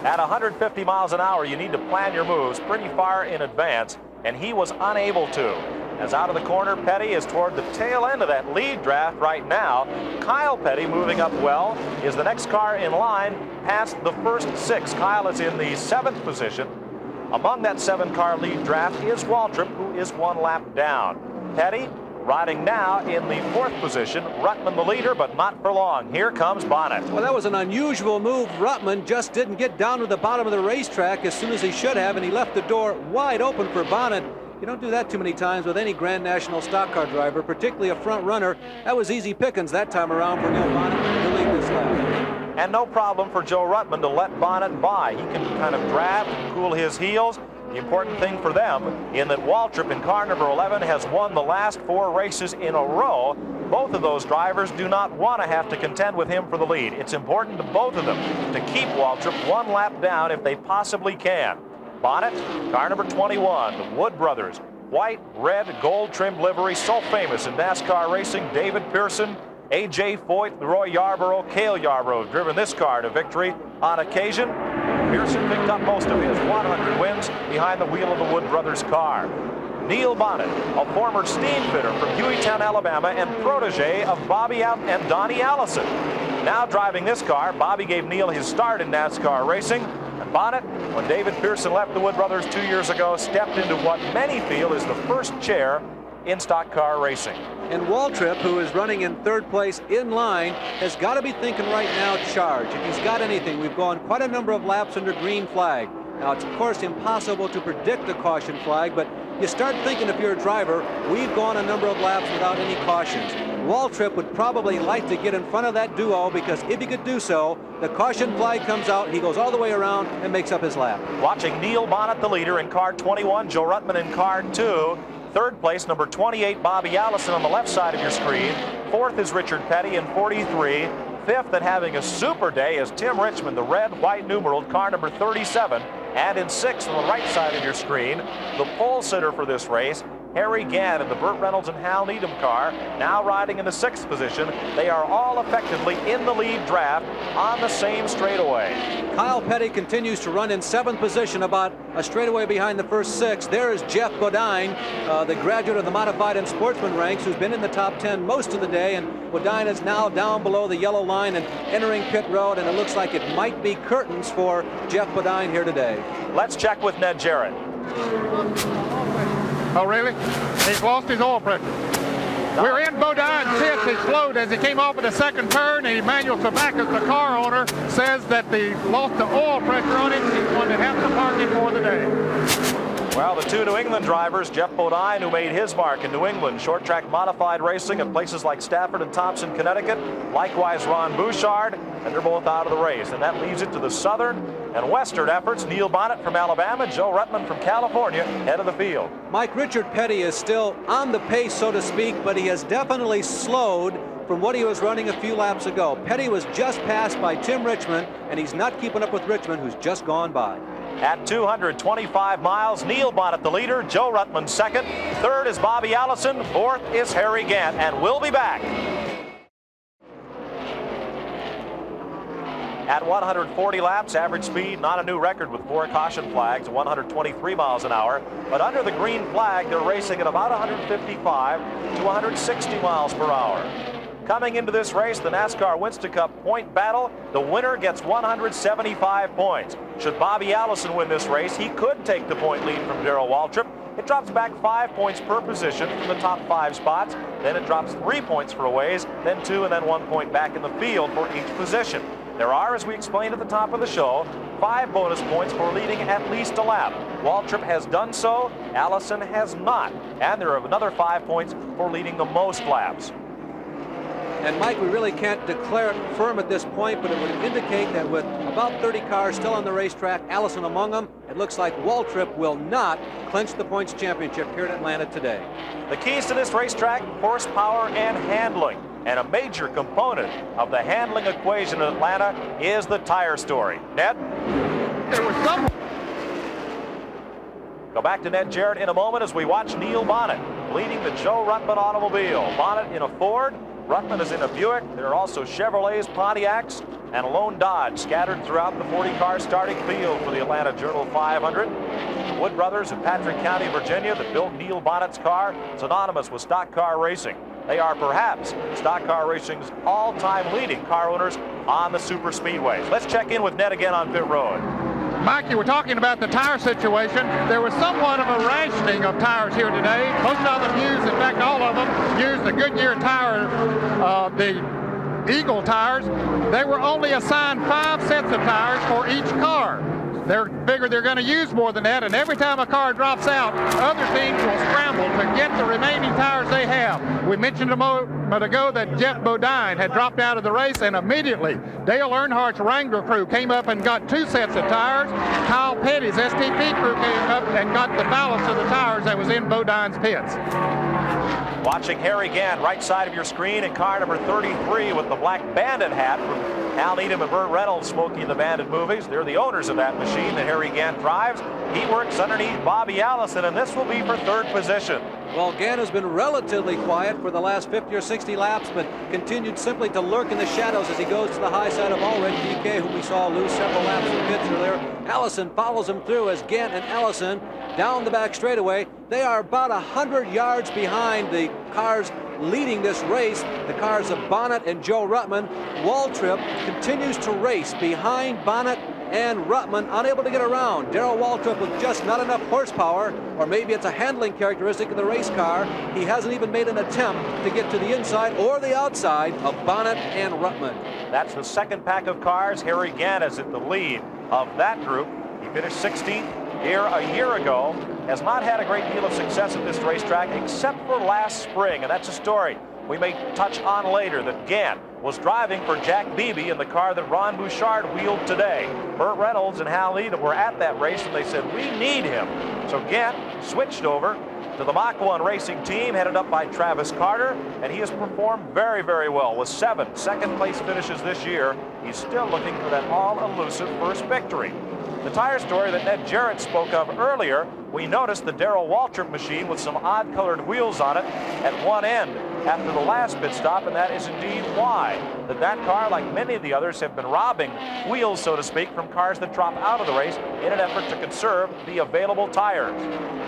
At 150 miles an hour, you need to plan your moves pretty far in advance, and he was unable to. As out of the corner, Petty is toward the tail end of that lead draft right now. Kyle Petty, moving up well, is the next car in line past the first 6. Kyle is in the 7th position. Among that 7-car lead draft is Waltrip, who is 1 lap down. Petty riding now in the 4th position. Ruttman the leader, but not for long. Here comes Bonnet. Well, that was an unusual move. Ruttman just didn't get down to the bottom of the racetrack as soon as he should have, and he left the door wide open for Bonnet. You don't do that too many times with any Grand National stock car driver, particularly a front runner. That was easy pickings that time around for Neil Bonnet to lead this lap. And no problem for Joe Ruttman to let Bonnet by. He can kind of draft and cool his heels. The important thing for them in that Waltrip in car number 11 has won the last 4 races in a row. Both of those drivers do not want to have to contend with him for the lead. It's important to both of them to keep Waltrip 1 lap down if they possibly can. Bonnet, car number 21, the Wood brothers. White, red, gold trimmed livery, so famous in NASCAR racing. David Pearson, A.J. Foyt, Roy Yarborough, Cale Yarborough have driven this car to victory on occasion. Pearson picked up most of his 100 wins behind the wheel of the Wood brothers car. Neil Bonnet, a former steam fitter from Hueytown, Alabama, and protege of Bobby and Donnie Allison. Now driving this car, Bobby gave Neil his start in NASCAR racing. And Bonnet, when David Pearson left the Wood brothers 2 years ago, stepped into what many feel is the first chair in stock car racing. And Waltrip, who is running in 3rd place in line, has got to be thinking right now charge. If he's got anything, we've gone quite a number of laps under green flag. Now, it's of course impossible to predict the caution flag, but you start thinking if you're a driver, we've gone a number of laps without any cautions. Waltrip would probably like to get in front of that duo, because if he could do so, the caution flag comes out, he goes all the way around and makes up his lap. Watching Neil Bonnet, the leader, in car 21, Joe Ruttman in car 2. 3rd place, number 28, Bobby Allison on the left side of your screen. 4th is Richard Petty in 43. 5th and having a super day is Tim Richmond, the red, white numeraled car number 37. And in 6th on the right side of your screen, the pole sitter for this race, Harry Gann in the Burt Reynolds and Hal Needham car, now riding in the 6th position. They are all effectively in the lead draft on the same straightaway. Kyle Petty continues to run in 7th position, about a straightaway behind the first 6. There is Jeff Bodine, the graduate of the modified and sportsman ranks, who's been in the top 10 most of the day, and Bodine is now down below the yellow line and entering pit road, and it looks like it might be curtains for Jeff Bodine here today. Let's check with Ned Jarrett. Oh, really? He's lost his oil pressure. We're in Bodine's pits. He slowed as he came off of the 2nd turn. And Emmanuel Sabacus, the car owner, says that they lost the oil pressure on him. He's going to have to park him for the day. Well, the 2 New England drivers, Jeff Bodine, who made his mark in New England short track modified racing at places like Stafford and Thompson, Connecticut. Likewise, Ron Bouchard, and they're both out of the race. And that leaves it to the southern and western efforts. Neil Bonnet from Alabama, Joe Ruttman from California, head of the field. Mike, Richard Petty is still on the pace, so to speak, but he has definitely slowed from what he was running a few laps ago. Petty was just passed by Tim Richmond, and he's not keeping up with Richmond, who's just gone by. At 225 miles, Neil Bonnet the leader, Joe Ruttman 2nd. 3rd is Bobby Allison. 4th is Harry Gann, and we'll be back. At 140 laps, average speed, not a new record with 4 caution flags, 123 miles an hour. But under the green flag, they're racing at about 155 to 160 miles per hour. Coming into this race, the NASCAR Winston Cup point battle, the winner gets 175 points. Should Bobby Allison win this race, he could take the point lead from Darrell Waltrip. It drops back 5 points per position from the top 5 spots. Then it drops 3 points for a ways, then 2, and then 1 point back in the field for each position. There are, as we explained at the top of the show, 5 bonus points for leading at least a lap. Waltrip has done so, Allison has not. And there are another 5 points for leading the most laps. And Mike, we really can't declare it firm at this point, but it would indicate that with about 30 cars still on the racetrack, Allison among them, it looks like Waltrip will not clinch the points championship here in Atlanta today. The keys to this racetrack, horsepower and handling. And a major component of the handling equation in Atlanta is the tire story. Ned? There was some. Go back to Ned Jarrett in a moment as we watch Neil Bonnet leading the Joe Ruttman automobile. Bonnet in a Ford. Ruttman is in a Buick. There are also Chevrolets, Pontiacs, and a lone Dodge scattered throughout the 40-car starting field for the Atlanta Journal 500. The Wood brothers in Patrick County, Virginia, that built Neil Bonnet's car, is synonymous with stock car racing. They are perhaps stock car racing's all-time leading car owners on the super speedways. Let's check in with Ned again on pit road. Mike, you were talking about the tire situation. There was somewhat of a rationing of tires here today. Most of them used, in fact, all of them used the Goodyear tire, the Eagle tires. They were only assigned 5 sets of tires for each car. They're figured they're going to use more than that, and every time a car drops out, other teams will scramble to get the remaining tires they have. We mentioned a moment ago that Jeff Bodine had dropped out of the race, and immediately Dale Earnhardt's Wrangler crew came up and got 2 sets of tires. Kyle Petty's STP crew came up and got the balance of the tires that was in Bodine's pits. Watching Harry Gant, right side of your screen, in car number 33 with the black Bandit hat from Al Needham and Burt Reynolds smoking the Bandit movies. They're the owners of that machine that Harry Gant drives. He works underneath Bobby Allison, and this will be for 3rd position. Well, Gant has been relatively quiet for the last 50 or 60 laps, but continued simply to lurk in the shadows as he goes to the high side of Ulrich. DK, whom we saw lose several laps in the pits earlier. Allison follows him through as Gant and Allison down the back straightaway. They are about 100 yards behind the cars leading this race, the cars of Bonnet and Joe Ruttman. Waltrip continues to race behind Bonnet and Ruttman, unable to get around. Darrell Waltrip with just not enough horsepower, or maybe it's a handling characteristic of the race car. He hasn't even made an attempt to get to the inside or the outside of Bonnet and Ruttman. That's the 2nd pack of cars. Harry Gant is at the lead of that group. He finished 16th here a year ago. Has not had a great deal of success at this racetrack except for last spring, and that's a story we may touch on later, that Gant was driving for Jack Beebe in the car that Ron Bouchard wheeled today. Burt Reynolds and Hal Needham were at that race, and they said, we need him. So Gant switched over to the Mach 1 racing team, headed up by Travis Carter, and he has performed very, very well with 7 second-place finishes this year. He's still looking for that all-elusive first victory. The tire story that Ned Jarrett spoke of earlier, we noticed the Darrell Waltrip machine with some odd-colored wheels on it at one end after the last pit stop, and that is indeed why that car, like many of the others, have been robbing wheels, so to speak, from cars that drop out of the race in an effort to conserve the available tires.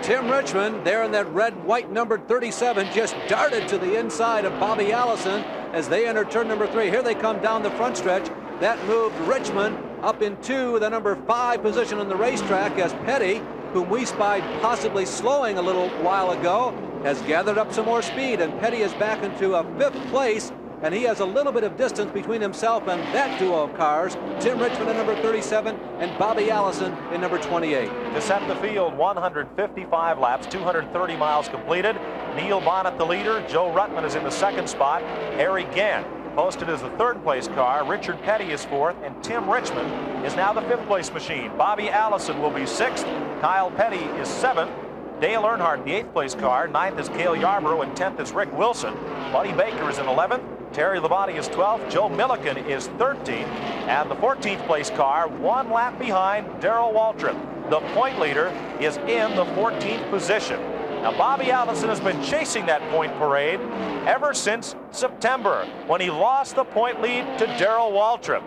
Tim Richmond, there in that red-white numbered 37, just darted to the inside of Bobby Allison as they enter turn number 3. Here they come down the front stretch. That moved Richmond up into the number 5 position on the racetrack as Petty, whom we spied possibly slowing a little while ago, has gathered up some more speed, and Petty is back into a 5th place, and he has a little bit of distance between himself and that duo of cars, Tim Richmond in number 37 and Bobby Allison in number 28. To set the field, 155 laps, 230 miles completed. Neil Bonnet the leader. Joe Ruttman is in the 2nd spot. Harry Gant posted as the 3rd place car. Richard Petty is 4th, and Tim Richmond is now the 5th place machine. Bobby Allison will be 6th. Kyle Petty is 7th. Dale Earnhardt, the 8th place car. 9th is Cale Yarborough, and 10th is Rick Wilson. Buddy Baker is in 11th. Terry Labonte is 12th. Joe Milliken is 13th. And the 14th place car, 1 lap behind Darrell Waltrip. The point leader is in the 14th position. Now, Bobby Allison has been chasing that point parade ever since September, when he lost the point lead to Darrell Waltrip.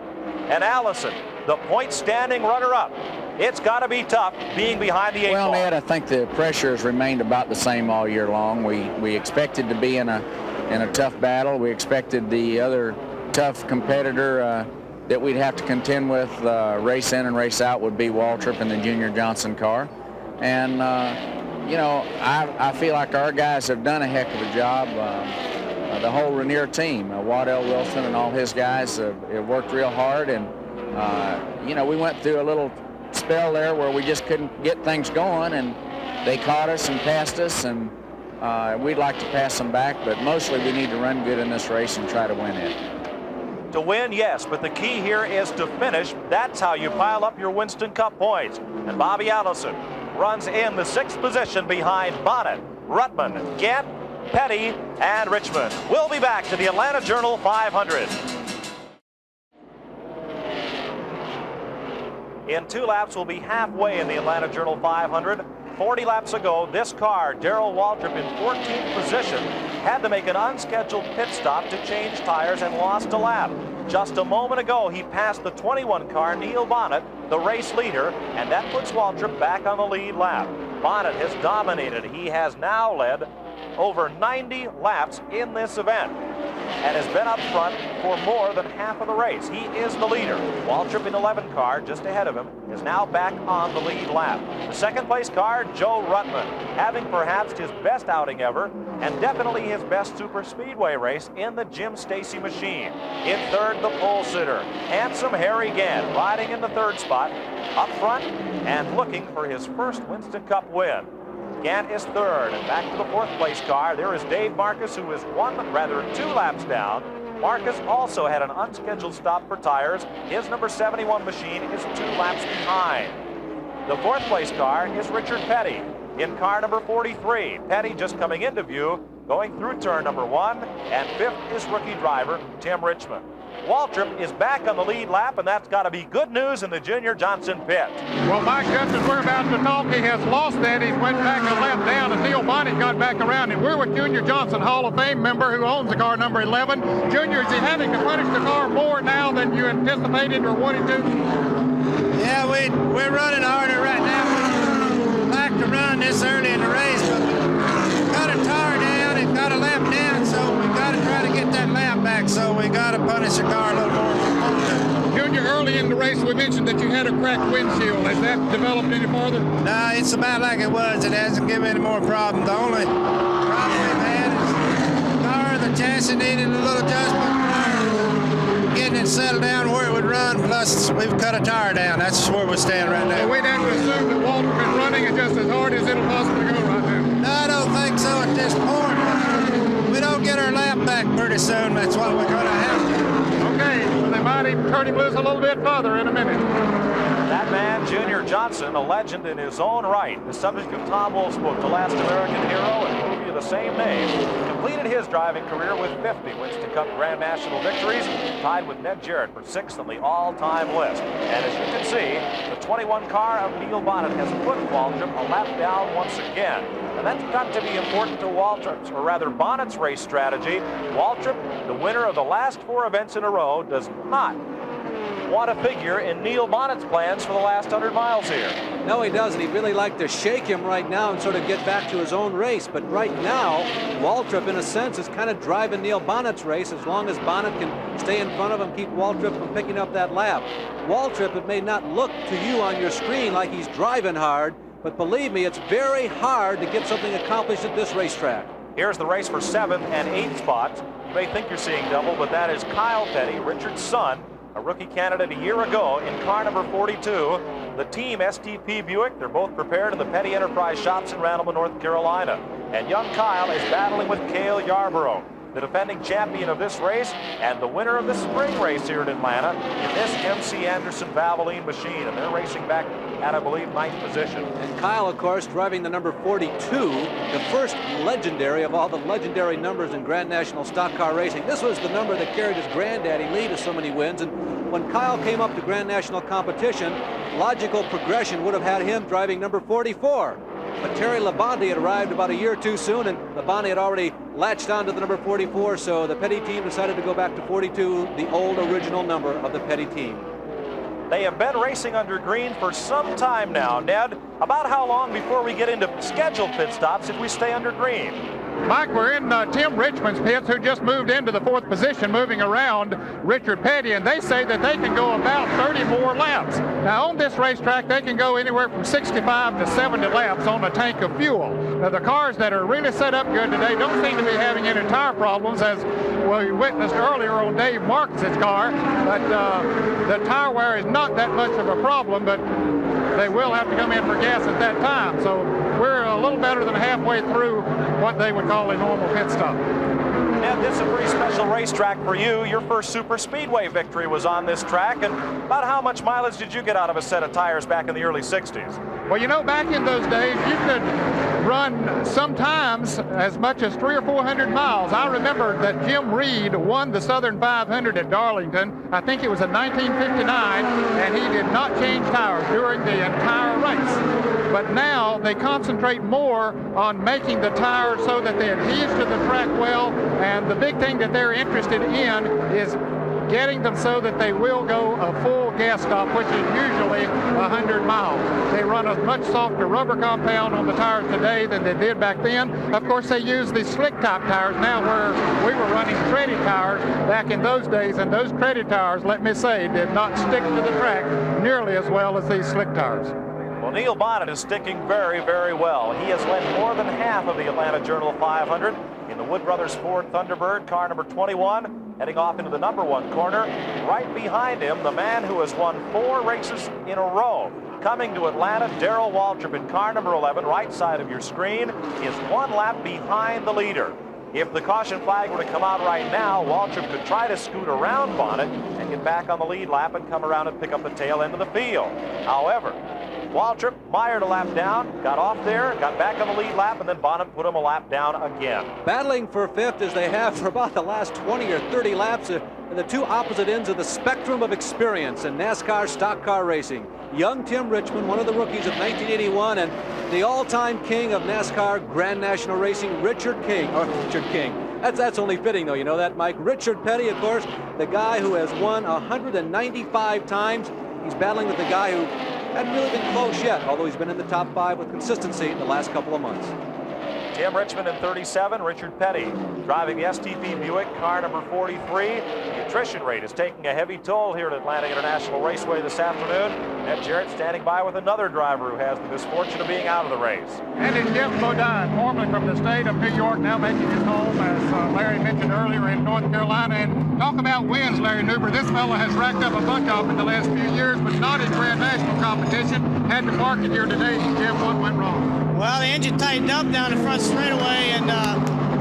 And Allison, the point standing runner-up. It's got to be tough being behind the 8 ball. Well, Ned, I think the pressure has remained about the same all year long. We expected to be in a tough battle. We expected the other tough competitor that we'd have to contend with race in and race out would be Waltrip in the Junior Johnson car. And, you know, I feel like our guys have done a heck of a job. The whole Rainier team, Waddell Wilson and all his guys have worked real hard. And, you know, we went through a little spell there where we just couldn't get things going, and they caught us and passed us, and we'd like to pass them back, but mostly we need to run good in this race and try to win it. To win, yes, but the key here is to finish. That's how you pile up your Winston Cup points. And Bobby Allison runs in the 6th position behind Bonnet, Ruttman, Gant, Petty, and Richmond. We'll be back to the Atlanta Journal 500. In 2 laps, we'll be halfway in the Atlanta Journal 500. 40 laps ago, this car, Darrell Waltrip, in 14th position, had to make an unscheduled pit stop to change tires and lost a lap. Just a moment ago, he passed the 21 car, Neil Bonnet, the race leader, and that puts Waltrip back on the lead lap. Bonnet has dominated. He has now led over 90 laps in this event and has been up front for more than half of the race. He is the leader. Waltrip in 11 car, just ahead of him, is now back on the lead lap. The second place car, Joe Ruttman, having perhaps his best outing ever and definitely his best super speedway race in the Jim Stacy machine. In third, the pole sitter, handsome Harry Gant, riding in the third spot, up front and looking for his first Winston Cup win. Gant is third, and back to the fourth place car. There is Dave Marcus, who is 2 laps down. Marcus also had an unscheduled stop for tires. His number 71 machine is 2 laps behind. The fourth place car is Richard Petty in car number 43. Petty just coming into view, going through turn number 1, and fifth is rookie driver Tim Richmond. Waltrip is back on the lead lap, and that's got to be good news in the Junior Johnson pit. Well, Mike, just as we're about to talk, he has lost that. He went back and left down, and Neil Bonnet got back around. And we're with Junior Johnson, Hall of Fame member who owns the car number 11. Junior, is he having to punish the car more now than you anticipated or wanted to? Yeah, we're running harder right now. We like to run this early in the race, but we got a tire down and got a lap down, so we got to try to get that lap back. So we got to punish the car a little more. Junior, early in the race, we mentioned that you had a cracked windshield. Has that developed any further? No, it's about like it was. It hasn't given any more problems. The only problem we've had is the car, the chassis needed a little adjustment. Getting it settled down where it would run, plus we've cut a tire down. That's where we stand right now. Well, we'd have to assume that Waltrip is running it just as hard as it'll possibly go right now. No, I don't think so at this point. We don't get our lap back pretty soon. That's what we're going to have to. Okay, well, they might even turn him loose a little bit further in a minute. That man, Junior Johnson, a legend in his own right, the subject of Tom Wolfe's book, The Last American Hero, and a movie of the same name, completed his driving career with 50 Winston Cup Grand National victories, tied with Ned Jarrett for 6th on the all-time list. And as you can see, the 21 car of Neil Bonnet has put Waltrip a lap down once again. And that's got to be important to Waltrip's, or rather Bonnet's race strategy. Waltrip, the winner of the last 4 events in a row, does not want to figure in Neil Bonnet's plans for the last 100 miles here. No, he doesn't. He'd really like to shake him right now and sort of get back to his own race. But right now, Waltrip, in a sense, is kind of driving Neil Bonnet's race as long as Bonnet can stay in front of him, keep Waltrip from picking up that lap. Waltrip, it may not look to you on your screen like he's driving hard, but believe me, it's very hard to get something accomplished at this racetrack. Here's the race for 7th and 8th spots. You may think you're seeing double, but that is Kyle Petty, Richard's son, a rookie candidate a year ago in car number 42. The team STP Buick, they're both prepared in the Petty Enterprise shops in Randleman, North Carolina. And young Kyle is battling with Cale Yarborough, the defending champion of this race and the winner of the spring race here in Atlanta in this MC Anderson Valvoline machine. And they're racing back at, I believe, 9th position. And Kyle, of course, driving the number 42, the first legendary of all the legendary numbers in Grand National Stock Car Racing. This was the number that carried his granddaddy Lee to so many wins. And when Kyle came up to Grand National competition, logical progression would have had him driving number 44. But Terry Labonte had arrived about a year too soon, and Labonte had already latched onto the number 44, so the Petty team decided to go back to 42, the old original number of the Petty team. They have been racing under green for some time now. Ned, about how long before we get into scheduled pit stops did we stay under green? Mike, we're in Tim Richmond's pits, who just moved into the 4th position, moving around Richard Petty, and they say that they can go about 30 more laps. Now, on this racetrack, they can go anywhere from 65 to 70 laps on a tank of fuel. Now, the cars that are really set up good today don't seem to be having any tire problems, as well you witnessed earlier on Dave Marcus's car, but the tire wear is not that much of a problem, but they will have to come in for gas at that time. So we're a little better than halfway through what they would call a normal pit stop. Ned, this is a pretty special racetrack for you. Your first super speedway victory was on this track. And about how much mileage did you get out of a set of tires back in the early 60s? Well, you know, back in those days, you could run sometimes as much as 300 or 400 miles. I remember that Jim Reed won the Southern 500 at Darlington. I think it was in 1959, and he did not change tires during the entire race. But now they concentrate more on making the tires so that they adhere to the track well, and the big thing that they're interested in is getting them so that they will go a full gas stop, which is usually 100 miles. They run a much softer rubber compound on the tires today than they did back then. Of course, they use the slick top tires now, where we were running treaded tires back in those days, and those treaded tires, let me say, did not stick to the track nearly as well as these slick tires. Well, Neil Bonnet is sticking very, very well. He has led more than half of the Atlanta Journal 500 in the Wood Brothers Ford Thunderbird, car number 21, heading off into the number 1 corner. Right behind him, the man who has won 4 races in a row. Coming to Atlanta, Darrell Waltrip in car number 11, right side of your screen, is 1 lap behind the leader. If the caution flag were to come out right now, Waltrip could try to scoot around Bonnet and get back on the lead lap and come around and pick up the tail end of the field. However, Waltrip mired a lap down, got off there, got back on the lead lap, and then Bonnet put him a lap down again. Battling for 5th as they have for about the last 20 or 30 laps at the two opposite ends of the spectrum of experience in NASCAR stock car racing. Young Tim Richmond, one of the rookies of 1981, and the all-time king of NASCAR Grand National Racing, Richard King. That's only fitting, though. You know that, Mike? Richard Petty, of course, the guy who has won 195 times. He's battling with the guy who hadn't really been close yet, although he's been in the top 5 with consistency in the last couple of months. Tim Richmond in 37, Richard Petty driving the STP Buick, car number 43. The attrition rate is taking a heavy toll here at Atlanta International Raceway this afternoon. Ed Jarrett standing by with another driver who has the misfortune of being out of the race. And it's Jim Bodine, formerly from the state of New York, now making his home, as Larry mentioned earlier, in North Carolina. And talk about wins, Larry Newber. This fellow has racked up a bunch of them in the last few years, but not in Grand National competition. Had to park it here today. Jim, what went wrong? Well, the engine tightened up down the front straightaway, and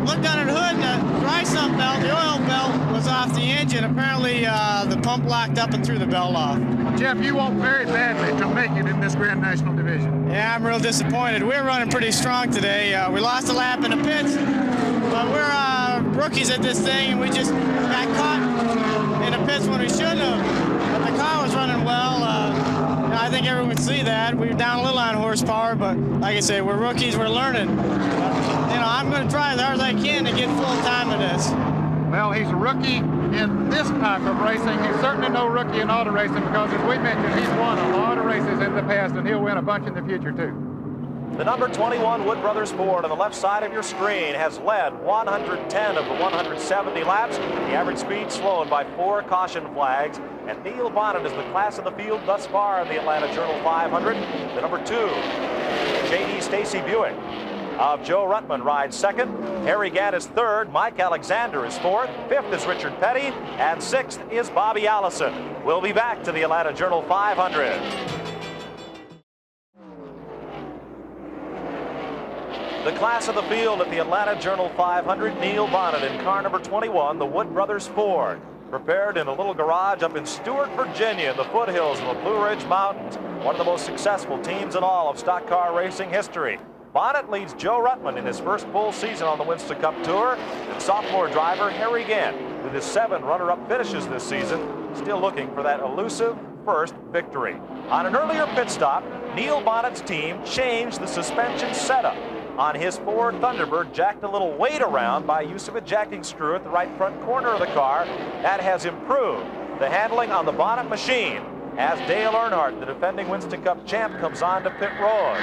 looked under the hood, and the dry sump belt, the oil belt, was off the engine. Apparently, the pump locked up and threw the belt off. Jeff, you want very badly to make it in this Grand National division. Yeah, I'm real disappointed. We're running pretty strong today. We lost a lap in the pits, but we're rookies at this thing, and we just got caught in the pits when we shouldn't have. But the car was running well. I think everyone would see that. We were down a little on horsepower, but like I say, we're rookies, we're learning. I'm going to try as hard as I can to get full time of this. Well, he's a rookie in this type of racing. He's certainly no rookie in auto racing because, as we mentioned, he's won a lot of races in the past, and he'll win a bunch in the future, too. The number 21 Wood Brothers Ford on the left side of your screen has led 110 of the 170 laps. The average speed slowed by 4 caution flags. And Neil Bonnet is the class of the field thus far in the Atlanta Journal 500. The number 2, J.D. Stacy Buick of Joe Ruttman rides 2nd. Harry Gadd is 3rd. Mike Alexander is 4th. 5th is Richard Petty. And 6th is Bobby Allison. We'll be back to the Atlanta Journal 500. The class of the field at the Atlanta Journal 500, Neil Bonnet in car number 21, the Wood Brothers Ford. Prepared in a little garage up in Stewart, Virginia, in the foothills of the Blue Ridge Mountains. One of the most successful teams in all of stock car racing history. Bonnet leads Joe Ruttman in his first full season on the Winston Cup Tour. And sophomore driver Harry Gadd, with his 7 runner-up finishes this season, still looking for that elusive first victory. On an earlier pit stop, Neil Bonnet's team changed the suspension setup. On his Ford Thunderbird, jacked a little weight around by use of a jacking screw at the right front corner of the car. That has improved the handling on the Bonnet machine as Dale Earnhardt, the defending Winston Cup champ, comes on to pit road.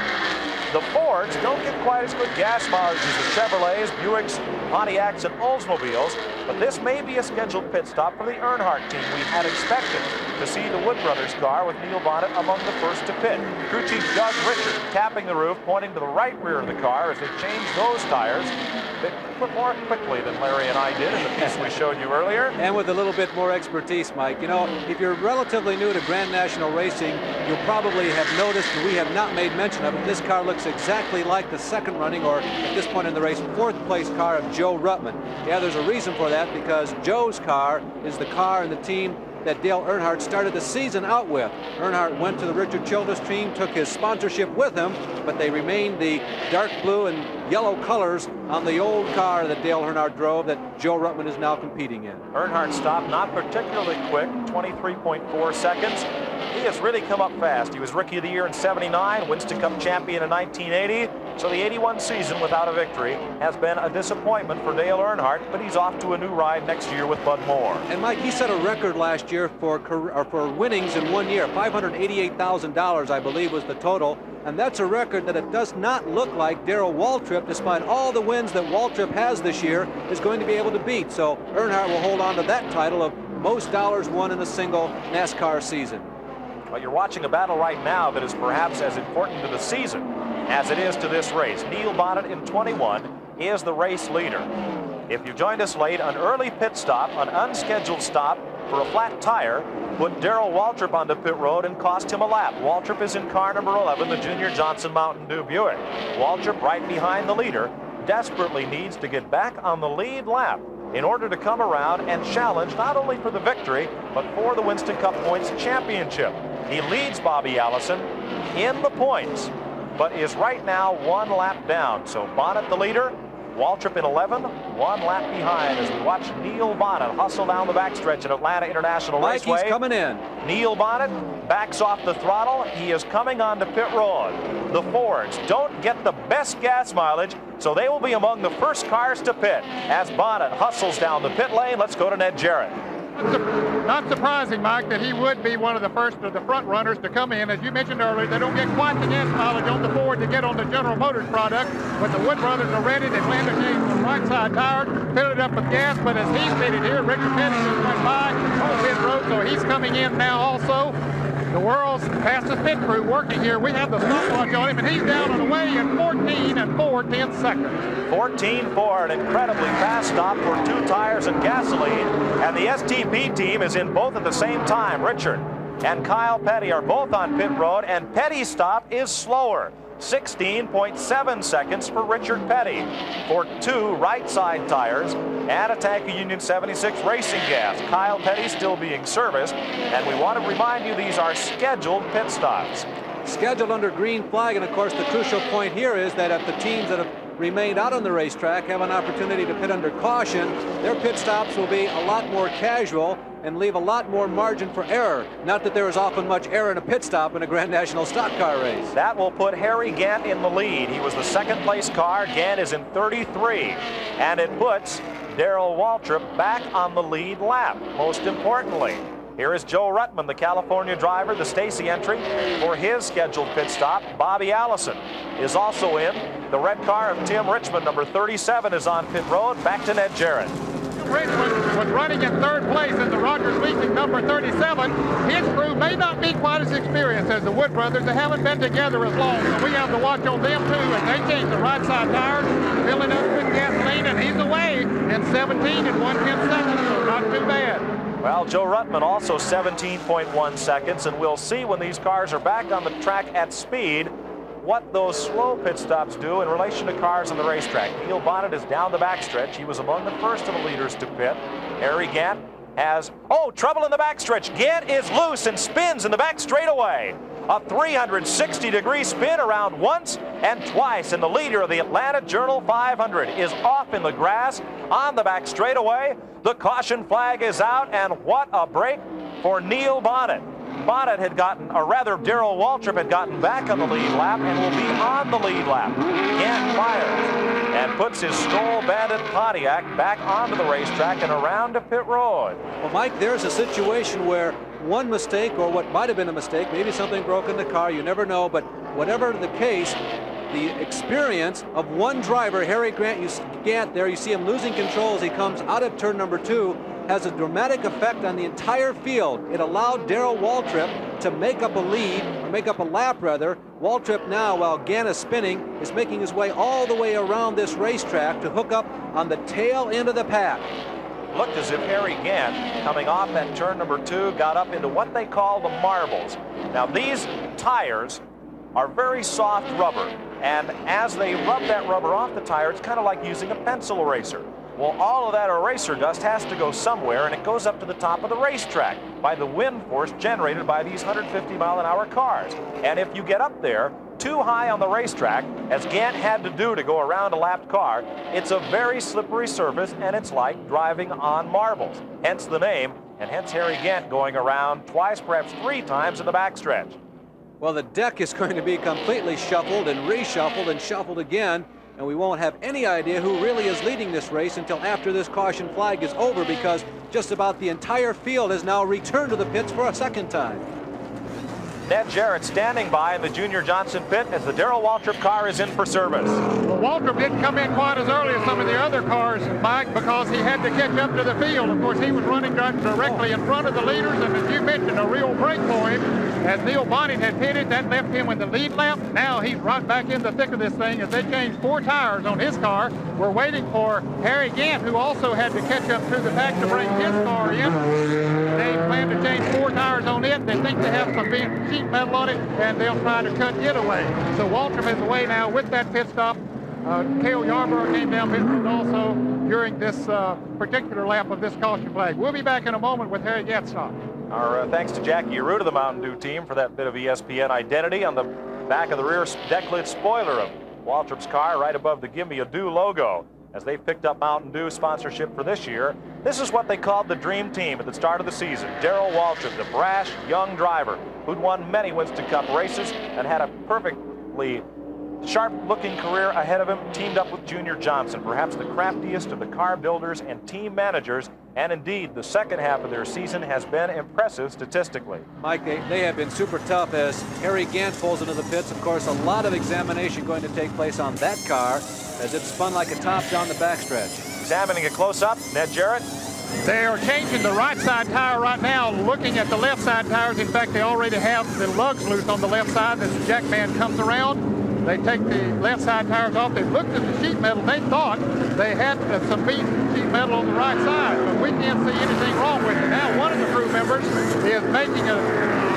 The Fords don't get quite as good gas mileage as the Chevrolets, Buicks, Pontiacs, and Oldsmobiles, but this may be a scheduled pit stop for the Earnhardt team. We had expected to see the Wood Brothers car with Neil Bonnet among the first to pit. Crew chief Doug Richard tapping the roof, pointing to the right rear of the car as they change those tires a bit more quickly than Larry and I did in the piece we showed you earlier. And with a little bit more expertise, Mike. You know, if you're relatively new to Grand National Racing, you'll probably have noticed, and we have not made mention of it, this car looks exactly like the second running, or at this point in the race, 4th place car of Joe Ruttman. Yeah, there's a reason for that, because Joe's car is the car and the team that Dale Earnhardt started the season out with. Earnhardt went to the Richard Childress team, took his sponsorship with him, but they remained the dark blue and yellow colors on the old car that Dale Earnhardt drove that Joe Ruttman is now competing in. Earnhardt stopped not particularly quick, 23.4 seconds. He has really come up fast. He was Rookie of the Year in '79, Winston Cup champion in 1980, So the 81 season without a victory has been a disappointment for Dale Earnhardt, but he's off to a new ride next year with Bud Moore. And Mike, he set a record last year for winnings in 1 year. $588,000, I believe, was the total. And that's a record that it does not look like Darrell Waltrip, despite all the wins that Waltrip has this year, is going to be able to beat. So Earnhardt will hold on to that title of most dollars won in a single NASCAR season. Well, you're watching a battle right now that is perhaps as important to the season as it is to this race. Neil Bonnet in 21 is the race leader. If you joined us late, an early pit stop, an unscheduled stop for a flat tire, put Darrell Waltrip onto pit road and cost him a lap. Waltrip is in car number 11, the Junior Johnson Mountain Dew Buick. Waltrip, right behind the leader, desperately needs to get back on the lead lap in order to come around and challenge not only for the victory, but for the Winston Cup Points Championship. He leads Bobby Allison in the points, but is right now 1 lap down. So Bonnet the leader, Waltrip in 11, 1 lap behind as we watch Neil Bonnet hustle down the backstretch at Atlanta International Raceway. He's coming in. Neil Bonnet backs off the throttle. He is coming onto pit road. The Fords don't get the best gas mileage, so they will be among the first cars to pit as Bonnet hustles down the pit lane. Let's go to Ned Jarrett. Not surprising, Mike, that he would be one of the first of the front runners to come in. As you mentioned earlier, they don't get quite the gas mileage on the Ford to get on the General Motors product, but the Wood brothers are ready. They've landed the right side tires, filled it up with gas, but as he's fitted here, Richard Petty just went by on pit road, so he's coming in now also. The world's fastest pit crew working here. We have the stopwatch on him, and he's down on the way in 14 and 4/10 seconds. 14-4, an incredibly fast stop for 2 tires and gasoline. And the STP team is in both at the same time. Richard and Kyle Petty are both on pit road, and Petty's stop is slower. 16.7 seconds for Richard Petty for 2 right side tires and a tank of Union 76 racing gas. Kyle Petty still being serviced, and we want to remind you these are scheduled pit stops. Scheduled under green flag, and of course the crucial point here is that if the teams that have remained out on the racetrack have an opportunity to pit under caution, their pit stops will be a lot more casual and leave a lot more margin for error. Not that there is often much error in a pit stop in a Grand National stock car race. That will put Harry Gant in the lead. He was the second place car. Gant is in 33. And it puts Darrell Waltrip back on the lead lap. Most importantly, here is Joe Ruttman, the California driver, the Stacy entry for his scheduled pit stop. Bobby Allison is also in. The red car of Tim Richmond, number 37, is on pit road. Back to Ned Jarrett. Richmond was running in 3rd place in the Rogers Racing number 37. His crew may not be quite as experienced as the Wood brothers. They haven't been together as long, so we have to watch on them too as they change the right side tires, filling up with gasoline, and he's away in 17 and 1/10 seconds, so not too bad. Well, Joe Ruttman also 17.1 seconds, and we'll see when these cars are back on the track at speed what those slow pit stops do in relation to cars on the racetrack. Neil Bonnet is down the backstretch. He was among the first of the leaders to pit. Harry Gant has, trouble in the backstretch. Gant is loose and spins in the back straightaway. A 360-degree spin around once and twice, and the leader of the Atlanta Journal 500 is off in the grass on the back straightaway. The caution flag is out, and what a break for Neil Bonnet. Bonnet had gotten, or rather Darrell Waltrip had gotten back on the lead lap and will be on the lead lap. Gant fires and puts his Stoll Bandit Pontiac back onto the racetrack and around to pit road. Well, Mike, there's a situation where one mistake, or what might have been a mistake, maybe something broke in the car, you never know, but whatever the case, the experience of one driver, Harry Gant there, you see him losing control as he comes out of turn number 2, has a dramatic effect on the entire field. It allowed Darrell Waltrip to make up a lead, or make up a lap rather. Waltrip now, while Gant is spinning, is making his way all the way around this racetrack to hook up on the tail end of the pack. Looked as if Harry Gant, coming off at turn number 2, got up into what they call the marbles. Now these tires are very soft rubber, and as they rub that rubber off the tire, it's kind of like using a pencil eraser. Well, all of that eraser dust has to go somewhere, and it goes up to the top of the racetrack by the wind force generated by these 150-mile-an-hour cars. And if you get up there too high on the racetrack, as Gant had to do to go around a lapped car, it's a very slippery surface, and it's like driving on marbles. Hence the name, and hence Harry Gant going around twice, perhaps 3 times in the backstretch. Well, the deck is going to be completely shuffled and reshuffled and shuffled again, and we won't have any idea who really is leading this race until after this caution flag is over, because just about the entire field has now returned to the pits for a second time. Ned Jarrett standing by in the Junior Johnson pit as the Darrell Waltrip car is in for service. Well, Waltrip didn't come in quite as early as some of the other cars, Mike, because he had to catch up to the field. Of course, he was running directly in front of the leaders, and as you mentioned, a real break for him. As Neil Bonnet had pitted, that left him in the lead lap. Now he's right back in the thick of this thing as they changed 4 tires on his car. We're waiting for Harry Gant, who also had to catch up to the pack to bring his car in. They plan to change 4 tires on it. They think they have some sheet metal on it, and they'll try to cut it away. So Waltrip is away now with that pit stop. Cale Yarborough came down pit road also during this particular lap of this caution flag. We'll be back in a moment with Harry Gant's stop. Our thanks to Jackie Arute of the Mountain Dew team for that bit of ESPN identity on the back of the rear deck lid spoiler of Waltrip's car right above the Give Me a Dew logo. As they've picked up Mountain Dew sponsorship for this year, this is what they called the dream team at the start of the season. Darrell Waltrip, the brash young driver who'd won many Winston Cup races and had a perfectly sharp-looking career ahead of him, teamed up with Junior Johnson, perhaps the craftiest of the car builders and team managers, and indeed the second half of their season has been impressive statistically. Mike, they have been super tough as Harry Gant pulls into the pits. Of course, a lot of examination going to take place on that car as it spun like a top down the backstretch. Examining it close up, Ned Jarrett. They are changing the right side tire right now, looking at the left side tires. In fact, they already have the lugs loose on the left side as the jack man comes around. They take the left side tires off. They looked at the sheet metal. They thought they had some sheet metal on the right side, but we can't see anything wrong with it. Now, one of the crew members is making a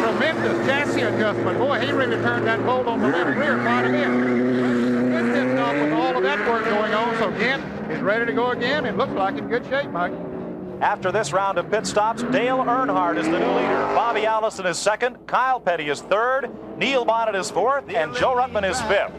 tremendous chassis adjustment. Boy, he really turned that bolt on the left rear quite a bit. Good pit stop with all of that work going on, so Gant is ready to go again. It looks like in good shape, Mike. After this round of pit stops, Dale Earnhardt is the new leader. Bobby Allison is second, Kyle Petty is third, Neil Bonnet is fourth, and Joe Ruttman is fifth.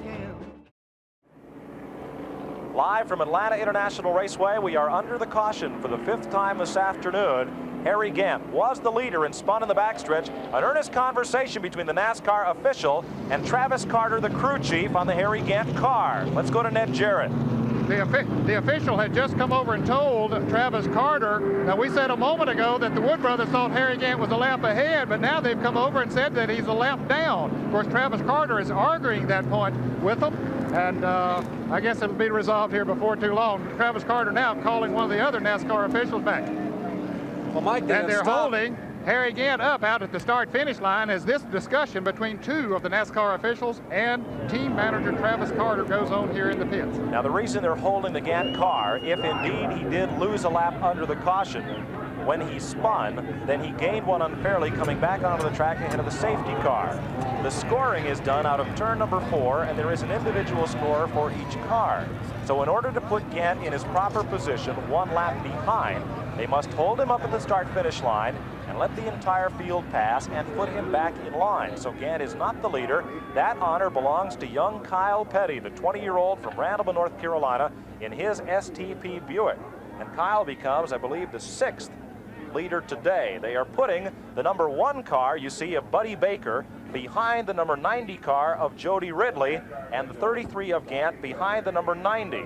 Live from Atlanta International Raceway, we are under the caution for the 5th time this afternoon. Harry Gant was the leader and spun in the backstretch. An earnest conversation between the NASCAR official and Travis Carter, the crew chief, on the Harry Gant car. Let's go to Ned Jarrett. The official had just come over and told Travis Carter, now we said a moment ago that the Wood brothers thought Harry Gant was a lap ahead, but now they've come over and said that he's a lap down. Of course, Travis Carter is arguing that point with them, and I guess it'll be resolved here before too long. Travis Carter now calling one of the other NASCAR officials back. Well, Mike, and they're holding Harry Gant up out at the start-finish line as this discussion between 2 of the NASCAR officials and team manager Travis Carter goes on here in the pits. Now, the reason they're holding the Gant car, if indeed he did lose a lap under the caution, when he spun, then he gained one unfairly coming back onto the track ahead of the safety car. The scoring is done out of turn number 4, and there is an individual score for each car. So in order to put Gant in his proper position 1 lap behind, they must hold him up at the start-finish line and let the entire field pass and put him back in line. So Gant is not the leader. That honor belongs to young Kyle Petty, the 20-year-old from Randall, North Carolina, in his STP Buick. And Kyle becomes, I believe, the 6th leader today. They are putting the number 1 car, you see, of Buddy Baker, behind the number 90 car of Jody Ridley, and the 33 of Gant behind the number 90.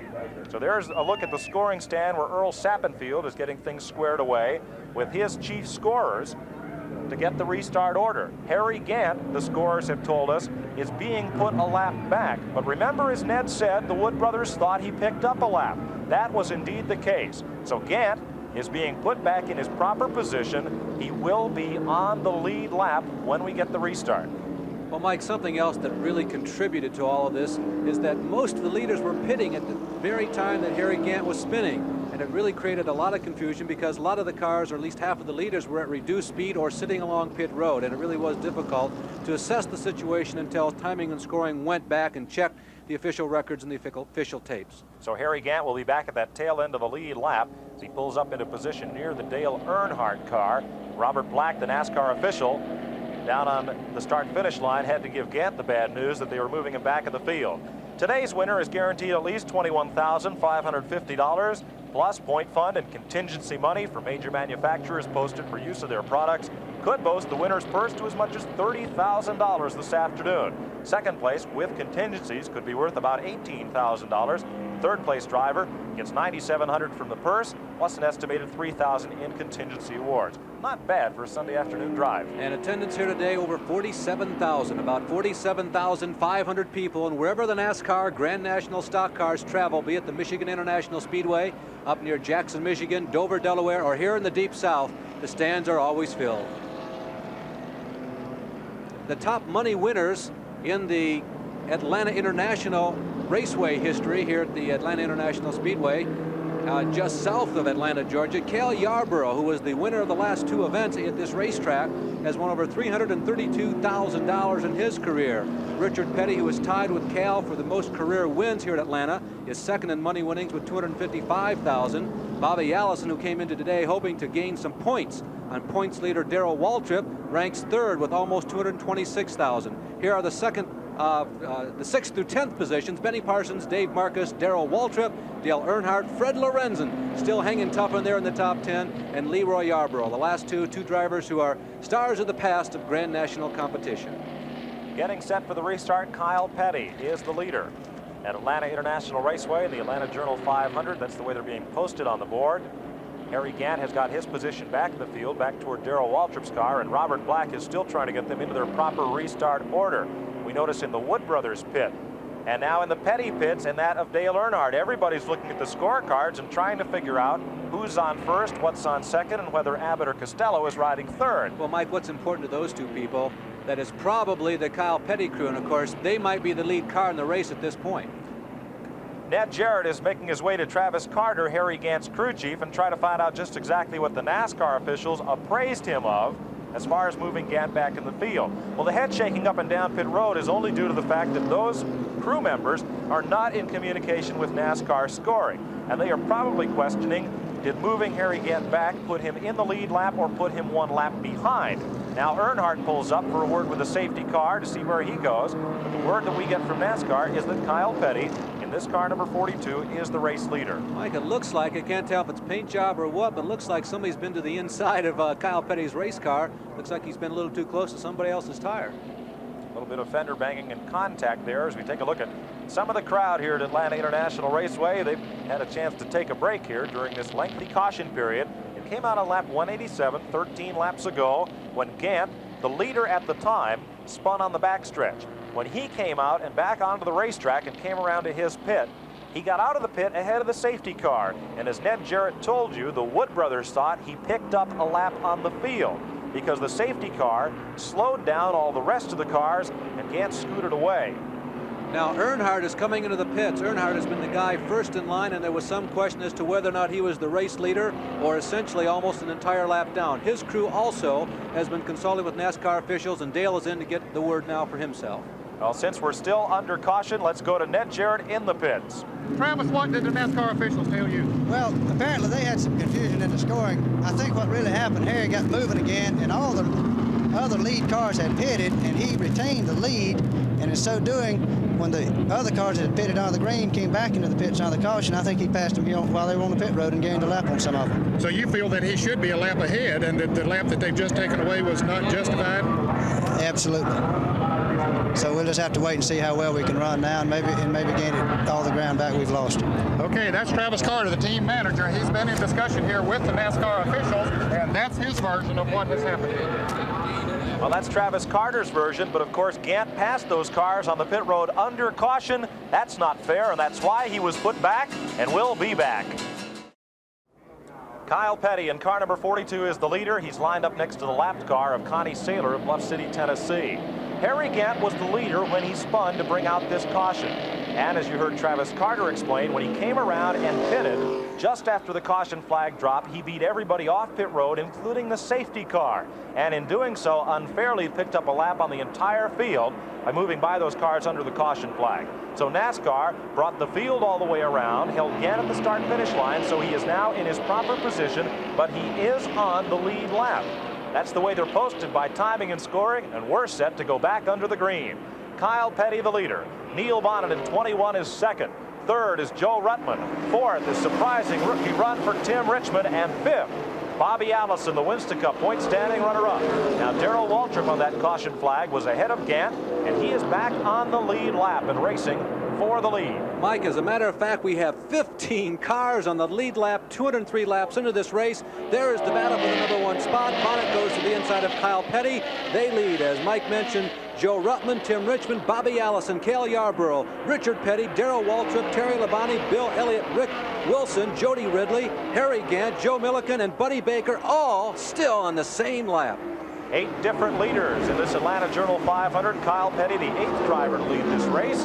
So there's a look at the scoring stand where Earl Sappenfield is getting things squared away with his chief scorers to get the restart order. Harry Gant, the scorers have told us, is being put a lap back. But remember, as Ned said, the Wood brothers thought he picked up a lap. That was indeed the case. So Gant is being put back in his proper position. He will be on the lead lap when we get the restart. Well, Mike, something else that really contributed to all of this is that most of the leaders were pitting at the very time that Harry Gant was spinning. And it really created a lot of confusion because a lot of the cars, or at least half of the leaders, were at reduced speed or sitting along pit road. And it really was difficult to assess the situation until timing and scoring went back and checked the official records and the official tapes. So Harry Gant will be back at that tail end of the lead lap as he pulls up into position near the Dale Earnhardt car. Robert Black, the NASCAR official, down on the start-finish line, had to give Gant the bad news that they were moving him back in the field. Today's winner is guaranteed at least $21,550 plus point fund and contingency money for major manufacturers posted for use of their products could boast the winner's purse to as much as $30,000 this afternoon. Second place with contingencies could be worth about $18,000. Third place driver gets $9,700 from the purse, plus an estimated $3,000 in contingency awards. Not bad for a Sunday afternoon drive. And attendance here today over 47,000, about 47,500 people. And wherever the NASCAR Grand National stock cars travel, be it the Michigan International Speedway, up near Jackson, Michigan, Dover, Delaware, or here in the Deep South, the stands are always filled. The top money winners in the Atlanta International Raceway history here at the Atlanta International Speedway, just south of Atlanta, Georgia. Cale Yarborough, who was the winner of the last two events at this racetrack, has won over $332,000 in his career. Richard Petty, who is tied with Cale for the most career wins here at Atlanta, is second in money winnings with $255,000. Bobby Allison, who came into today hoping to gain some points on points leader Darrell Waltrip, ranks third with almost $226,000. Here are the 6th through 10th positions: Benny Parsons, Dave Marcus, Darrell Waltrip, Dale Earnhardt, Fred Lorenzen still hanging tough in there in the top 10, and Leroy Yarborough. The last two drivers who are stars of the past of Grand National competition. Getting set for the restart, Kyle Petty is the leader at Atlanta International Raceway in the Atlanta Journal 500. That's the way they're being posted on the board. Harry Gant has got his position back in the field, back toward Darrell Waltrip's car, and Robert Black is still trying to get them into their proper restart order. We notice in the Wood Brothers pit, and now in the Petty pits, and that of Dale Earnhardt. Everybody's looking at the scorecards and trying to figure out who's on first, what's on second, and whether Abbott or Costello is riding third. Well, Mike, what's important to those two people, that is probably the Kyle Petty crew, and of course, they might be the lead car in the race at this point. Ned Jarrett is making his way to Travis Carter, Harry Gant's crew chief, and try to find out just exactly what the NASCAR officials appraised him of as far as moving Gant back in the field. Well, the head shaking up and down pit road is only due to the fact that those crew members are not in communication with NASCAR scoring, and they are probably questioning, did moving Harry Gant back put him in the lead lap or put him one lap behind? Now Earnhardt pulls up for a word with the safety car to see where he goes, but the word that we get from NASCAR is that Kyle Petty, in this car number 42, is the race leader. Mike, it looks like, I can't tell if it's paint job or what, but it looks like somebody's been to the inside of Kyle Petty's race car. Looks like he's been a little too close to somebody else's tire. A little bit of fender banging and contact there as we take a look at some of the crowd here at Atlanta International Raceway. They've had a chance to take a break here during this lengthy caution period. It came out on lap 187, 13 laps ago, when Gant, the leader at the time, spun on the backstretch. When he came out and back onto the racetrack and came around to his pit, he got out of the pit ahead of the safety car. And as Ned Jarrett told you, the Wood brothers thought he picked up a lap on the field because the safety car slowed down all the rest of the cars and Gant scooted away. Now Earnhardt is coming into the pits. Earnhardt has been the guy first in line, and there was some question as to whether or not he was the race leader or essentially almost an entire lap down. His crew also has been consulting with NASCAR officials, and Dale is in to get the word now for himself. Well, since we're still under caution, let's go to Ned Jarrett in the pits. Travis, what did the NASCAR officials tell you? Well, apparently they had some confusion in the scoring. I think what really happened, Harry got moving again, and all the other lead cars had pitted, and he retained the lead, and in so doing, when the other cars that had pitted on the green came back into the pits on the caution, I think he passed them while they were on the pit road and gained a lap on some of them. So you feel that he should be a lap ahead, and that the lap that they've just taken away was not justified? Absolutely. So we'll just have to wait and see how well we can run now, and maybe gain all the ground back we've lost. Okay, that's Travis Carter, the team manager. He's been in discussion here with the NASCAR officials, and that's his version of what has happened. Well, that's Travis Carter's version, but of course Gant passed those cars on the pit road under caution. That's not fair, and that's why he was put back and will be back. Kyle Petty in car number 42 is the leader. He's lined up next to the lapped car of Connie Saylor of Bluff City, Tennessee. Harry Gant was the leader when he spun to bring out this caution. And as you heard Travis Carter explain, when he came around and pitted, just after the caution flag dropped, he beat everybody off pit road, including the safety car. And in doing so, unfairly picked up a lap on the entire field by moving by those cars under the caution flag. So NASCAR brought the field all the way around, held Gant at the start-finish line, so he is now in his proper position, but he is on the lead lap. That's the way they're posted by timing and scoring, and we're set to go back under the green. Kyle Petty, the leader. Neil Bonnet in 21 is second. Third is Joe Ruttman. Fourth is surprising rookie run for Tim Richmond. And fifth Bobby Allison, the Winston Cup point standing runner-up. Now, Darrell Waltrip on that caution flag was ahead of Gant, and he is back on the lead lap and racing for the lead. Mike, as a matter of fact, we have 15 cars on the lead lap, 203 laps into this race. There is the battle for the #1 spot. Bonnet goes to the inside of Kyle Petty. They lead, as Mike mentioned, Joe Ruttman, Tim Richmond, Bobby Allison, Cale Yarborough, Richard Petty, Darrell Waltrip, Terry Labonte, Bill Elliott, Rick Wilson, Jody Ridley, Harry Gant, Joe Milliken, and Buddy Baker, all still on the same lap. 8 different leaders in this Atlanta Journal 500. Kyle Petty, the 8th driver to lead this race.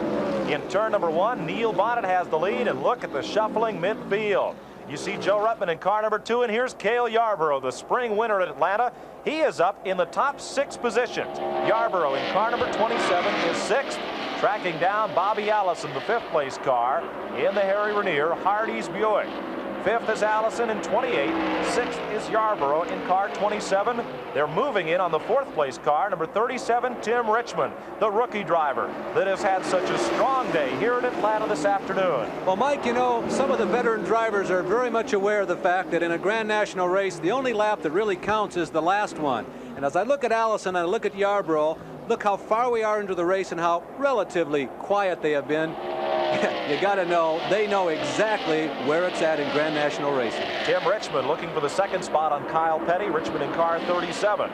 In turn number 1, Neil Bonnet has the lead, and look at the shuffling midfield. You see Joe Ruttman in car number 2, and here's Cale Yarborough, the spring winner at Atlanta. He is up in the top 6 positions. Yarborough in car number 27 is 6th, tracking down Bobby Allison, the 5th place car in the Harry Ranier Hardee's Buick. 5th is Allison in 28. 6th is Yarborough in car 27. They're moving in on the 4th place car, number 37, Tim Richmond, the rookie driver that has had such a strong day here in Atlanta this afternoon. Well, Mike, you know, some of the veteran drivers are very much aware of the fact that in a Grand National race, the only lap that really counts is the last one. And as I look at Allison and I look at Yarborough, look how far we are into the race and how relatively quiet they have been. You got to know, they know exactly where it's at in Grand National racing. Tim Richmond looking for the 2nd spot on Kyle Petty. Richmond in car 37.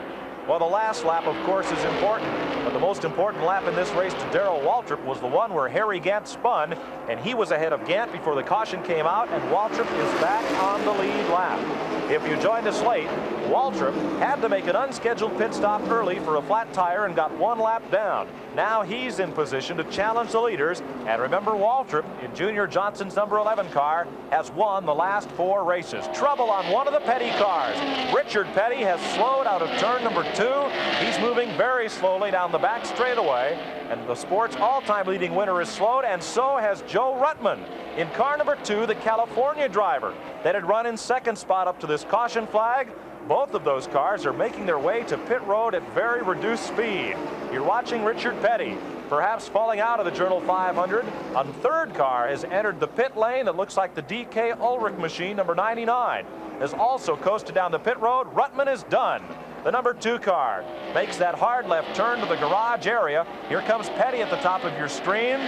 Well, the last lap, of course, is important, but the most important lap in this race to Darrell Waltrip was the one where Harry Gant spun, and he was ahead of Gant before the caution came out, and Waltrip is back on the lead lap. If you joined us late, Waltrip had to make an unscheduled pit stop early for a flat tire and got 1 lap down. Now he's in position to challenge the leaders, and remember, Waltrip in Junior Johnson's number 11 car has won the last 4 races. Trouble on one of the Petty cars. Richard Petty has slowed out of turn number 2. He's moving very slowly down the back straightaway, and the sport's all-time leading winner is slowed, and so has Joe Ruttman in car number 2, the California driver that had run in 2nd spot up to this caution flag. Both of those cars are making their way to pit road at very reduced speed. You're watching Richard Petty, perhaps falling out of the Journal 500. A 3rd car has entered the pit lane that looks like the DK Ulrich machine, number 99, has also coasted down the pit road. Ruttman is done. The number 2 car makes that hard left turn to the garage area. Here comes Petty at the top of your screen.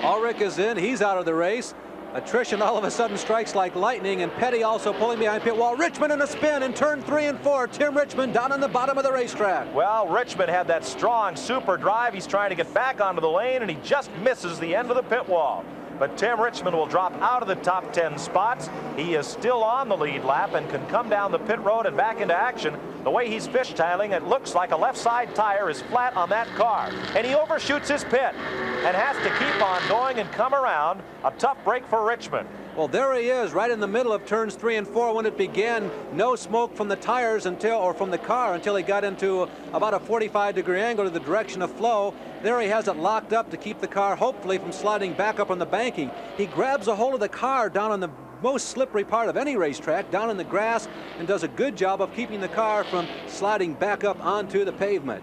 Ulrich is in. He's out of the race. Attrition all of a sudden strikes like lightning, and Petty also pulling behind pit wall. Richmond in a spin in turn 3 and 4. Tim Richmond down on the bottom of the racetrack. Well, Richmond had that strong super drive. He's trying to get back onto the lane, and he just misses the end of the pit wall. But Tim Richmond will drop out of the top 10 spots. He is still on the lead lap and can come down the pit road and back into action. The way he's fishtailing, it looks like a left side tire is flat on that car. And he overshoots his pit and has to keep on going and come around. A tough break for Richmond. Well, there he is, right in the middle of turns 3 and 4 when it began. No smoke from the tires or from the car until he got into about a 45-degree angle to the direction of flow. There he has it locked up to keep the car hopefully from sliding back up on the banking. He grabs a hold of the car down on the most slippery part of any racetrack, down in the grass, and does a good job of keeping the car from sliding back up onto the pavement.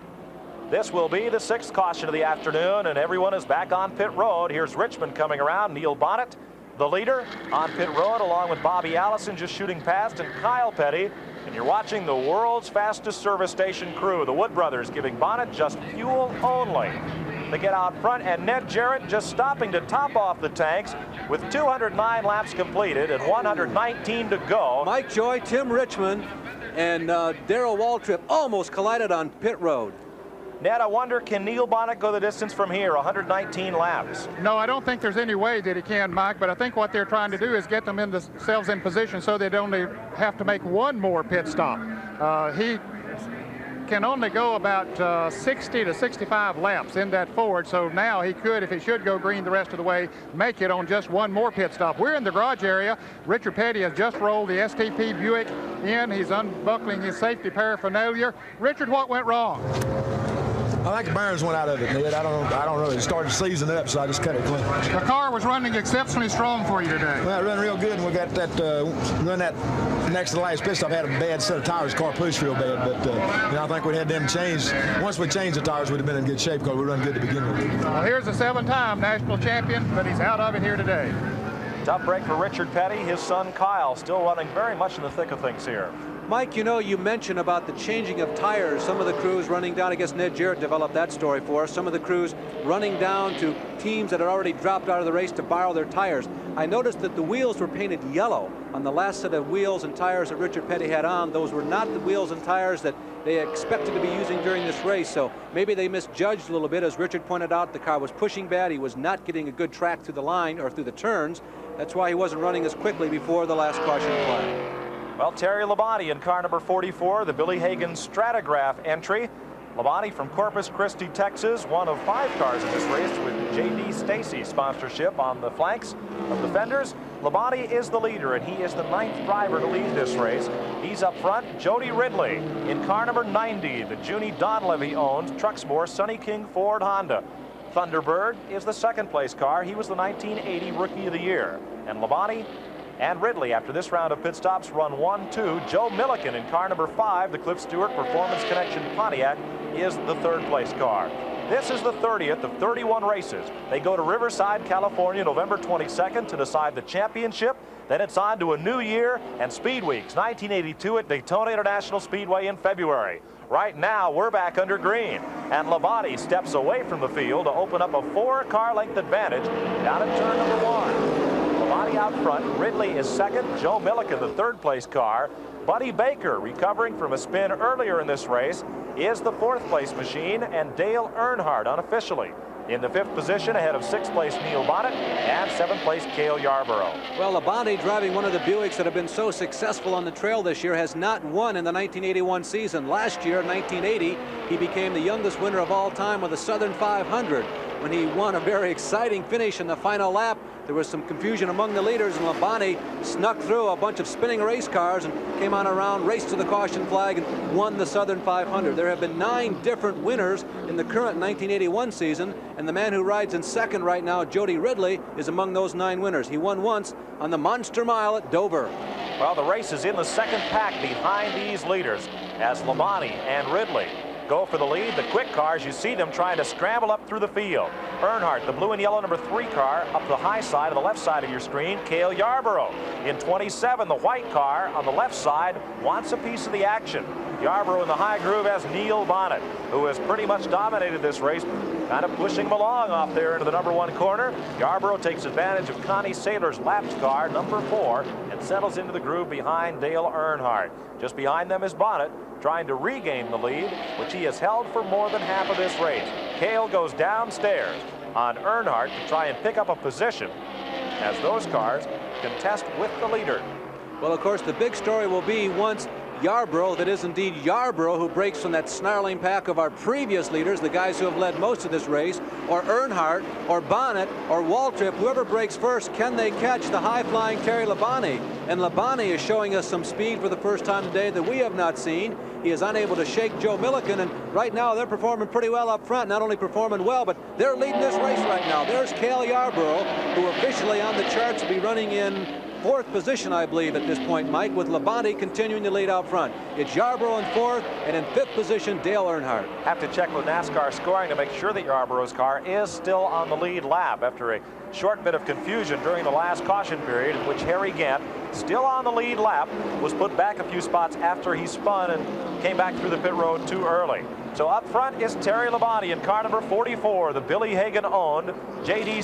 This will be the 6th caution of the afternoon, and everyone is back on pit road. Here's Richmond coming around, Neil Bonnet, the leader, on pit road, along with Bobby Allison just shooting past, and Kyle Petty. And you're watching the world's fastest service station crew, the Wood brothers, giving Bonnet just fuel only. They get out front, and Ned Jarrett just stopping to top off the tanks with 209 laps completed and 119 to go. Mike Joy, Tim Richmond, and Darrell Waltrip almost collided on pit road. Ned, I wonder, can Neil Bonnet go the distance from here, 119 laps? No, I don't think there's any way that he can, Mike, but I think what they're trying to do is get themselves in position so they'd only have to make 1 more pit stop. He can only go about 60 to 65 laps in that Ford, so now he could, if he should go green the rest of the way, make it on just 1 more pit stop. We're in the garage area. Richard Petty has just rolled the STP Buick in. He's unbuckling his safety paraphernalia. Richard, what went wrong? I think the bearings went out of it, Ned. I don't know. It started seizing up, so I just cut it clean. The car was running exceptionally strong for you today. Well, it ran real good, and we got that run that next to the last pit stop. Had a bad set of tires. The car pushed real bad, but you know, I think we'd had them changed. Once we changed the tires, we'd have been in good shape because we run good to begin with. Well, here's a 7-time national champion, but he's out of it here today. Tough break for Richard Petty. His son Kyle still running very much in the thick of things here. Mike, you know, you mentioned about the changing of tires. Some of the crews running down, I guess Ned Jarrett developed that story for us. Some of the crews running down to teams that had already dropped out of the race to borrow their tires. I noticed that the wheels were painted yellow on the last set of wheels and tires that Richard Petty had on. Those were not the wheels and tires that they expected to be using during this race, so maybe they misjudged a little bit. As Richard pointed out, the car was pushing bad. He was not getting a good track through the line or through the turns. That's why he wasn't running as quickly before the last caution flag. Well, Terry Labonte in car number 44, the Billy Hagan Stratagraph entry. Labonte from Corpus Christi, Texas, one of 5 cars in this race with J.D. Stacy sponsorship on the flanks of the fenders. Labonte is the leader, and he is the 9th driver to lead this race. He's up front. Jody Ridley in car number 90, the Junie Donlevy-owned Truxmore Sunny King Ford Honda. Thunderbird is the 2nd place car. He was the 1980 Rookie of the Year. And Labonte and Ridley, after this round of pit stops, run 1-2. Joe Milliken in car number 5, the Cliff Stewart Performance Connection Pontiac, is the 3rd place car. This is the 30th of 31 races. They go to Riverside, California, November 22nd to decide the championship. Then it's on to a new year and Speed Weeks 1982 at Daytona International Speedway in February. Right now, we're back under green, and Labonte steps away from the field to open up a 4-car length advantage down at turn number 1. Labonte out front. Ridley is 2nd. Joe Milliken, the 3rd place car. Buddy Baker, recovering from a spin earlier in this race, is the 4th place machine, and Dale Earnhardt unofficially in the 5th position ahead of 6th place Neil Bonnet and 7th place Cale Yarborough. Well, Labonte, driving one of the Buicks that have been so successful on the trail this year, has not won in the 1981 season. Last year, 1980, he became the youngest winner of all time with the Southern 500 when he won a very exciting finish in the final lap. There was some confusion among the leaders, and Labonte snuck through a bunch of spinning race cars and came on around, raced to the caution flag, and won the Southern 500. There have been 9 different winners in the current 1981 season, and the man who rides in 2nd right now, Jody Ridley, is among those 9 winners. He won once on the Monster Mile at Dover. Well, the race is in the 2nd pack behind these leaders as Labonte and Ridley go for the lead. The quick cars, you see them trying to scramble up through the field. Earnhardt, the blue and yellow number 3 car, up the high side on the left side of your screen. Cale Yarborough in 27, the white car on the left side, wants a piece of the action. Yarborough in the high groove has Neil Bonnet, who has pretty much dominated this race, kind of pushing him along off there into the number 1 corner. Yarborough takes advantage of Connie Saylor's lapped car, number 4, and settles into the groove behind Dale Earnhardt. Just behind them is Bonnet, trying to regain the lead, which he has held for more than half of this race. Cale goes downstairs on Earnhardt to try and pick up a position as those cars contest with the leader. Well, of course, the big story will be once Yarborough, that is indeed Yarborough, who breaks from that snarling pack of our previous leaders, the guys who have led most of this race, or Earnhardt, or Bonnet, or Waltrip, whoever breaks first, can they catch the high-flying Terry Labonte? And Labonte is showing us some speed for the first time today that we have not seen. He is unable to shake Joe Milliken, and right now they're performing pretty well up front. Not only performing well, but they're leading this race right now. There's Cale Yarborough, who officially on the charts will be running in 4th position, I believe, at this point, Mike, with Labonte continuing to lead out front. It's Yarborough in 4th, and in 5th position, Dale Earnhardt. Have to check with NASCAR scoring to make sure that Yarborough's car is still on the lead lap after a short bit of confusion during the last caution period in which Harry Gant, still on the lead lap, was put back a few spots after he spun and came back through the pit road too early. So up front is Terry Labonte in car number 44, the Billy Hagan-owned J.D.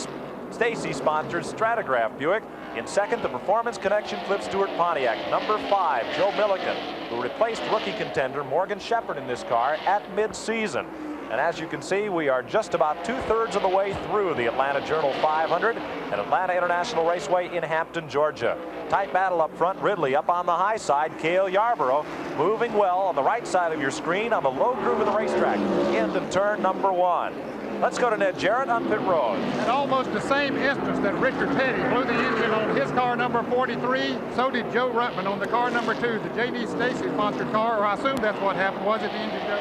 Stacy sponsored Stratagraph Buick. In 2nd, the Performance Connection Cliff Stewart Pontiac. Number 5, Joe Milliken, who replaced rookie contender Morgan Shepherd in this car at mid-season. And as you can see, we are just about 2/3 of the way through the Atlanta Journal 500 at Atlanta International Raceway in Hampton, Georgia. Tight battle up front. Ridley up on the high side. Cale Yarborough moving well on the right side of your screen on the low groove of the racetrack into turn number 1. Let's go to Ned Jarrett on pit road. At almost the same instance that Richard Petty blew the engine on his car number 43, so did Joe Ruttman on the car number 2, the J.D. Stacy sponsored car, or I assume that's what happened. Was it the engine, Joe?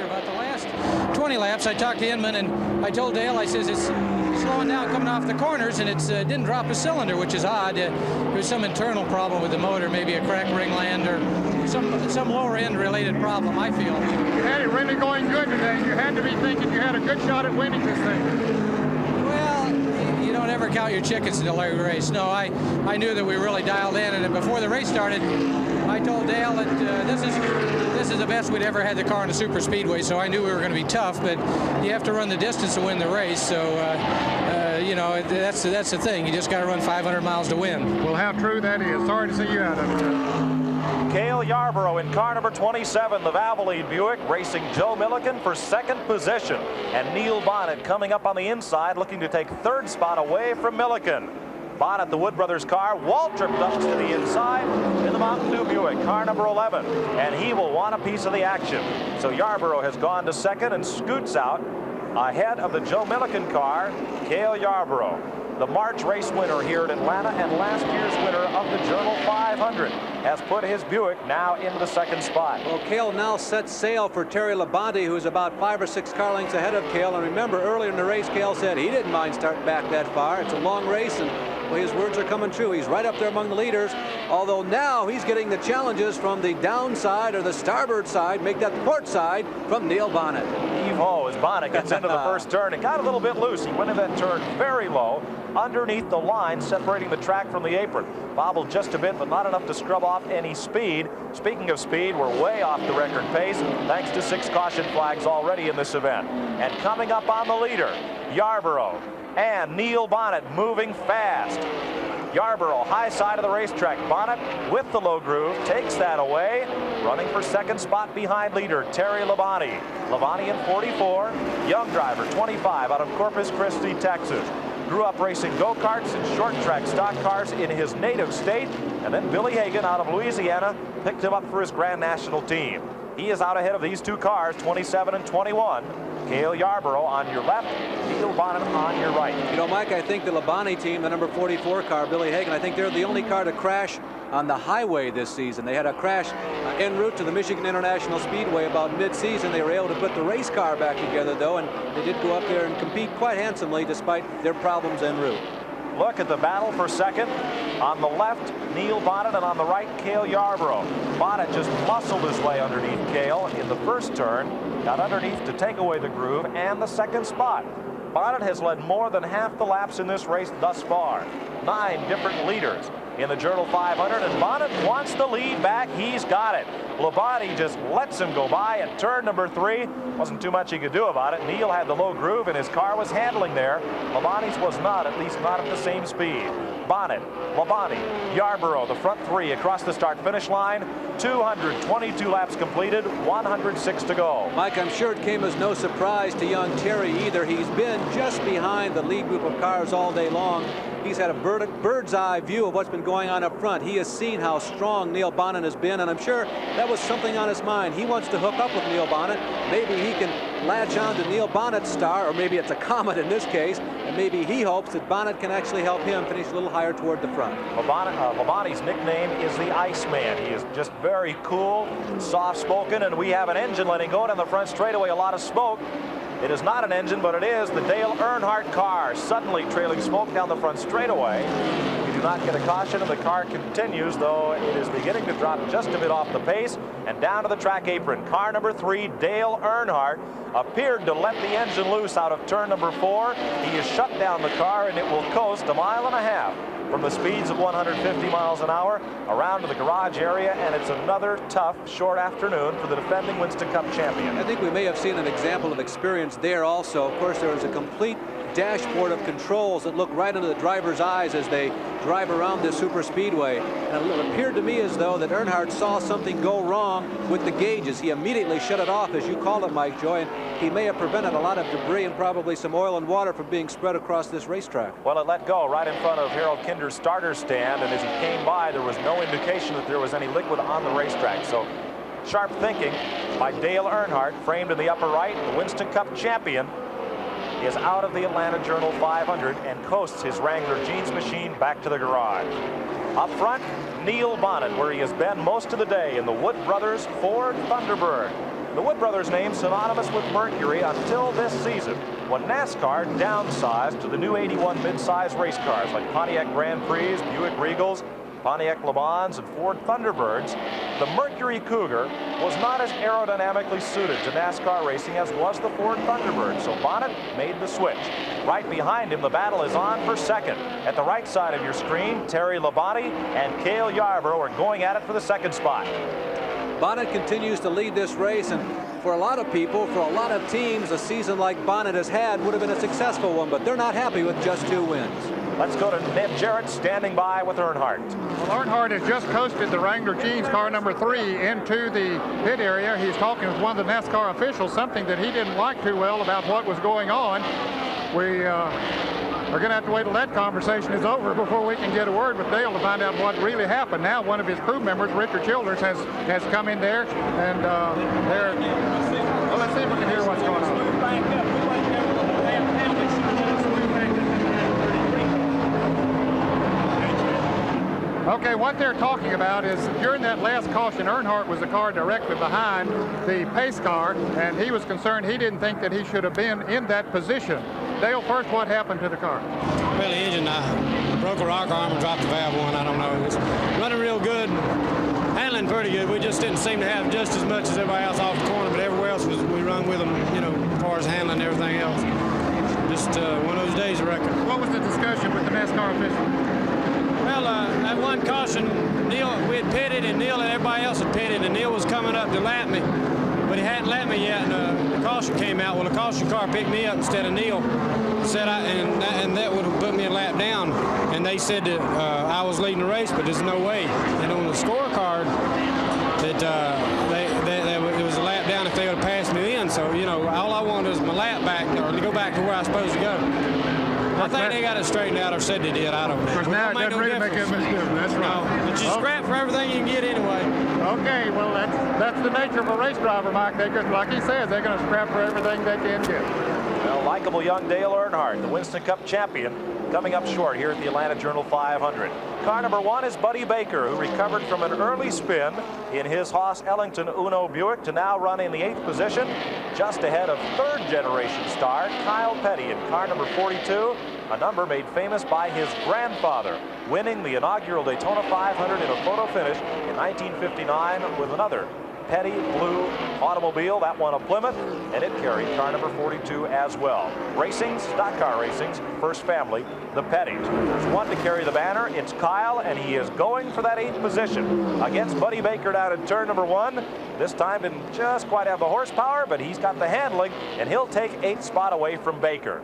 About the last 20 laps, I talked to Inman, and I told Dale, I says, it's slowing down coming off the corners, and it didn't drop a cylinder, which is odd. There's some internal problem with the motor, maybe a cracked ringland or some lower end related problem, I feel. You had it really going good today. You had to be thinking you had a good shot at winning this thing. Well, you know, don't ever count your chickens until every race. No, I knew that we really dialed in, and before the race started, I told Dale that this is the best we'd ever had the car in a super speedway, so I knew we were going to be tough, but you have to run the distance to win the race, so you know, that's the thing. You just got to run 500 miles to win. Well, how true that is. Sorry to see you out of it. Cale Yarborough in car number 27, the Valvoline Buick, racing Joe Milliken for second position. And Neil Bonnet coming up on the inside, looking to take third spot away from Milliken. Bonnet, the Wood Brothers car. Waltrip ducks to the inside in the Mountain Dew Buick, car number 11. And he will want a piece of the action. So Yarborough has gone to second and scoots out ahead of the Joe Milliken car, Cale Yarborough, the March race winner here at Atlanta and last year's winner of the Journal 500, has put his Buick now into the second spot. Well, Cale now sets sail for Terry Labonte, who's about 5 or 6 car lengths ahead of Cale. And remember, earlier in the race, Cale said he didn't mind starting back that far. It's a long race, and well, his words are coming true. He's right up there among the leaders, although now he's getting the challenges from the downside or the starboard side, make that the port side, from Neil Bonnet. Heave-ho as Bonnet gets into the first turn. It got a little bit loose. He went in that turn very low, underneath the line, separating the track from the apron. Bobbled just a bit, but not enough to scrub off any speed. Speaking of speed, we're way off the record pace, thanks to 6 caution flags already in this event. And coming up on the leader, Yarborough and Neil Bonnet moving fast. Yarborough, high side of the racetrack. Bonnet with the low groove takes that away. Running for second spot behind leader Terry Labonte. Labonte in 44, young driver, 25, out of Corpus Christi, Texas. Grew up racing go-karts and short track stock cars in his native state. And then Billy Hagan out of Louisiana picked him up for his Grand National team. He is out ahead of these 2 cars, 27 and 21. Cale Yarborough on your left, Neil Bonnet on your right. You know, Mike, I think the Labonte team, the number 44 car, Billy Hagan, I think they're the only car to crash on the highway this season. They had a crash en route to the Michigan International Speedway about mid-season. They were able to put the race car back together, though, and they did go up there and compete quite handsomely despite their problems en route. Look at the battle for second. On the left, Neil Bonnet, and on the right, Cale Yarborough. Bonnet just muscled his way underneath Cale in the first turn, got underneath to take away the groove and the second spot. Bonnet has led more than half the laps in this race thus far. 9 different leaders in the Journal 500, and Bonnet wants the lead back. He's got it. Labonte just lets him go by at turn number 3. Wasn't too much he could do about it. Neil had the low groove and his car was handling there. Labonte's was not, at least not at the same speed. Bonnet, Labonte, Yarborough, the front 3 across the start-finish line. 222 laps completed, 106 to go. Mike, I'm sure it came as no surprise to young Terry either. He's been just behind the lead group of cars all day long. He's had a bird's eye view of what's been going on up front. He has seen how strong Neil Bonnet has been, and I'm sure that was something on his mind. He wants to hook up with Neil Bonnet. Maybe he can latch on to Neil Bonnet's star, or maybe it's a Comet in this case, and maybe he hopes that Bonnet can actually help him finish a little higher toward the front. Labonte's nickname is the Iceman. He is just very cool, soft-spoken, and we have an engine letting go down the front straightaway, a lot of smoke. It is not an engine, but it is the Dale Earnhardt car, suddenly trailing smoke down the front straightaway. We do not get a caution, and the car continues, though it is beginning to drop just a bit off the pace and down to the track apron. Car number 3, Dale Earnhardt, appeared to let the engine loose out of turn number 4. He has shut down the car, and it will coast 1.5 miles from the speeds of 150 miles an hour around to the garage area, and it's another tough, short afternoon for the defending Winston Cup champion. I think we may have seen an example of experience there also. Of course, there was a complete dashboard of controls that look right into the driver's eyes as they drive around this super speedway. And it appeared to me as though that Earnhardt saw something go wrong with the gauges. He immediately shut it off, as you called it, Mike Joy, and he may have prevented a lot of debris and probably some oil and water from being spread across this racetrack. Well, it let go right in front of Harold Kinder's starter stand, and as he came by, there was no indication that there was any liquid on the racetrack. So sharp thinking by Dale Earnhardt, framed in the upper right. The Winston Cup champion is out of the Atlanta Journal 500 and coasts his Wrangler jeans machine back to the garage. Up front, Neil Bonnet, where he has been most of the day in the Wood Brothers Ford Thunderbird. The Wood Brothers name synonymous with Mercury until this season, when NASCAR downsized to the new 81 midsize race cars like Pontiac Grand Prix, Buick Regals, Pontiac Le Mans and Ford Thunderbirds, the Mercury Cougar was not as aerodynamically suited to NASCAR racing as was the Ford Thunderbird, so Bonnet made the switch. Right behind him, the battle is on for second. At the right side of your screen, Terry Labonte and Cale Yarborough are going at it for the second spot. Bonnet continues to lead this race, and for a lot of people, for a lot of teams, a season like Bonnet has had would have been a successful one, but they're not happy with just 2 wins. Let's go to Ned Jarrett standing by with Earnhardt. Well, Earnhardt has just coasted the Wrangler Jeans car number 3 into the pit area. He's talking with one of the NASCAR officials, something that he didn't like too well about what was going on. We're going to have to wait till that conversation is over before we can get a word with Dale to find out what really happened. Now one of his crew members, Richard Childers, has come in there, and well, let's see if we can hear what's going on. Okay, what they're talking about is during that last caution, Earnhardt was the car directly behind the pace car, and he was concerned. He didn't think that he should have been in that position. Dale, first, what happened to the car? Well, the engine broke a rocker arm and dropped the valve one. I don't know. It was running real good, handling pretty good. We just didn't seem to have just as much as everybody else off the corner, but everywhere else we run with them, you know, as far as handling and everything else. Just one of those days, I reckon. What was the discussion with the NASCAR official? Well, that one caution, Neil, we had pitted, and Neil and everybody else had pitted, and Neil was coming up to lap me, but he hadn't lapped me yet, and the caution came out. Well, the caution car picked me up instead of Neil, said and that would have put me a lap down, and they said that I was leading the race, but there's no way. And on the scorecard, that it was a lap down if they would have passed me then. So, you know, all I wanted was my lap back, or to go back to where I was supposed to go. I think they got it straightened out, or said they did. I don't know. Because now it doesn't really make that much difference. That's right. No, but you scrap for everything you can get anyway. Okay, well, that's the nature of a race driver, Mike. Like he says, they're going to scrap for everything they can get. Well, likable young Dale Earnhardt, the Winston Cup champion, coming up short here at the Atlanta Journal 500. Car number 1 is Buddy Baker, who recovered from an early spin in his Haas Ellington Uno Buick to now run in the 8th position, just ahead of 3rd-generation star Kyle Petty in car number 42, a number made famous by his grandfather, winning the inaugural Daytona 500 in a photo finish in 1959 with another Petty blue automobile, that one a Plymouth, and it carried car number 42 as well. Racing's, stock car racing's first family, the Pettys. There's one to carry the banner. It's Kyle, and he is going for that 8th position against Buddy Baker down in turn number 1. This time didn't just quite have the horsepower, but he's got the handling, and he'll take 8th spot away from Baker.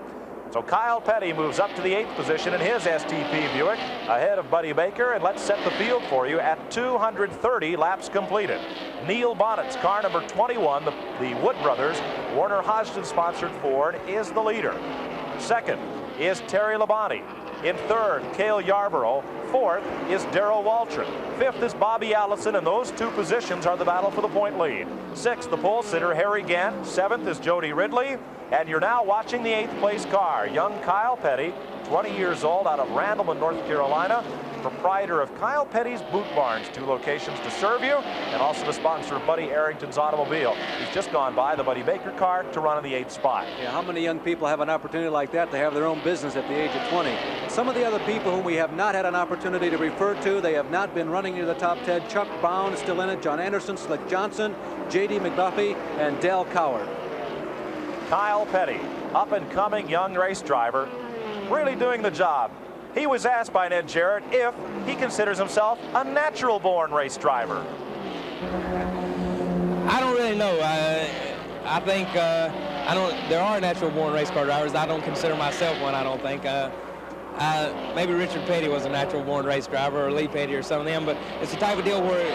So Kyle Petty moves up to the 8th position in his STP Buick ahead of Buddy Baker, and let's set the field for you at 230 laps completed. Neil Bonnet's car number 21, the Wood Brothers, Warner Hodgson-sponsored Ford, is the leader. Second is Terry Labonte. In 3rd, Cale Yarborough. 4th is Darrell Waltrip. 5th is Bobby Allison, and those 2 positions are the battle for the point lead. 6th, the pole sitter, Harry Gant. 7th is Jody Ridley. And you're now watching the 8th place car, young Kyle Petty, 20 years old, out of Randleman, North Carolina, proprietor of Kyle Petty's Boot Barns, 2 locations to serve you, and also the sponsor of Buddy Arrington's automobile. He's just gone by the Buddy Baker car to run in the 8th spot. Yeah, how many young people have an opportunity like that to have their own business at the age of 20? Some of the other people whom we have not had an opportunity to refer to, they have not been running near the top 10. Chuck Brown is still in it, John Anderson, Slick Johnson, J.D. McDuffie, and Dale Coward. Kyle Petty, up-and-coming young race driver, really doing the job. He was asked by Ned Jarrett if he considers himself a natural-born race driver. I don't really know. I think there are natural-born race car drivers. I don't consider myself one, I don't think. Maybe Richard Petty was a natural-born race driver, or Lee Petty, or some of them, but it's the type of deal where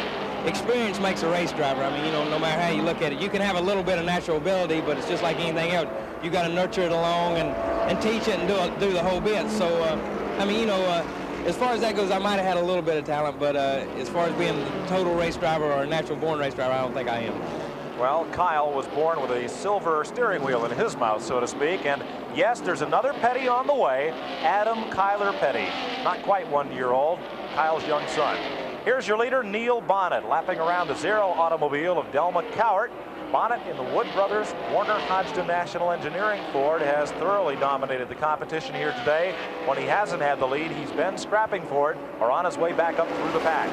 experience makes a race driver. I mean, you know, no matter how you look at it, you can have a little bit of natural ability, but it's just like anything else. You got to nurture it along and teach it and do the whole bit. So, I mean, you know, as far as that goes, I might have had a little bit of talent, but as far as being a total race driver or a natural-born race driver, I don't think I am. Well, Kyle was born with a silver steering wheel in his mouth, so to speak, and yes, there's another Petty on the way, Adam Kyler Petty. Not quite 1 year old, Kyle's young son. Here's your leader, Neil Bonnet, lapping around the 0 automobile of Delma Cowart. Bonnet in the Wood Brothers Warner Hodgson National Engineering Ford has thoroughly dominated the competition here today. When he hasn't had the lead, he's been scrapping for it or on his way back up through the pack.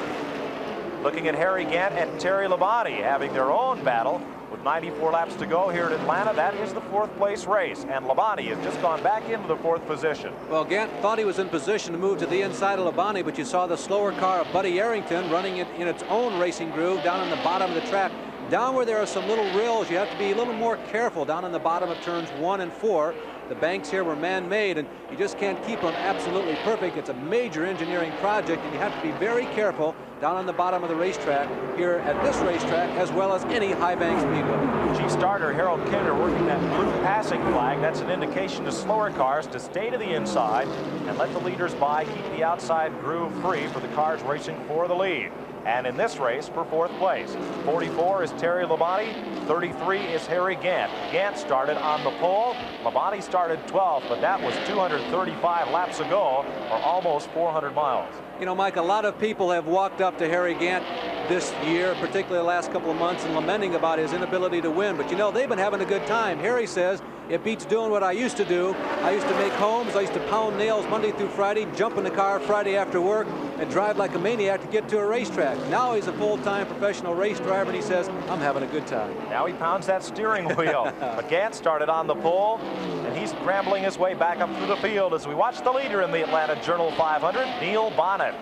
Looking at Harry Gant and Terry Labonte having their own battle. With 94 laps to go here at Atlanta, that is the 4th place race, and Labonte has just gone back into the 4th position. Well, Gant thought he was in position to move to the inside of Labonte, but you saw the slower car of Buddy Arrington running it in its own racing groove down on the bottom of the track. Down where there are some little rills, you have to be a little more careful down on the bottom of turns 1 and 4. The banks here were man-made, and you just can't keep them absolutely perfect. It's a major engineering project, and you have to be very careful down on the bottom of the racetrack here at this racetrack, as well as any high bank speedway. Chief starter Harold Kinder working that blue passing flag. That's an indication to slower cars to stay to the inside and let the leaders by, keep the outside groove free for the cars racing for the lead. And in this race for 4th place, 44 is Terry Labonte, 33 is Harry Gant. Gant started on the pole. Labonte started 12th, but that was 235 laps ago, or almost 400 miles. You know, Mike, a lot of people have walked up to Harry Gant this year, particularly the last couple of months, and lamenting about his inability to win. But, you know, they've been having a good time. Harry says, it beats doing what I used to do. I used to make homes. I used to pound nails Monday through Friday, jump in the car Friday after work, and drive like a maniac to get to a racetrack. Now he's a full-time professional race driver, and he says, I'm having a good time. Now he pounds that steering wheel. But Gant started on the pole, and he's scrambling his way back up through the field as we watch the leader in the Atlanta Journal 500, Neil Bonnet.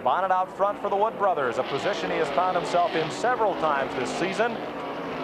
Bonnet out front for the Wood Brothers, a position he has found himself in several times this season.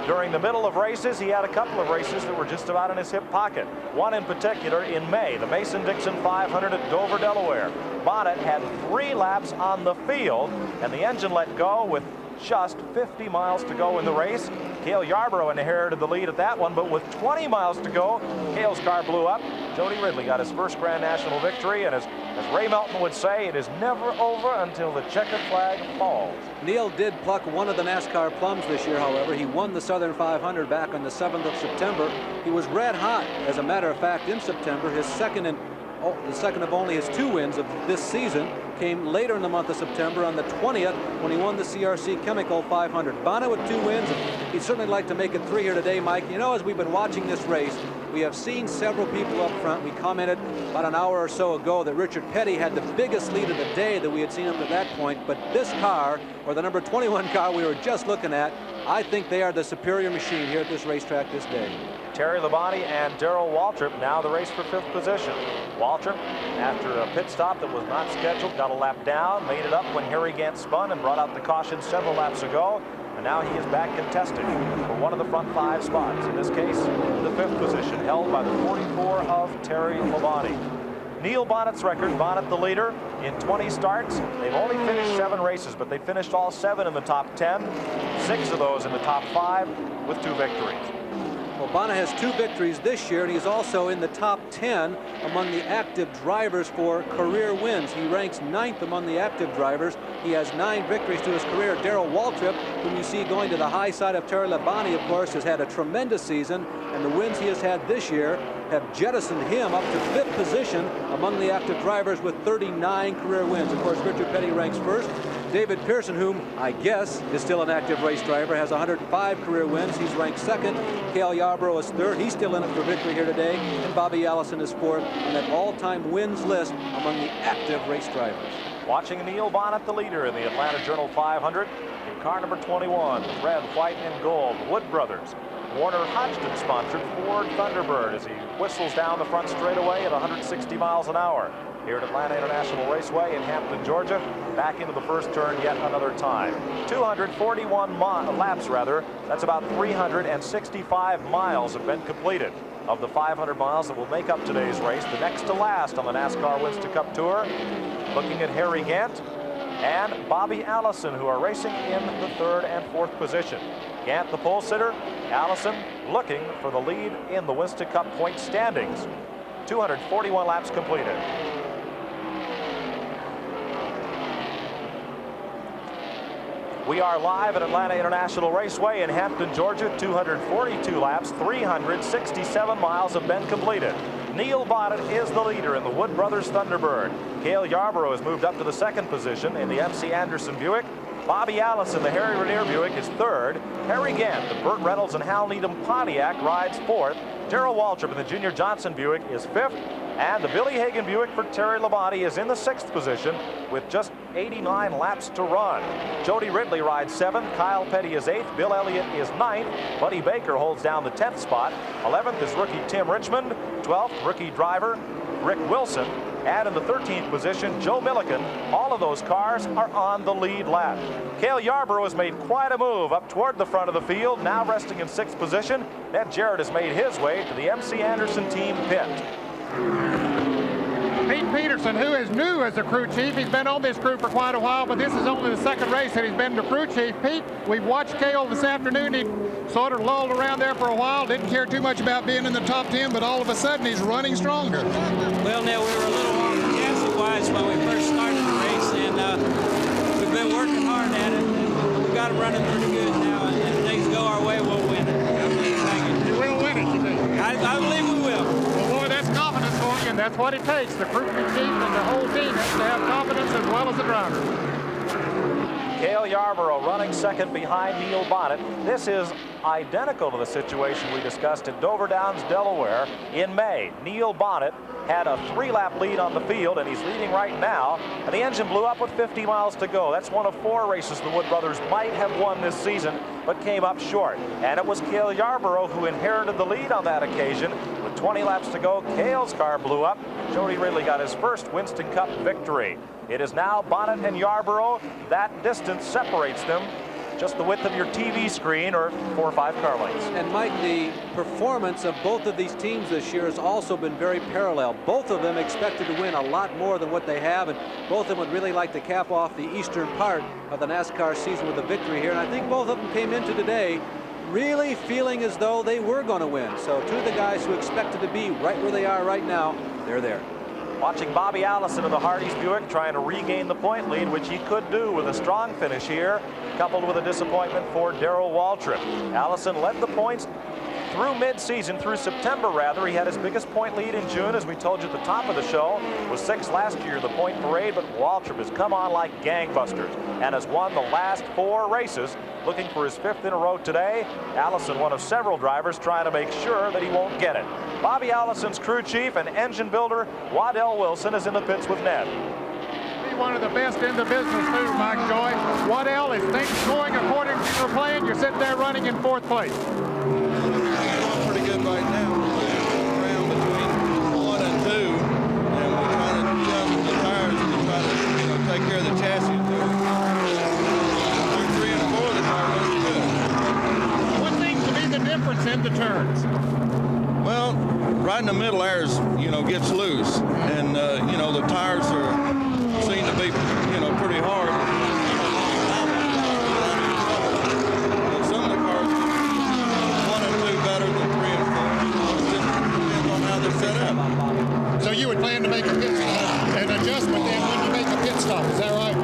During the middle of races, he had a couple of races that were just about in his hip pocket. One in particular in May, the Mason-Dixon 500 at Dover, Delaware. Bonnet had 3 laps on the field, and the engine let go with just 50 miles to go in the race. Cale Yarborough inherited the lead at that one, but with 20 miles to go, Cale's car blew up. Jody Ridley got his first Grand National victory, and as Ray Melton would say, it is never over until the checkered flag falls. Neil did pluck one of the NASCAR plums this year, however. He won the Southern 500 back on the 7th of September. He was red hot, as a matter of fact, in September. His second of only his 2 wins of this season came later in the month of September on the 20th when he won the CRC Chemical 500. Bonnet with 2 wins. He'd certainly like to make it 3 here today, Mike. You know, as we've been watching this race, we have seen several people up front. We commented about an hour or so ago that Richard Petty had the biggest lead of the day that we had seen up to that point. But this car, or the number 21 car we were just looking at, I think they are the superior machine here at this racetrack this day. Terry Labonte and Darrell Waltrip now the race for 5th position. Waltrip, after a pit stop that was not scheduled, got a lap down, made it up when Harry Gant spun and brought out the caution several laps ago. And now he is back contesting for one of the front 5 spots. In this case, the 5th position held by the 44 of Terry Labonte. Neil Bonnet's record, Bonnet the leader in 20 starts. They've only finished 7 races, but they finished all 7 in the top 10, 6 of those in the top 5 with 2 victories. Well, Bonnet has 2 victories this year, and he's also in the top 10 among the active drivers for career wins. He ranks 9th among the active drivers. He has 9 victories to his career. Darrell Waltrip, whom you see going to the high side of Terry Labonte, of course, has had a tremendous season, and the wins he has had this year have jettisoned him up to 5th position among the active drivers with 39 career wins. Of course, Richard Petty ranks 1st. David Pearson, whom I guess is still an active race driver, has 105 career wins. He's ranked 2nd. Cale Yarborough is 3rd. He's still in it for victory here today. And Bobby Allison is 4th on that all-time wins list among the active race drivers. Watching Neil Bonnet, the leader in the Atlanta Journal 500, in car number 21, with red, white, and gold, Wood Brothers. Warner Hodgson sponsored Ford Thunderbird as he whistles down the front straightaway at 160 miles an hour. Here at Atlanta International Raceway in Hampton, Georgia, back into the first turn yet another time. 241 laps, rather. That's about 365 miles have been completed. Of the 500 miles that will make up today's race, the next to last on the NASCAR Winston Cup Tour, looking at Harry Gant and Bobby Allison, who are racing in the 3rd and 4th position. Gant, the pole sitter, Allison looking for the lead in the Winston Cup point standings. 241 laps completed. We are live at Atlanta International Raceway in Hampton, Georgia. 242 laps, 367 miles have been completed. Neil Bonnet is the leader in the Wood Brothers Thunderbird. Cale Yarborough has moved up to the second position in the MC Anderson Buick. Bobby Allison, the Harry Ranier Buick, is third. Harry Gant, the Burt Reynolds and Hal Needham Pontiac, rides fourth. Darrell Waltrip in the Junior Johnson Buick is fifth. And the Billy Hagan Buick for Terry Labonte is in the sixth position with just 89 laps to run. Jody Ridley rides seventh. Kyle Petty is eighth. Bill Elliott is ninth. Buddy Baker holds down the 10th spot. 11th is rookie Tim Richmond. 12th, rookie driver Rick Wilson. And in the 13th position, Joe Milliken. All of those cars are on the lead lap. Cale Yarborough has made quite a move up toward the front of the field, now resting in sixth position. Ned Jarrett has made his way to the MC Anderson team pit. Pete Peterson, who is new as a crew chief. He's been on this crew for quite a while, but this is only the second race that he's been the crew chief. Pete, we've watched Cale this afternoon. He sort of lulled around there for a while, didn't care too much about being in the top 10, but all of a sudden he's running stronger. Well, now we were a little off gassy-wise when we first started the race, and we've been working hard at it, and we've got them running pretty good now, and if things go our way, we'll win it. I believe you will win it, you think? I believe we will. Well, boy, that's confidence for you, and that's what it takes. The crew chief and the whole team has to have confidence as well as the driver. Cale Yarborough running second behind Neil Bonnet. This is identical to the situation we discussed at Dover Downs, Delaware in May. Neil Bonnet had a 3-lap lead on the field, and he's leading right now. And the engine blew up with 50 miles to go. That's one of 4 races the Wood Brothers might have won this season, but came up short. And it was Cale Yarborough who inherited the lead on that occasion. With 20 laps to go, Cale's car blew up. Jody Ridley got his first Winston Cup victory. It is now Bonnet and Yarborough. That distance separates them just the width of your TV screen, or 4 or 5 car lengths. And Mike, the performance of both of these teams this year has also been very parallel. Both of them expected to win a lot more than what they have, and both of them would really like to cap off the eastern part of the NASCAR season with a victory here. And I think both of them came into today really feeling as though they were going to win. So two of the guys who expected to be right where they are right now, they're there. Watching Bobby Allison of the Hardee's Buick trying to regain the point lead, which he could do with a strong finish here, coupled with a disappointment for Darrell Waltrip. Allison led the points through mid-season, through September rather. He had his biggest point lead in June, as we told you at the top of the show. Was 6th last year in the point parade, but Waltrip has come on like gangbusters and has won the last 4 races, looking for his 5th in a row today. Allison, one of several drivers trying to make sure that he won't get it. Bobby Allison's crew chief and engine builder Waddell Wilson is in the pits with Ned. One of the best in the business too, Mike Joy. Waddell, is things going according to your plan? You're sitting there running in 4th place. Pretty good right now. We're around between 1 and 2, and we're trying to adjust the tires to try to, take care of the chassis. Through 3 and 4, the tire runs good. What seems to be the difference in the turns? Well, right in the middle there is, gets loose, and the tires seem to be, pretty hard. Some of the cars, 1 and 2 better than 3 and 4. It just depends on how they're set up. So you would plan to make a pit stop, an adjustment then when you make a pit stop, is that right?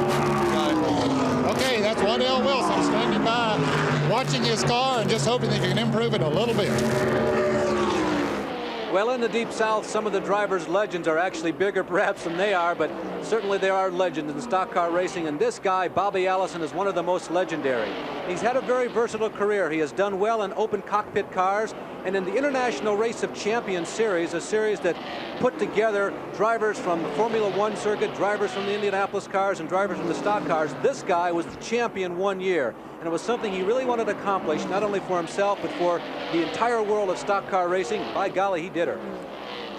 Right. Okay, that's Waddell Wilson standing by, watching his car and just hoping that he can improve it a little bit. Well, in the Deep South, some of the drivers' legends are actually bigger perhaps than they are, but certainly there are legends in stock car racing, and this guy, Bobby Allison, is one of the most legendary. He's had a very versatile career. He has done well in open cockpit cars, and in the International Race of Champions Series, a series that put together drivers from the Formula One circuit, drivers from the Indianapolis cars, and drivers from the stock cars. This guy was the champion 1 year, and it was something he really wanted to accomplish, not only for himself, but for the entire world of stock car racing. By golly, he did her.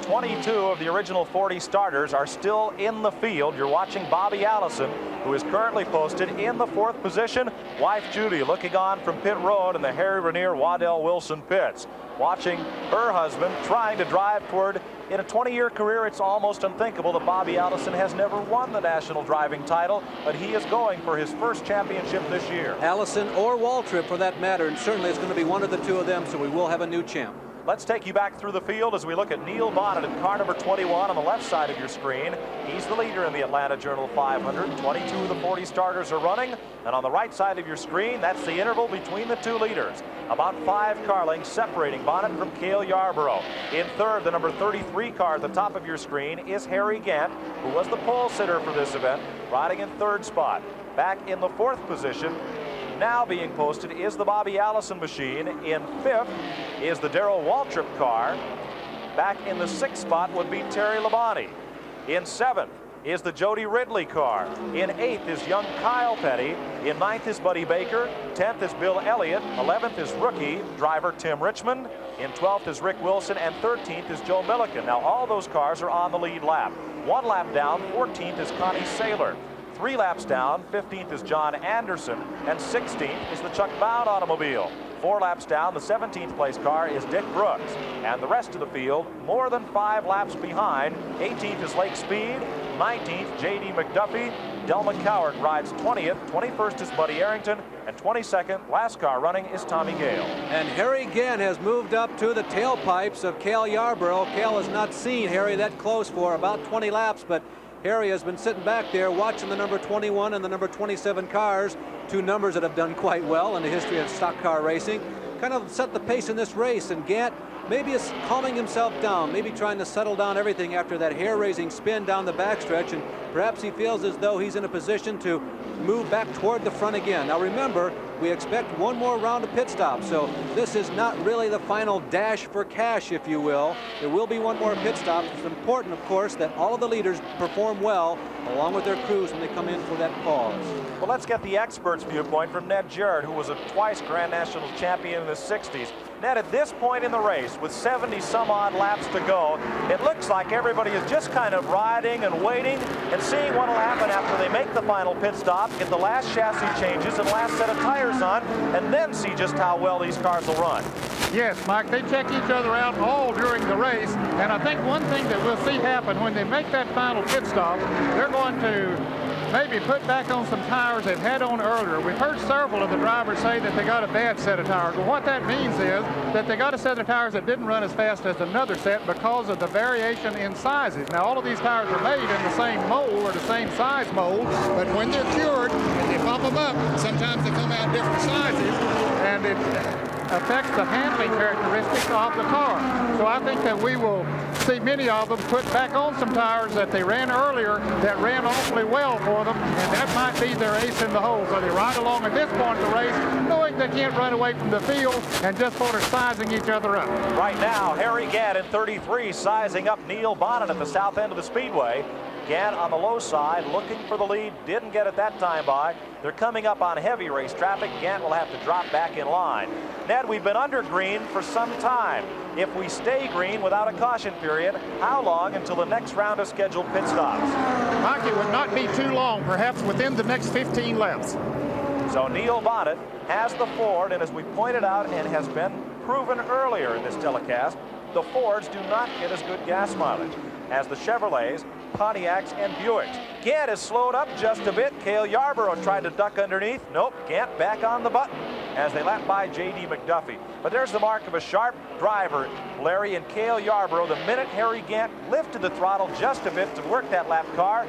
22 of the original 40 starters are still in the field. You're watching Bobby Allison, who is currently posted in the 4th position. Wife Judy looking on from pit road in the Harry Ranier Waddell Wilson pits. Watching her husband trying to drive toward, in a 20-year career, it's almost unthinkable that Bobby Allison has never won the national driving title, but he is going for his first championship this year. Allison or Waltrip for that matter, and certainly it's going to be one of the two of them, so we will have a new champ. Let's take you back through the field as we look at Neil Bonnet in car number 21 on the left side of your screen. He's the leader in the Atlanta Journal 500. 22 of the 40 starters are running. And on the right side of your screen, that's the interval between the two leaders. About 5 car lengths separating Bonnet from Cale Yarborough. In third, the number 33 car at the top of your screen is Harry Gant, who was the pole sitter for this event, riding in third spot. Back in the 4th position, now being posted, is the Bobby Allison machine. In 5th is the Darrell Waltrip car. Back in the 6th spot would be Terry Labonte. In 7th is the Jody Ridley car. In 8th is young Kyle Petty. In 9th is Buddy Baker. 10th is Bill Elliott. 11th is rookie driver Tim Richmond. In 12th is Rick Wilson, and 13th is Joe Milliken. Now all those cars are on the lead lap. 1 lap down, 14th is Connie Saylor. 3 laps down, 15th is John Anderson, and 16th is the Chuck Bound automobile. 4 laps down, the 17th place car is Dick Brooks. And the rest of the field, more than 5 laps behind. 18th is Lake Speed, 19th, J.D. McDuffie. Del McCoward rides 20th, 21st is Buddy Arrington, and 22nd, last car running, is Tommy Gale. And Harry Gant has moved up to the tailpipes of Cale Yarborough. Cale has not seen Harry that close for about 20 laps, but Harry has been sitting back there watching the number 21 and the number 27 cars, 2 numbers that have done quite well in the history of stock car racing. Kind of set the pace in this race, and Gant maybe is calming himself down, maybe trying to settle down everything after that hair-raising spin down the backstretch, and perhaps he feels as though he's in a position to move back toward the front again. Now remember, we expect 1 more round of pit stops, so this is not really the final dash for cash, if you will. There will be 1 more pit stop. It's important, of course, that all of the leaders perform well along with their crews when they come in for that pause. Well, let's get the expert's viewpoint from Ned Jarrett, who was a twice Grand National champion in the 60s. Ned, at this point in the race, with 70 some odd laps to go, it looks like everybody is just kind of riding and waiting and seeing what will happen after they make the final pit stop, get the last chassis changes and last set of tires on, and then see just how well these cars will run. Yes, Mike, they check each other out all during the race, and I think one thing that we'll see happen when they make that final pit stop, they're going to maybe put back on some tires they've had on earlier. We've heard several of the drivers say that they got a bad set of tires. Well, what that means is that they got a set of tires that didn't run as fast as another set because of the variation in sizes. Now, all of these tires are made in the same mold or the same size mold, but when they're cured and they pump them up, sometimes they come out different sizes, and it affects the handling characteristics of the car. So I think that we will see many of them put back on some tires that they ran earlier that ran awfully well for them, and that might be their ace in the hole. So they ride along at this point of the race, knowing they can't run away from the field and just sort of sizing each other up. Right now, Harry Gant in 33 sizing up Neil Bonnet at the south end of the speedway. Gant on the low side, looking for the lead, didn't get it that time by. They're coming up on heavy race traffic. Gant will have to drop back in line. Ned, we've been under green for some time. If we stay green without a caution period, how long until the next round of scheduled pit stops? Mike, it would not be too long, perhaps within the next 15 laps. So Neil Bonnet has the Ford, and as we pointed out and has been proven earlier in this telecast, the Fords do not get as good gas mileage as the Chevrolets, Pontiacs, and Buicks. Gant has slowed up just a bit. Cale Yarborough tried to duck underneath. Nope, Gant back on the button as they lap by J.D. McDuffie. But there's the mark of a sharp driver, Larry, and Cale Yarborough. The minute Harry Gant lifted the throttle just a bit to work that lap car,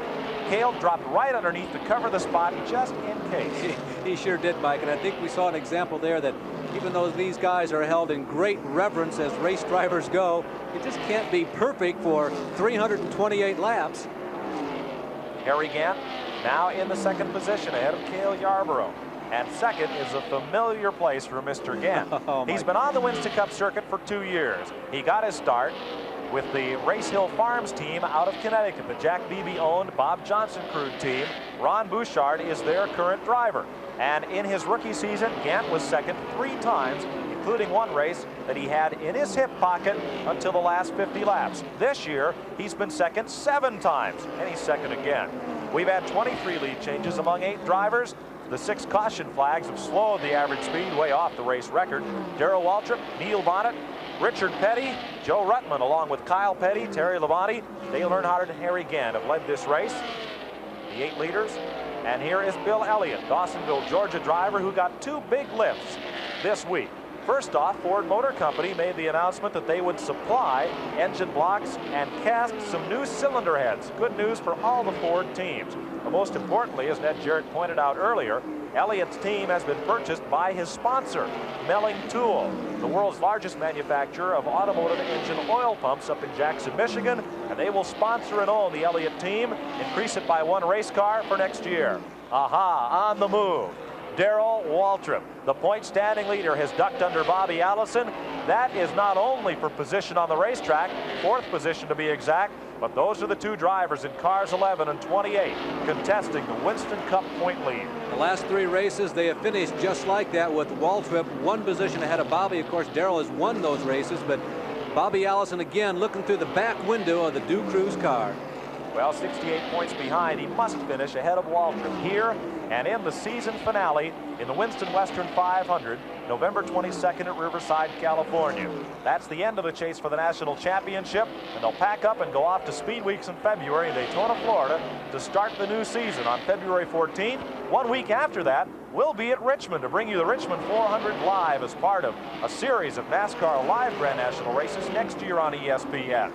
Cale dropped right underneath to cover the spot just in case. He sure did, Mike, and I think we saw an example there that even though these guys are held in great reverence as race drivers go, it just can't be perfect for 328 laps. Harry Gant now in the 2nd position ahead of Cale Yarborough. And 2nd is a familiar place for Mr. Gant. He's been on the Winston Cup circuit for 2 years. He got his start with the Race Hill Farms team out of Connecticut, the Jack Beebe-owned Bob Johnson crewed team. Ron Bouchard is their current driver. And in his rookie season, Gant was 2nd 3 times, including one race that he had in his hip pocket until the last 50 laps. This year, he's been 2nd 7 times, and he's 2nd again. We've had 23 lead changes among 8 drivers. The 6 caution flags have slowed the average speed way off the race record. Darrell Waltrip, Neil Bonnet, Richard Petty, Joe Ruttman, along with Kyle Petty, Terry Labonte, Dale Earnhardt, and Harry Gant have led this race. The 8 leaders. And here is Bill Elliott, Dawsonville, Georgia driver, who got 2 big lifts this week. First off, Ford Motor Company made the announcement that they would supply engine blocks and cast some new cylinder heads. Good news for all the Ford teams. But most importantly, as Ned Jarrett pointed out earlier, Elliott's team has been purchased by his sponsor, Melling Tool, the world's largest manufacturer of automotive engine oil pumps up in Jackson, Michigan, and they will sponsor and own the Elliott team, increase it by 1 race car for next year. Aha, on the move. Darrell Waltrip, the point standing leader, has ducked under Bobby Allison. That is not only for position on the racetrack, 4th position to be exact, but those are the 2 drivers in cars 11 and 28 contesting the Winston Cup point lead. The last 3 races, they have finished just like that, with Waltrip 1 position ahead of Bobby. Of course, Darrell has won those races, but Bobby Allison again looking through the back window of the Dew Cruz car. Well, 68 points behind. He must finish ahead of Waltrip here and in the season finale in the Winston Western 500, November 22nd at Riverside, California. That's the end of the chase for the national championship, and they'll pack up and go off to Speed Weeks in February in Daytona, Florida to start the new season on February 14th. 1 week after that, we'll be at Richmond to bring you the Richmond 400 live as part of a series of NASCAR live Grand National races next year on ESPN.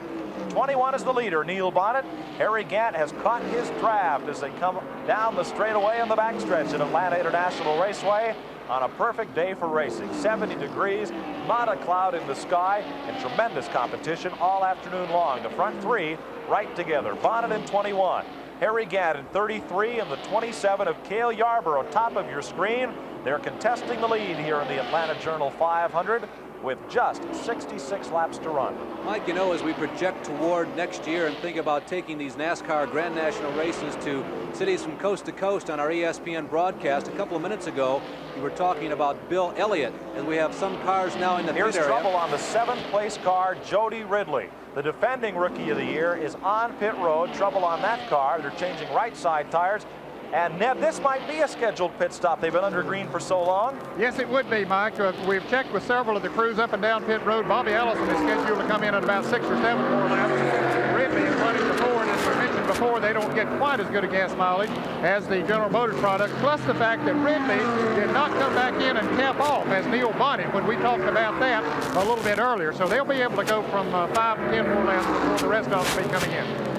21 is the leader, Neil Bonnet. Harry Gant has caught his draft as they come down the straightaway in the backstretch at Atlanta International Raceway on a perfect day for racing. 70 degrees, not a cloud in the sky, and tremendous competition all afternoon long. The front 3 right together. Bonnet in 21, Harry Gant in 33, and the 27 of Cale Yarborough, top of your screen. They're contesting the lead here in the Atlanta Journal 500 with just 66 laps to run. Mike, you know, as we project toward next year and think about taking these NASCAR Grand National races to cities from coast to coast on our ESPN broadcast, a couple of minutes ago, we were talking about Bill Elliott, and we have some cars now in the Here's pit area. trouble on the 7th place car, Jody Ridley. The defending Rookie of the Year is on pit road. Trouble on that car. They're changing right side tires. And Ned, this might be a scheduled pit stop. They've been under green for so long. Yes, it would be, Mike. We've checked with several of the crews up and down pit road. Bobby Allison is scheduled to come in at about 6 or 7 more laps. Ridley is running the Ford, as we mentioned before. They don't get quite as good a gas mileage as the General Motors product, plus the fact that Ridley did not come back in and cap off as Neil Bonnet when we talked about that a little bit earlier. So they'll be able to go from 5 to 10 more laps before the rest of them be coming in.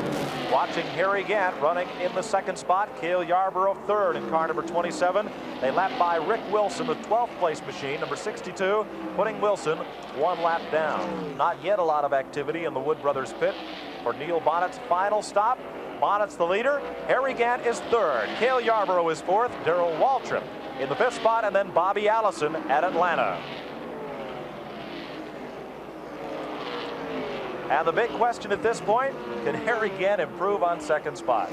Watching Harry Gant running in the 2nd spot, Cale Yarborough 3rd in car number 27. They lap by Rick Wilson, the 12th place machine, number 62, putting Wilson 1 lap down. Not yet a lot of activity in the Wood Brothers pit for Neil Bonnet's final stop. Bonnet's the leader. Harry Gant is 3rd. Cale Yarborough is 4th. Darrell Waltrip in the 5th spot, and then Bobby Allison at Atlanta. And the big question at this point, can Harry Gant improve on 2nd spot?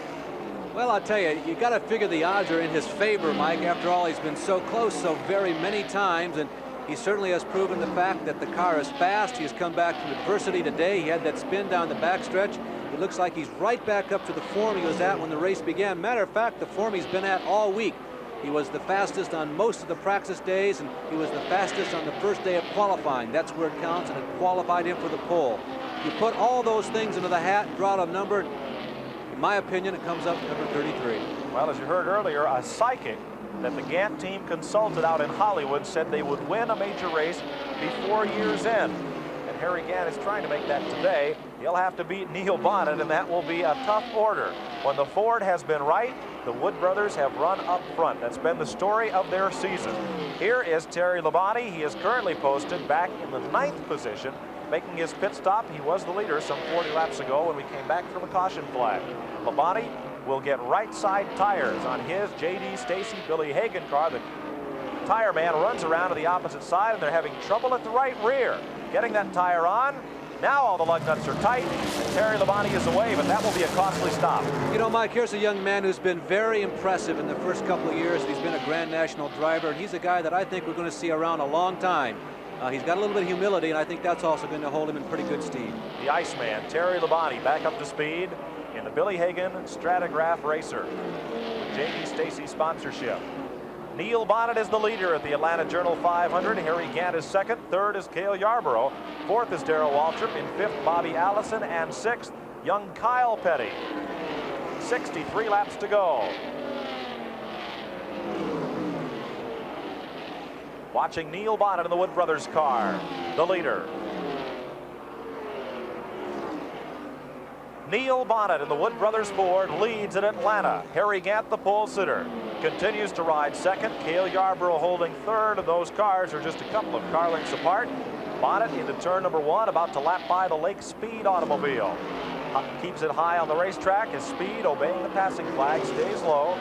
Well, I'll tell you got to figure the odds are in his favor, Mike. After all, he's been so close so very many times, and he certainly has proven the fact that the car is fast. He has come back from adversity today. He had that spin down the backstretch. It looks like he's right back up to the form he was at when the race began. Matter of fact, the form he's been at all week. He was the fastest on most of the practice days, and he was the fastest on the first day of qualifying. That's where it counts, and it qualified him for the pole. You put all those things into the hat and draw out a number, in my opinion, it comes up number 33. Well, as you heard earlier, a psychic that the Gant team consulted out in Hollywood said they would win a major race before year's end. And Harry Gant is trying to make that today. He'll have to beat Neil Bonnet, and that will be a tough order. When the Ford has been right, the Wood brothers have run up front. That's been the story of their season. Here is Terry Labonte. He is currently posted back in the 9th position, making his pit stop. He was the leader some 40 laps ago when we came back from a caution flag. Labonte will get right side tires on his J.D. Stacy Billy Hagan car. The tire man runs around to the opposite side, and they're having trouble at the right rear getting that tire on. Now all the lug nuts are tight, and Terry Labonte is away, but that will be a costly stop. You know, Mike, here's a young man who's been very impressive in the first couple of years. He's been a Grand National driver, and he's a guy that I think we're going to see around a long time. He's got a little bit of humility, and I think that's also going to hold him in pretty good stead. The Iceman, Terry Labonte, back up to speed in the Billy Hagan Stratograph Racer with J.D. Stacy sponsorship. Neil Bonnet is the leader at the Atlanta Journal 500. Harry Gant is 2nd. 3rd is Cale Yarborough. 4th is Darrell Waltrip. In 5th, Bobby Allison. And 6th, young Kyle Petty. 63 laps to go. Watching Neil Bonnet in the Wood Brothers car, the leader. Neil Bonnet in the Wood Brothers Ford leads at Atlanta. Harry Gant, the pole sitter, continues to ride second. Cale Yarborough holding third, and those cars are just a couple of car lengths apart. Bonnet into turn number 1, about to lap by the Lake Speed automobile. Keeps it high on the racetrack. His speed, obeying the passing flag, stays low.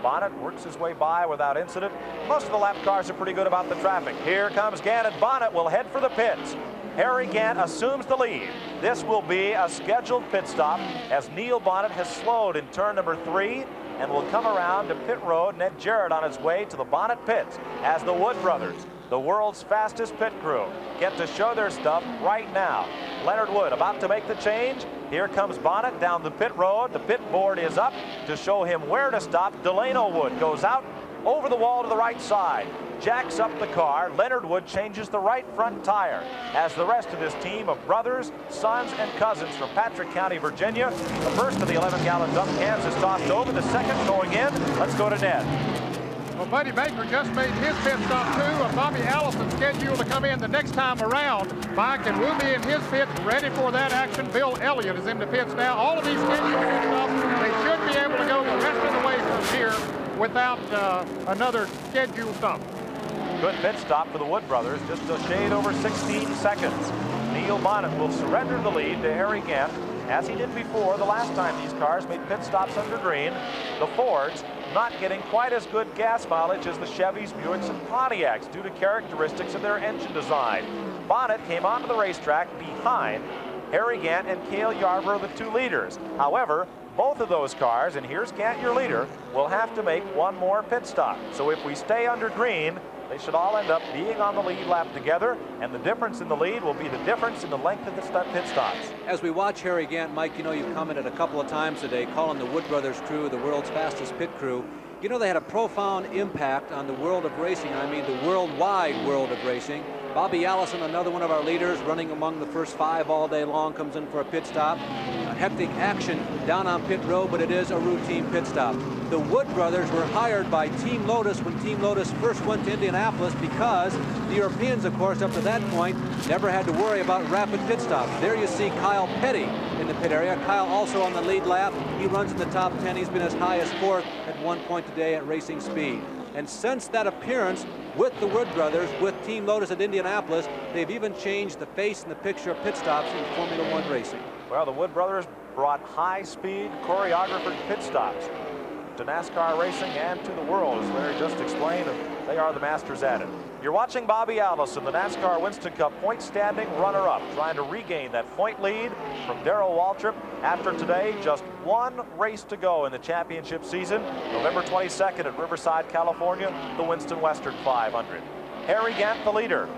Bonnet works his way by without incident. Most of the lap cars are pretty good about the traffic. Here comes Gant, and Bonnet will head for the pits. Harry Gant assumes the lead. This will be a scheduled pit stop as Neil Bonnet has slowed in turn number 3 and will come around to pit road. Ned Jarrett on his way to the Bonnet pits as the Wood Brothers, the world's fastest pit crew, get to show their stuff right now. Leonard Wood about to make the change. Here comes Bonnet down the pit road. The pit board is up to show him where to stop. Delano Wood goes out over the wall to the right side, jacks up the car. Leonard Wood changes the right front tire as the rest of this team of brothers, sons, and cousins from Patrick County, Virginia. The first of the 11-gallon dump cans is tossed over. The second going in. Let's go to Ned. Well, Buddy Baker just made his pit stop too. Bobby Allison scheduled to come in the next time around. Mike, and we'll be in his pit ready for that action. Bill Elliott is in the pits now. All of these scheduled pit stops, they should be able to go the rest of the way from here without another scheduled stop. Good pit stop for the Wood Brothers, just a shade over 16 seconds. Neil Bonnet will surrender the lead to Harry Gant, as he did before the last time these cars made pit stops under green. The Fords not getting quite as good gas mileage as the Chevys, Buicks, and Pontiacs due to characteristics of their engine design. Bonnet came onto the racetrack behind Harry Gant and Cale Yarborough, the 2 leaders. However, both of those cars, and here's Gant, your leader, will have to make one more pit stop. So if we stay under green, they should all end up being on the lead lap together, and the difference in the lead will be the difference in the length of the pit stops. As we watch Harry Gant, Mike, you know, you've commented a couple of times today calling the Wood Brothers crew the world's fastest pit crew. You know, they had a profound impact on the world of racing. I mean, the worldwide world of racing. Bobby Allison, another one of our leaders, running among the first 5 all day long, comes in for a pit stop. A hectic action down on pit road, but it is a routine pit stop. The Wood Brothers were hired by Team Lotus when Team Lotus first went to Indianapolis, because the Europeans, of course, up to that point, never had to worry about rapid pit stops. There you see Kyle Petty in the pit area. Kyle also on the lead lap. He runs in the top 10. He's been as high as 4th at one point today at racing speed. And since that appearance with the Wood Brothers, with Team Lotus at Indianapolis, they've even changed the face and the picture of pit stops in Formula One racing. Well, the Wood Brothers brought high-speed choreographed pit stops to NASCAR racing and to the world, as Larry just explained, and they are the masters at it. You're watching Bobby Allison, the NASCAR Winston Cup point-standing runner-up, trying to regain that point lead from Darrell Waltrip. After today, just one race to go in the championship season. November 22nd at Riverside, California, the Winston Western 500. Harry Gant, the leader.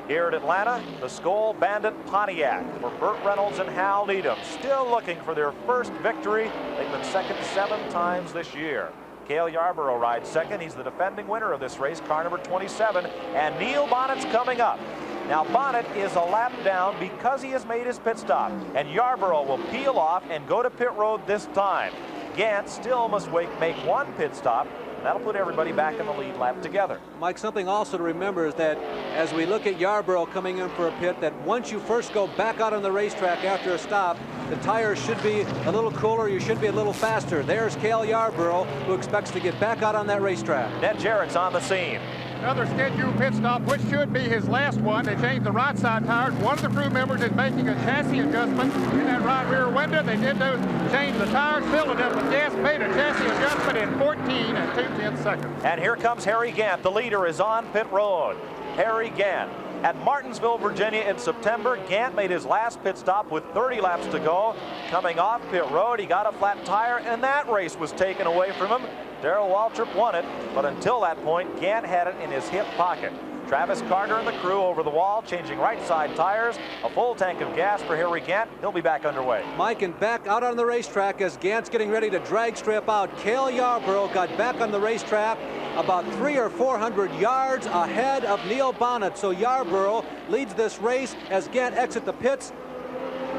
Here at Atlanta, the Skoal Bandit Pontiac for Burt Reynolds and Hal Needham, still looking for their first victory. They've been second 7 times this year. Cale Yarborough rides second. He's the defending winner of this race, car number 27. And Neil Bonnet's coming up. Now, Bonnet is a lap down because he has made his pit stop. And Yarborough will peel off and go to pit road this time. Gant still must make one pit stop. That'll put everybody back in the lead lap together. Mike, something also to remember is that as we look at Yarborough coming in for a pit, that once you first go back out on the racetrack after a stop, the tires should be a little cooler, you should be a little faster. There's Cale Yarborough, who expects to get back out on that racetrack. Ned Jarrett's on the scene. Another scheduled pit stop, which should be his last one. They changed the right side tires. One of the crew members is making a chassis adjustment in that right rear window. They did those, change the tires, filled it up with gas, made a chassis adjustment in 14 2/10 seconds. And here comes Harry Gant. The leader is on pit road. Harry Gant. At Martinsville, Virginia in September, Gant made his last pit stop with 30 laps to go. Coming off pit road, he got a flat tire, and that race was taken away from him. Darrell Waltrip won it, but until that point, Gant had it in his hip pocket. Travis Carter and the crew over the wall, changing right side tires. A full tank of gas for Harry Gant. He'll be back underway. Mike, and back out on the racetrack as Gant's getting ready to drag strip out. Cale Yarborough got back on the racetrack about 300 or 400 yards ahead of Neil Bonnet. So Yarborough leads this race as Gant exits the pits.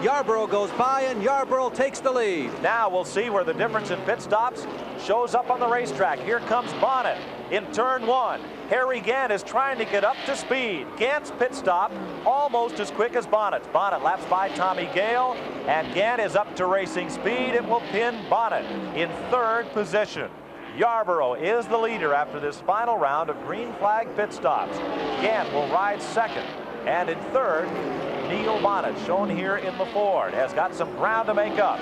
Yarborough goes by, and Yarborough takes the lead. Now we'll see where the difference in pit stops shows up on the racetrack. Here comes Bonnet. In turn 1, Harry Gant is trying to get up to speed. Gant's pit stop almost as quick as Bonnet. Bonnet laps by Tommy Gale, and Gant is up to racing speed. It will pin Bonnet in 3rd position. Yarborough is the leader after this final round of green flag pit stops. Gant will ride 2nd, and in 3rd, Neil Bonnet, shown here in the Ford, has got some ground to make up.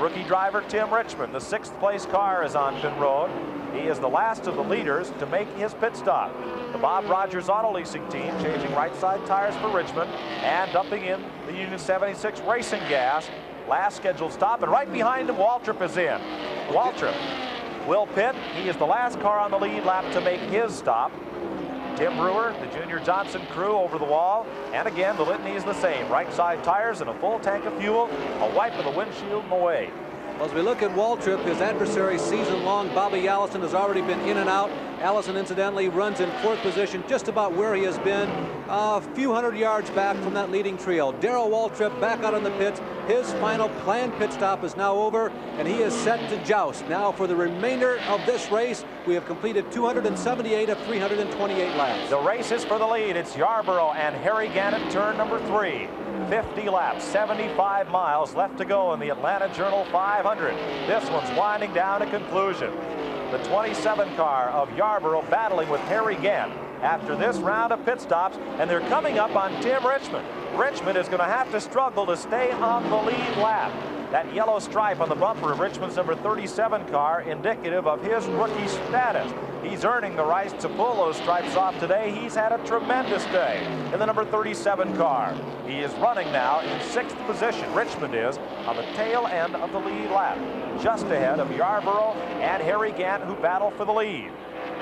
Rookie driver Tim Richmond, the 6th place car, is on pit road. He is the last of the leaders to make his pit stop. The Bob Rogers Auto Leasing team changing right side tires for Richmond and dumping in the Union 76 racing gas. Last scheduled stop, and right behind him, Waltrip is in. Waltrip will pit. He is the last car on the lead lap to make his stop. Tim Brewer, the Junior Johnson crew over the wall. And again, the litany is the same. Right side tires and a full tank of fuel, a wipe of the windshield and away. Well, as we look at Waltrip, his adversary season-long, Bobby Allison, has already been in and out. Allison, incidentally, runs in 4th position, just about where he has been, a few hundred yards back from that leading trio. Darrell Waltrip back out in the pits. His final planned pit stop is now over, and he is set to joust. Now, for the remainder of this race, we have completed 278 of 328 laps. The race is for the lead. It's Yarborough and Harry Gant at turn number 3. 50 laps, 75 miles left to go in the Atlanta Journal 500. This one's winding down to conclusion. The 27 car of Yarborough battling with Harry Gant after this round of pit stops, and they're coming up on Tim Richmond. Richmond is going to have to struggle to stay on the lead lap. That yellow stripe on the bumper of Richmond's number 37 car indicative of his rookie status. He's earning the rights to pull those stripes off today. He's had a tremendous day in the number 37 car. He is running now in 6th position. Richmond is on the tail end of the lead lap, just ahead of Yarborough and Harry Gant, who battle for the lead.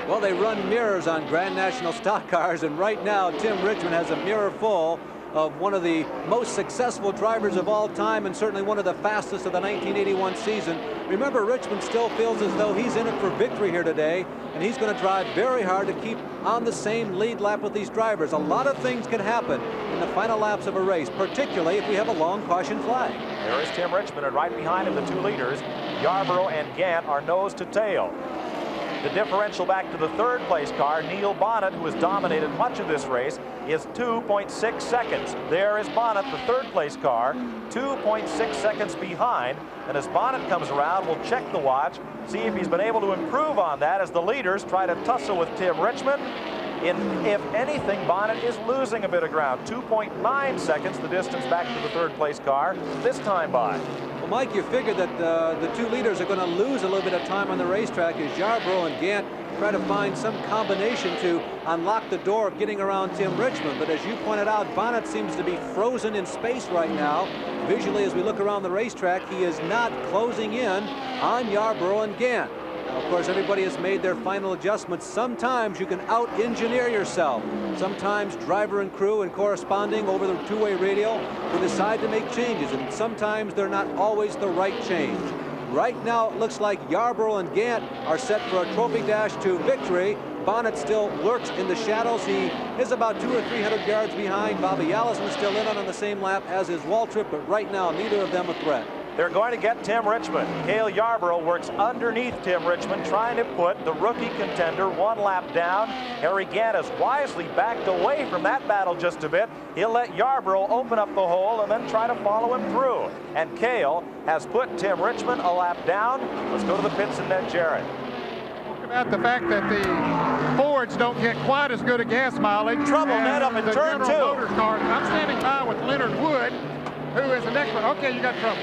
Well, they run mirrors on Grand National stock cars, and right now Tim Richmond has a mirror full of one of the most successful drivers of all time, and certainly one of the fastest of the 1981 season. Remember, Richmond still feels as though he's in it for victory here today, and he's going to drive very hard to keep on the same lead lap with these drivers. A lot of things can happen in the final laps of a race, particularly if we have a long caution flag. There is Tim Richmond, and right behind him, the 2 leaders, Yarborough and Gant, are nose to tail. The differential back to the 3rd place car, Neil Bonnet, who has dominated much of this race, is 2.6 seconds. There is Bonnet, the 3rd place car, 2.6 seconds behind. And as Bonnet comes around, we'll check the watch, see if he's been able to improve on that as the leaders try to tussle with Tim Richmond. If anything, Bonnet is losing a bit of ground. 2.9 seconds, the distance back to the 3rd place car, this time by. Well, Mike, you figure that the 2 leaders are going to lose a little bit of time on the racetrack as Yarborough and Gant try to find some combination to unlock the door of getting around Tim Richmond. But as you pointed out, Bonnet seems to be frozen in space right now. Visually, as we look around the racetrack, he is not closing in on Yarborough and Gant. Now, of course, everybody has made their final adjustments. Sometimes you can out-engineer yourself. Sometimes driver and crew and corresponding over the two-way radio will decide to make changes, and sometimes they're not always the right change. Right now, it looks like Yarborough and Gant are set for a trophy dash to victory. Bonnet still lurks in the shadows. He is about 200 or 300 yards behind. Bobby Allison is still in on the same lap as is Waltrip, but right now, neither of them a threat. They're going to get Tim Richmond. Cale Yarborough works underneath Tim Richmond, trying to put the rookie contender 1 lap down. Harry Gant has wisely backed away from that battle just a bit. He'll let Yarborough open up the hole and then try to follow him through. And Cale has put Tim Richmond a lap down. Let's go to the pits and Ned Jarrett. About the fact that the Fords don't get quite as good a gas mileage. Trouble, Ned, up in turn 2. Motors car. I'm standing by with Leonard Wood, who is the next one. Okay, you got trouble.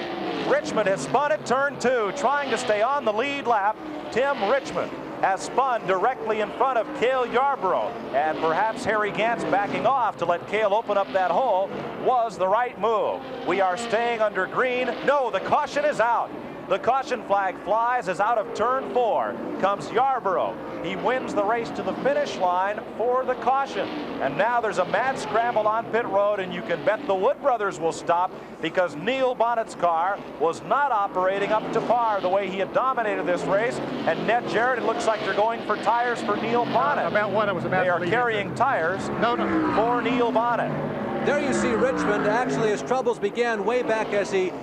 Richmond has spun at turn 2, trying to stay on the lead lap. Tim Richmond has spun directly in front of Cale Yarborough, and perhaps Harry Gant's backing off to let Cale open up that hole was the right move. We are staying under green. No, the caution is out. The caution flag flies as out of turn 4 comes Yarborough. He wins the race to the finish line for the caution. And now there's a mad scramble on pit road, and you can bet the Wood brothers will stop because Neil Bonnet's car was not operating up to par the way he had dominated this race. And Ned Jarrett, it looks like they're going for tires for Neil Bonnet. They are carrying tires for Neil Bonnet. There you see Richmond. Actually, his troubles began way back as he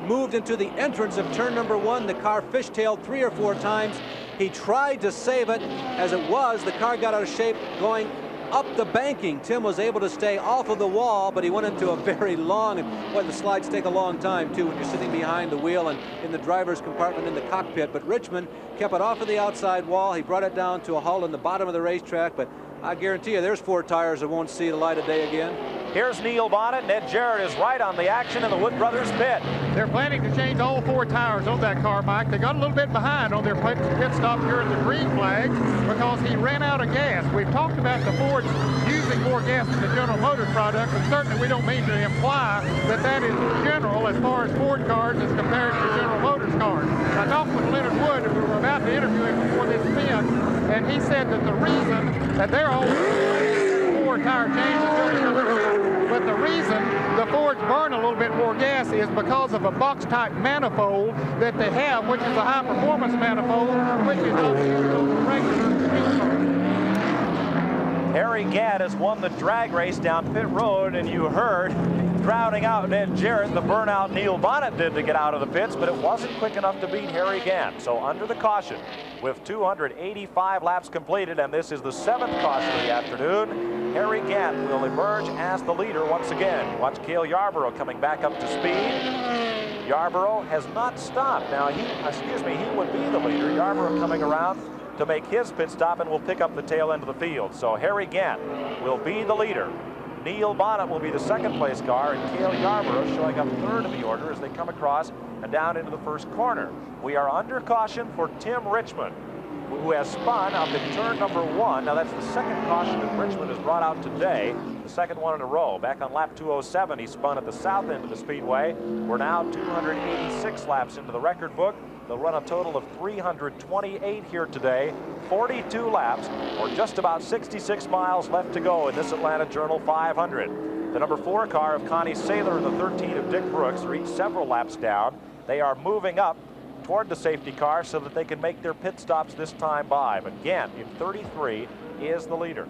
moved into the entrance of turn number 1. The car fishtailed 3 or 4 times. He tried to save it. As it was, the car got out of shape going up the banking. Tim was able to stay off of the wall, but he went into a very long, and boy, the slides take a long time too when you're sitting behind the wheel and in the driver's compartment in the cockpit. But Richmond kept it off of the outside wall. He brought it down to a halt in the bottom of the racetrack, but I guarantee you there's 4 tires that won't see the light of day again. Here's Neil Bonnet. Ned Jarrett is right on the action in the Wood Brothers pit. They're planning to change all 4 tires on that car, Mike. They got a little bit behind on their pit stop here at the green flag because he ran out of gas. We've talked about the Fords using more gas than the General Motors product, and certainly we don't mean to imply that that is general as far as Ford cars as compared to General Motors cars. I talked with Leonard Wood, and we were about to interview him before this event, and he said that the reason that they're always 4 tire changes, but the reason the Fords burn a little bit more gas is because of a box-type manifold that they have, which is a high-performance manifold, which is not used on the regular speed car. Harry Gadd has won the drag race down pit road, and you heard crowding out Ned Jarrett, the burnout Neil Bonnet did to get out of the pits, but it wasn't quick enough to beat Harry Gadd. So under the caution, with 285 laps completed, and this is the 7th caution of the afternoon, Harry Gadd will emerge as the leader once again. Watch Cale Yarborough coming back up to speed. Yarborough has not stopped. Now, he would be the leader. Yarborough coming around to make his pit stop and will pick up the tail end of the field. So Harry Gadd will be the leader. Neil Bonnet will be the 2nd place car, and Cale Yarborough showing up 3rd in the order as they come across and down into the 1st corner. We are under caution for Tim Richmond, who has spun up in turn number 1. Now that's the 2nd caution that Richmond has brought out today, the 2nd one in a row. Back on lap 207, he spun at the south end of the speedway. We're now 286 laps into the record book. They'll run a total of 328 here today, 42 laps, or just about 66 miles left to go in this Atlanta Journal 500. The number 4 car of Connie Saylor and the 13 of Dick Brooks are each several laps down. They are moving up toward the safety car so that they can make their pit stops this time by. But again, in 33 is the leader.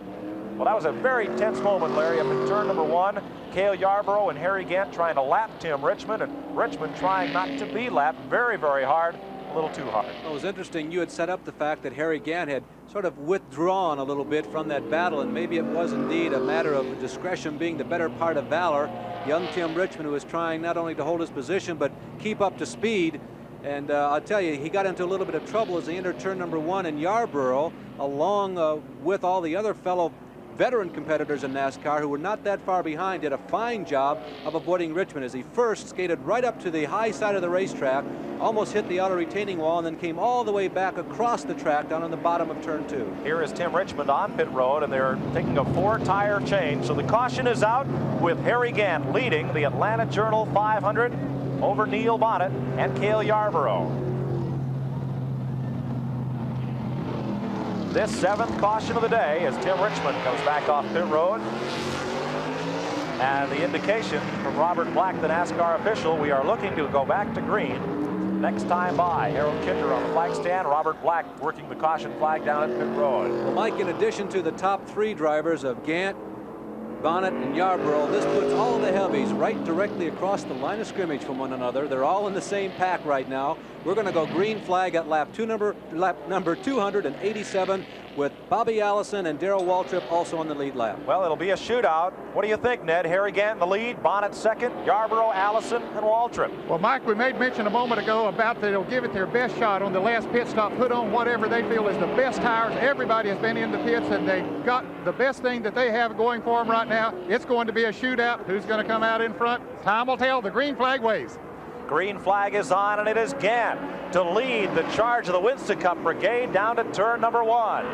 Well, that was a very tense moment, Larry, up in turn number 1. Cale Yarborough and Harry Gadd trying to lap Tim Richmond, and Richmond trying not to be lapped very, very hard, a little too hard. It was interesting. You had set up the fact that Harry Gadd had sort of withdrawn a little bit from that battle, and maybe it was indeed a matter of discretion being the better part of valor. Young Tim Richmond, who was trying not only to hold his position, but keep up to speed. And I'll tell you, he got into a little bit of trouble as he entered turn number 1, and Yarborough, along with all the other fellow veteran competitors in NASCAR who were not that far behind, did a fine job of avoiding Richmond as he first skated right up to the high side of the racetrack, almost hit the outer retaining wall, and then came all the way back across the track down on the bottom of turn 2. Here is Tim Richmond on pit road, and they're taking a 4-tire change. So the caution is out with Harry Gadd leading the Atlanta Journal 500 over Neil Bonnet and Cale Yarborough. This 7th caution of the day as Tim Richmond comes back off pit road. And the indication from Robert Black, the NASCAR official, we are looking to go back to green next time by. Harold Kinder on the flag stand, Robert Black working the caution flag down at pit road. Well, Mike, in addition to the top 3 drivers of Gant, Bonnet, and Yarborough, this puts all the heavies right directly across the line of scrimmage from one another. They're all in the same pack right now. We're going to go green flag at lap number 287 with Bobby Allison and Darrell Waltrip also on the lead lap. Well, it'll be a shootout. What do you think, Ned? Harry Gadd in the lead, Bonnet 2nd, Yarborough, Allison, and Waltrip. Well, Mike, we made mention a moment ago about that they'll give it their best shot on the last pit stop, put on whatever they feel is the best tires. Everybody has been in the pits, and they got the best thing that they have going for them right now. It's going to be a shootout. Who's going to come out in front? Time will tell. The green flag waves. Green flag is on, and it is Gadd to lead the charge of the Winston Cup Brigade down to turn number 1.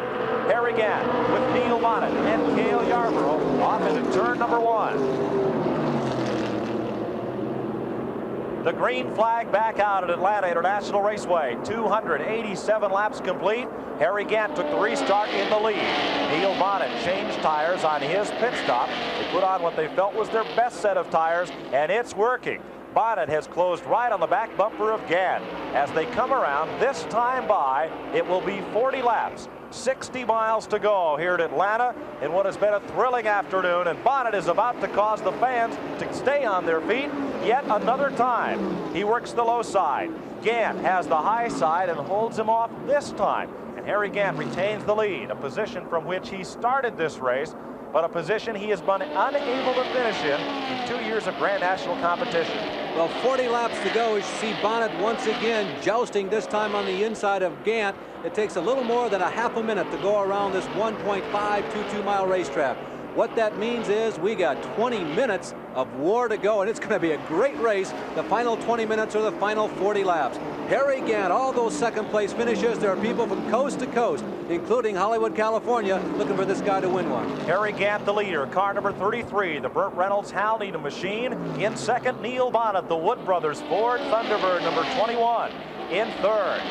Harry Gadd with Neil Bonnet and Cale Yarborough off into turn number 1. The green flag back out at Atlanta International Raceway. 287 laps complete. Harry Gadd took the restart in the lead. Neil Bonnet changed tires on his pit stop. They put on what they felt was their best set of tires, and it's working. Bonnet has closed right on the back bumper of Gadd. As they come around this time by, it will be 40 laps, 60 miles to go here at Atlanta in what has been a thrilling afternoon, and Bonnet is about to cause the fans to stay on their feet yet another time. He works the low side, Gant has the high side and holds him off this time. And Harry Gant retains the lead, a position from which he started this race, but a position he has been unable to finish in 2 years of Grand National competition. Well, 40 laps to go. You see Bonnet once again jousting, this time on the inside of Gant. It takes a little more than a half a minute to go around this 1.522 mile racetrack. What that means is we got 20 minutes of war to go, and it's going to be a great race. The final 20 minutes or the final 40 laps. Harry Gant, all those second place finishes. There are people from coast to coast, including Hollywood, California, looking for this guy to win one. Harry Gant, the leader, car number 33, the Burt Reynolds Hal Needham machine. In second, Neil Bonnet, the Wood Brothers Ford Thunderbird number 21. In third,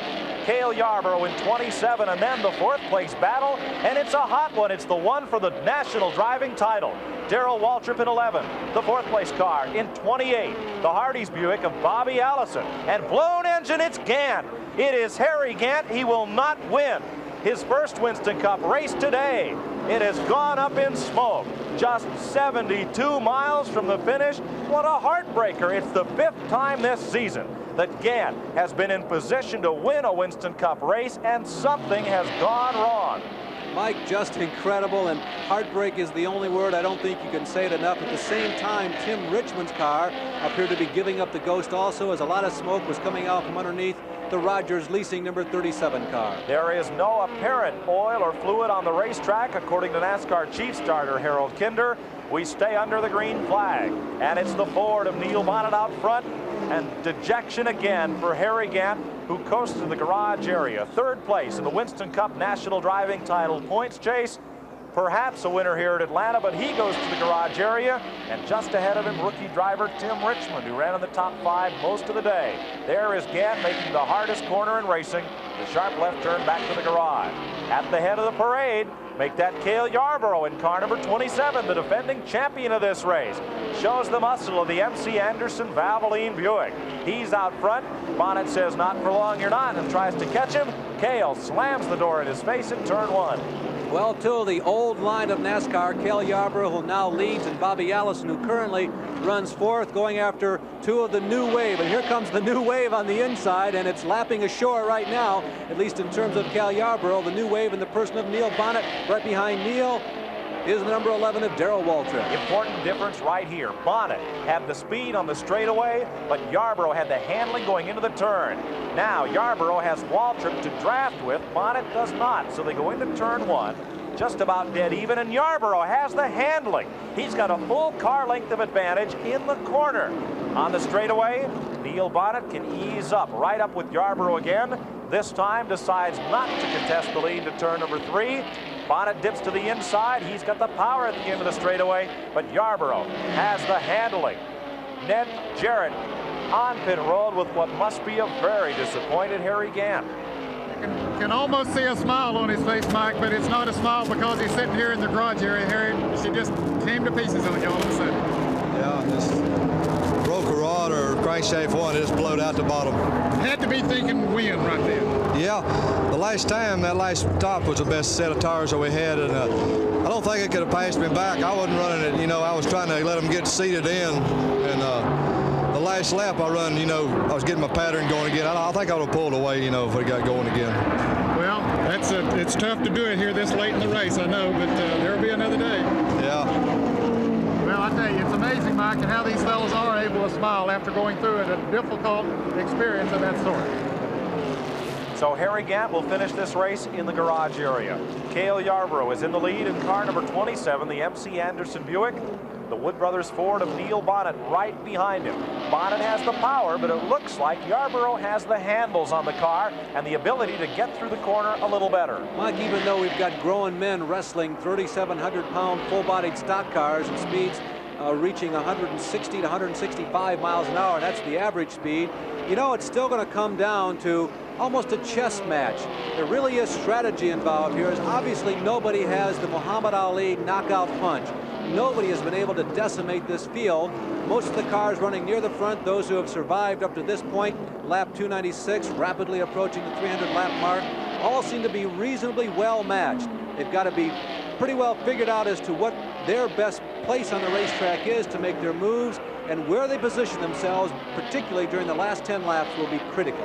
Cale Yarborough in 27, and then the fourth place battle, and it's a hot one. It's the one for the national driving title. Darrell Waltrip in 11, the fourth place car in 28, the Hardee's Buick of Bobby Allison, and blown engine, it's Gant. It is Harry Gant. He will not win his first Winston Cup race today. It has gone up in smoke. Just 72 miles from the finish. What a heartbreaker. It's the 5th time this season that Gant has been in position to win a Winston Cup race, and something has gone wrong. Mike, just incredible, and heartbreak is the only word. I don't think you can say it enough. At the same time, Tim Richmond's car appeared to be giving up the ghost also, as a lot of smoke was coming out from underneath the Rogers Leasing number 37 car. There is no apparent oil or fluid on the racetrack, according to NASCAR chief starter Harold Kinder. We stay under the green flag, and it's the Ford of Neil Bonnet out front, and dejection again for Harry Gant, who coasts to the garage area. Third place in the Winston Cup National Driving Title points chase. Perhaps a winner here at Atlanta, but he goes to the garage area, and just ahead of him, rookie driver Tim Richmond, who ran in the top 5 most of the day. There is Gant making the hardest corner in racing, the sharp left turn back to the garage. At the head of the parade, make that Cale Yarborough in car number 27, the defending champion of this race. Shows the muscle of the MC Anderson Valvoline Buick. He's out front. Bonnet says, "Not for long, you're not," and tries to catch him. Cale slams the door in his face in turn 1. Well, to the old line of NASCAR, Cale Yarborough, who now leads, and Bobby Allison, who currently runs 4th, going after 2 of the new wave. And here comes the new wave on the inside, and it's lapping ashore right now, at least in terms of Cale Yarborough. The new wave in the person of Neil Bonnet. Right behind Neil is the number 11 of Darrell Waltrip. Important difference right here. Bonnet had the speed on the straightaway, but Yarborough had the handling going into the turn. Now Yarborough has Waltrip to draft with. Bonnet does not, so they go into turn 1. Just about dead even, and Yarborough has the handling. He's got a full car length of advantage in the corner. On the straightaway, Neil Bonnet can ease up, right up with Yarborough again. This time decides not to contest the lead to turn number 3. Bonnet dips to the inside. He's got the power at the end of the straightaway, but Yarborough has the handling. Ned Jarrett on pit road with what must be a very disappointed Harry Gant. You can almost see a smile on his face, Mike, but it's not a smile because he's sitting here in the garage area. Harry, she just came to pieces on you all of a sudden. Yeah, just broke a rod or crankshaft one, it just blowed out the bottom. Had to be thinking win right then. Yeah, the last time, that last stop was the best set of tires that we had, and I don't think it could have passed me back. I wasn't running it, you know, I was trying to let them get seated in, and the last lap I run, you know, I was getting my pattern going again. I think I would have pulled away, you know, if we got going again. Well, it's tough to do it here this late in the race, I know, but there'll be another day. Yeah. Well, I tell you, it's amazing, Mike, and how these fellows are able to smile after going through a difficult experience of that sort. So Harry Gant will finish this race in the garage area. Cale Yarborough is in the lead in car number 27, the MC Anderson Buick. The Wood Brothers Ford of Neil Bonnet right behind him. Bonnet has the power, but it looks like Yarborough has the handles on the car and the ability to get through the corner a little better. Mike, even though we've got grown men wrestling 3,700-pound full-bodied stock cars and speeds reaching 160 to 165 miles an hour, that's the average speed, you know, it's still going to come down to almost a chess match. There really is strategy involved here, as obviously nobody has the Muhammad Ali knockout punch. Nobody has been able to decimate this field. Most of the cars running near the front, those who have survived up to this point, lap 296, rapidly approaching the 300 lap mark, all seem to be reasonably well matched. They've got to be pretty well figured out as to what their best place on the racetrack is to make their moves, and where they position themselves, particularly during the last 10 laps, will be critical.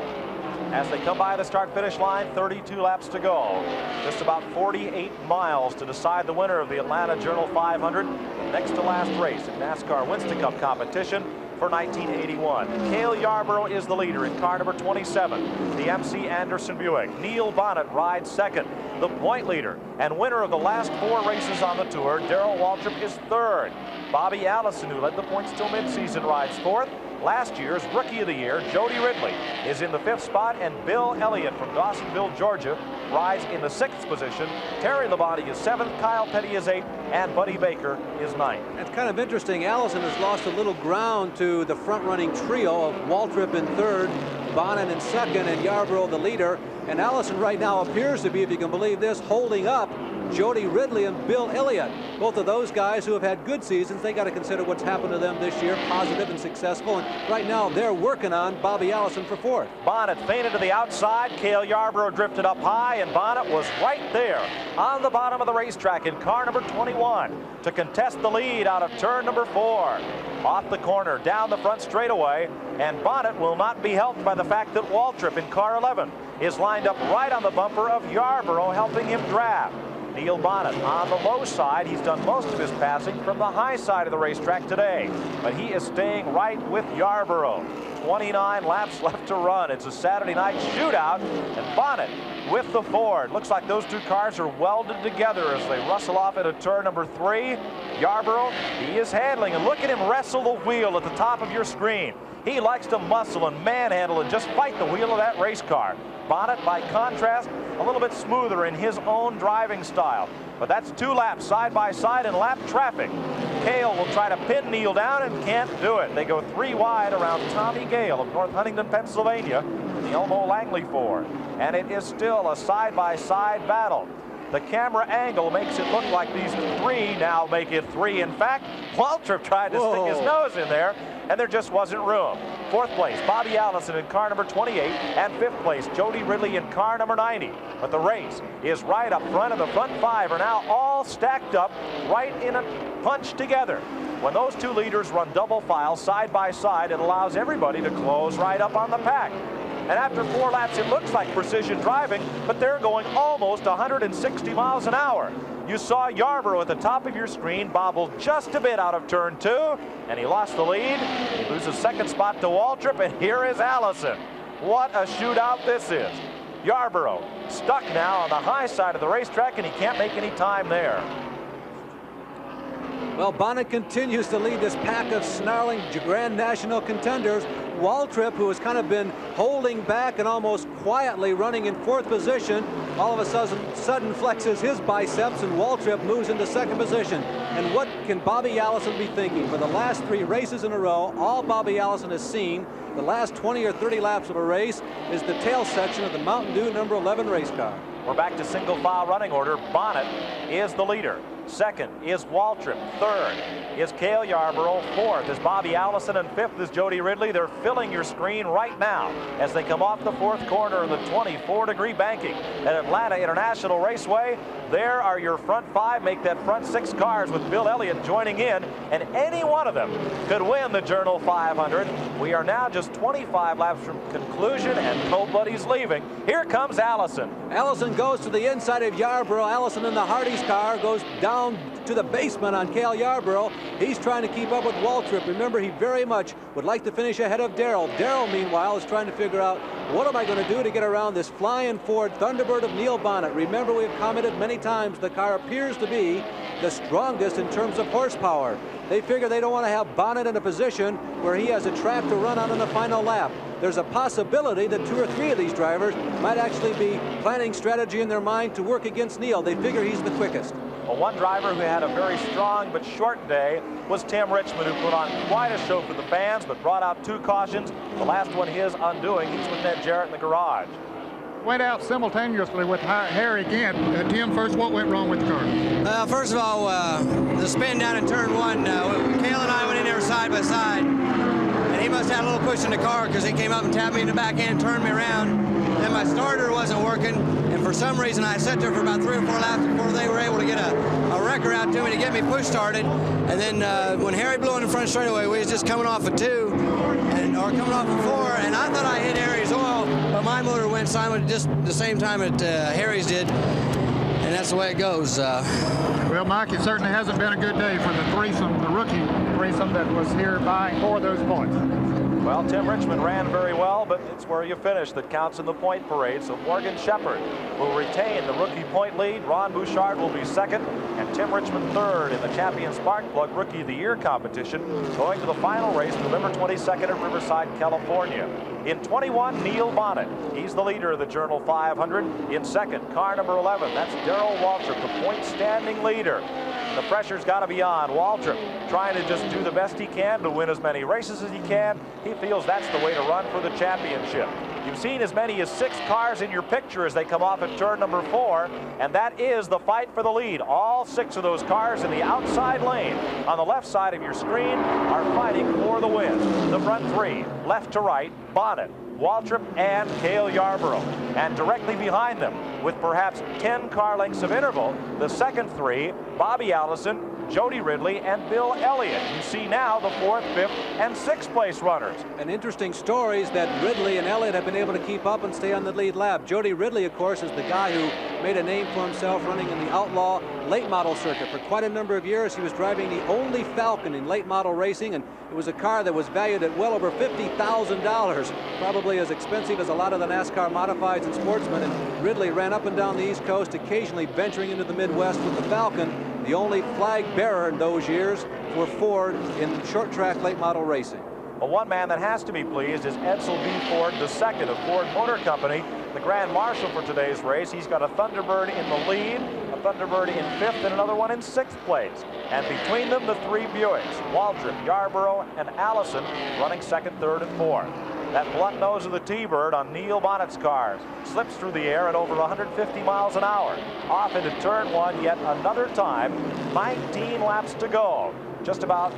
As they come by the start-finish line, 32 laps to go. Just about 48 miles to decide the winner of the Atlanta Journal 500, the next to last race in NASCAR Winston Cup competition for 1981. Cale Yarborough is the leader in car number 27, the MC Anderson Buick. Neil Bonnet rides second. The point leader and winner of the last 4 races on the tour, Darrell Waltrip, is third. Bobby Allison, who led the points till midseason, rides fourth. Last year's Rookie of the Year, Jody Ridley, is in the 5th spot, and Bill Elliott from Dawsonville, Georgia, rides in the 6th position. Terry Labonte is 7th, Kyle Petty is 8th, and Buddy Baker is 9th. It's kind of interesting. Allison has lost a little ground to the front-running trio of Waltrip in 3rd, Bonnet in 2nd, and Yarborough the leader. And Allison right now appears to be, if you can believe this, holding up Jody Ridley and Bill Elliott. Both of those guys who have had good seasons, they got to consider what's happened to them this year, positive and successful. And right now they're working on Bobby Allison for 4th. Bonnet feinted to the outside. Cale Yarborough drifted up high, and Bonnet was right there on the bottom of the racetrack in car number 21 to contest the lead out of turn number 4. Off the corner, down the front straightaway, and Bonnet will not be helped by the fact that Waltrip in car 11 is lined up right on the bumper of Yarborough, helping him draft. Neil Bonnet on the low side. He's done most of his passing from the high side of the racetrack today, but he is staying right with Yarborough. 29 laps left to run. It's a Saturday night shootout, and Bonnet with the Ford. Looks like those 2 cars are welded together as they rustle off into turn number 3. Yarborough, he is handling, and look at him wrestle the wheel at the top of your screen. He likes to muscle and manhandle and just fight the wheel of that race car. Bonnet, by contrast, a little bit smoother in his own driving style. But that's 2 laps side by side in lap traffic. Cale will try to pin Neil down and can't do it. They go 3 wide around Tommy Gale of North Huntington, Pennsylvania, in the Elmo Langley Ford. And it is still a side-by-side battle. The camera angle makes it look like these 3 now make it 3. In fact, Waltrip tried to stick his nose in there, and there just wasn't room. 4th place, Bobby Allison in car number 28, and 5th place, Jody Ridley in car number 90. But the race is right up front, and the front 5 are now all stacked up right in a punch together. When those 2 leaders run double file side by side, it allows everybody to close right up on the pack. And after 4 laps, it looks like precision driving, but they're going almost 160 miles an hour. You saw Yarborough at the top of your screen bobble just a bit out of turn 2, and he lost the lead. He loses 2nd spot to Waltrip, and here is Allison. What a shootout this is. Yarborough stuck now on the high side of the racetrack, and he can't make any time there. Well, Bonnet continues to lead this pack of snarling Grand National contenders. Waltrip, who has kind of been holding back and almost quietly running in 4th position, all of a sudden flexes his biceps, and Waltrip moves into 2nd position. And what can Bobby Allison be thinking? For the last 3 races in a row, all Bobby Allison has seen, the last 20 or 30 laps of a race, is the tail section of the Mountain Dew number 11 race car. We're back to single file running order. Bonnet is the leader. 2nd is Waltrip. 3rd is Cale Yarborough. 4th is Bobby Allison, and 5th is Jody Ridley. They're filling your screen right now as they come off the 4th corner of the 24-degree banking at Atlanta International Raceway. There are your front 5. Make that front 6 cars with Bill Elliott joining in, and any one of them could win the Journal 500. We are now just 25 laps from conclusion, and nobody's leaving. Here comes Allison. Allison goes to the inside of Yarborough. Allison in the Hardy's car goes down to the basement on Cale Yarborough. He's trying to keep up with Waltrip. Remember, he very much would like to finish ahead of Darrell. Darrell, meanwhile, is trying to figure out, what am I going to do to get around this flying Ford Thunderbird of Neil Bonnet? Remember, we've commented many times, the car appears to be the strongest in terms of horsepower. They figure they don't want to have Bonnet in a position where he has a track to run on in the final lap. There's a possibility that 2 or 3 of these drivers might actually be planning strategy in their mind to work against Neil. They figure he's the quickest. Well, one driver who had a very strong but short day was Tim Richmond, who put on quite a show for the fans, but brought out 2 cautions. The last one his undoing. He's with Ned Jarrett in the garage. Went out simultaneously with Harry Gant. Tim, first, what went wrong with the car? First of all, the spin down in turn 1, Cale and I went in there side by side, and he must have had a little push in the car because he came up and tapped me in the back end, turned me around. Then my starter wasn't working, and And for some reason, I sat there for about 3 or 4 laps before they were able to get a wrecker out to me to get me push started. And then when Harry blew in the front straightaway, we was just coming off of 2 or coming off of 4, and I thought I hit Harry's oil, but my motor went silent just the same time that Harry's did, and that's the way it goes. Well, Mike, it certainly hasn't been a good day for the threesome, the rookie threesome that was here vying for those points. Well, Tim Richmond ran very well, but it's where you finish that counts in the point parade. So Morgan Shepherd will retain the rookie point lead. Ron Bouchard will be second, and Tim Richmond third in the Champion Sparkplug Rookie of the Year competition, going to the final race November 22nd at Riverside, California. In 21, Neil Bonnet. He's the leader of the Journal 500. In second, car number 11. That's Darrell Waltrip, the point standing leader. The pressure's got to be on. Waltrip trying to just do the best he can to win as many races as he can. He feels that's the way to run for the championship. You've seen as many as 6 cars in your picture as they come off at turn number 4, and that is the fight for the lead. All 6 of those cars in the outside lane on the left side of your screen are fighting for the win. The front 3, left to right, Bonnet, Waltrip, and Cale Yarborough. And directly behind them, with perhaps 10 car lengths of interval, the second 3, Bobby Allison, Jody Ridley, and Bill Elliott. You see now the 4th, 5th, and 6th place runners. An interesting story is that Ridley and Elliott have been able to keep up and stay on the lead lap. Jody Ridley, of course, is the guy who made a name for himself running in the outlaw late model circuit. For quite a number of years, he was driving the only Falcon in late model racing, and it was a car that was valued at well over $50,000, probably as expensive as a lot of the NASCAR modifieds and sportsmen. And Ridley ran up and down the East Coast, occasionally venturing into the Midwest with the Falcon, the only flag bearer in those years for Ford in short track late model racing. Well, one man that has to be pleased is Edsel B. Ford II of Ford Motor Company, the Grand Marshal for today's race. He's got a Thunderbird in the lead, a Thunderbird in 5th, and another one in 6th place. And between them, the 3 Buicks, Waltrip, Yarborough, and Allison, running 2nd, 3rd, and 4th. That blunt nose of the T-Bird on Neil Bonnet's cars slips through the air at over 150 miles an hour. Off into turn 1 yet another time. 19 laps to go. Just about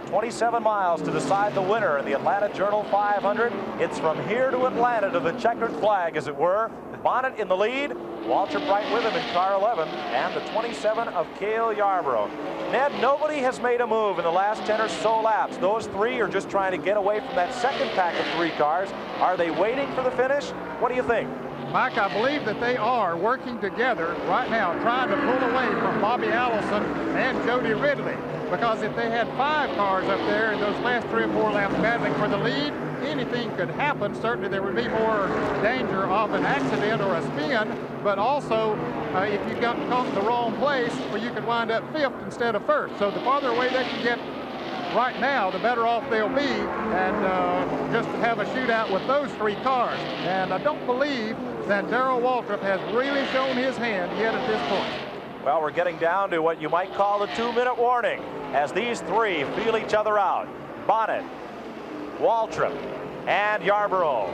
27 miles to decide the winner in the Atlanta Journal 500. It's from here to Atlanta to the checkered flag, as it were. Bonnet in the lead, Waltrip right with him in car 11, and the 27 of Cale Yarborough. Ned, nobody has made a move in the last 10 or so laps. Those 3 are just trying to get away from that second pack of 3 cars. Are they waiting for the finish? What do you think? Mike, I believe that they are working together right now, trying to pull away from Bobby Allison and Jody Ridley. Because if they had 5 cars up there in those last 3 or 4 laps battling for the lead, anything could happen. Certainly there would be more danger of an accident or a spin, but also if you got caught in the wrong place, well, you could wind up 5th instead of 1st. So the farther away they can get right now, the better off they'll be, and just to have a shootout with those 3 cars. And I don't believe that Darrell Waltrip has really shown his hand yet at this point. Well, we're getting down to what you might call the 2-minute warning as these 3 feel each other out. Bonnet, Waltrip, and Yarborough.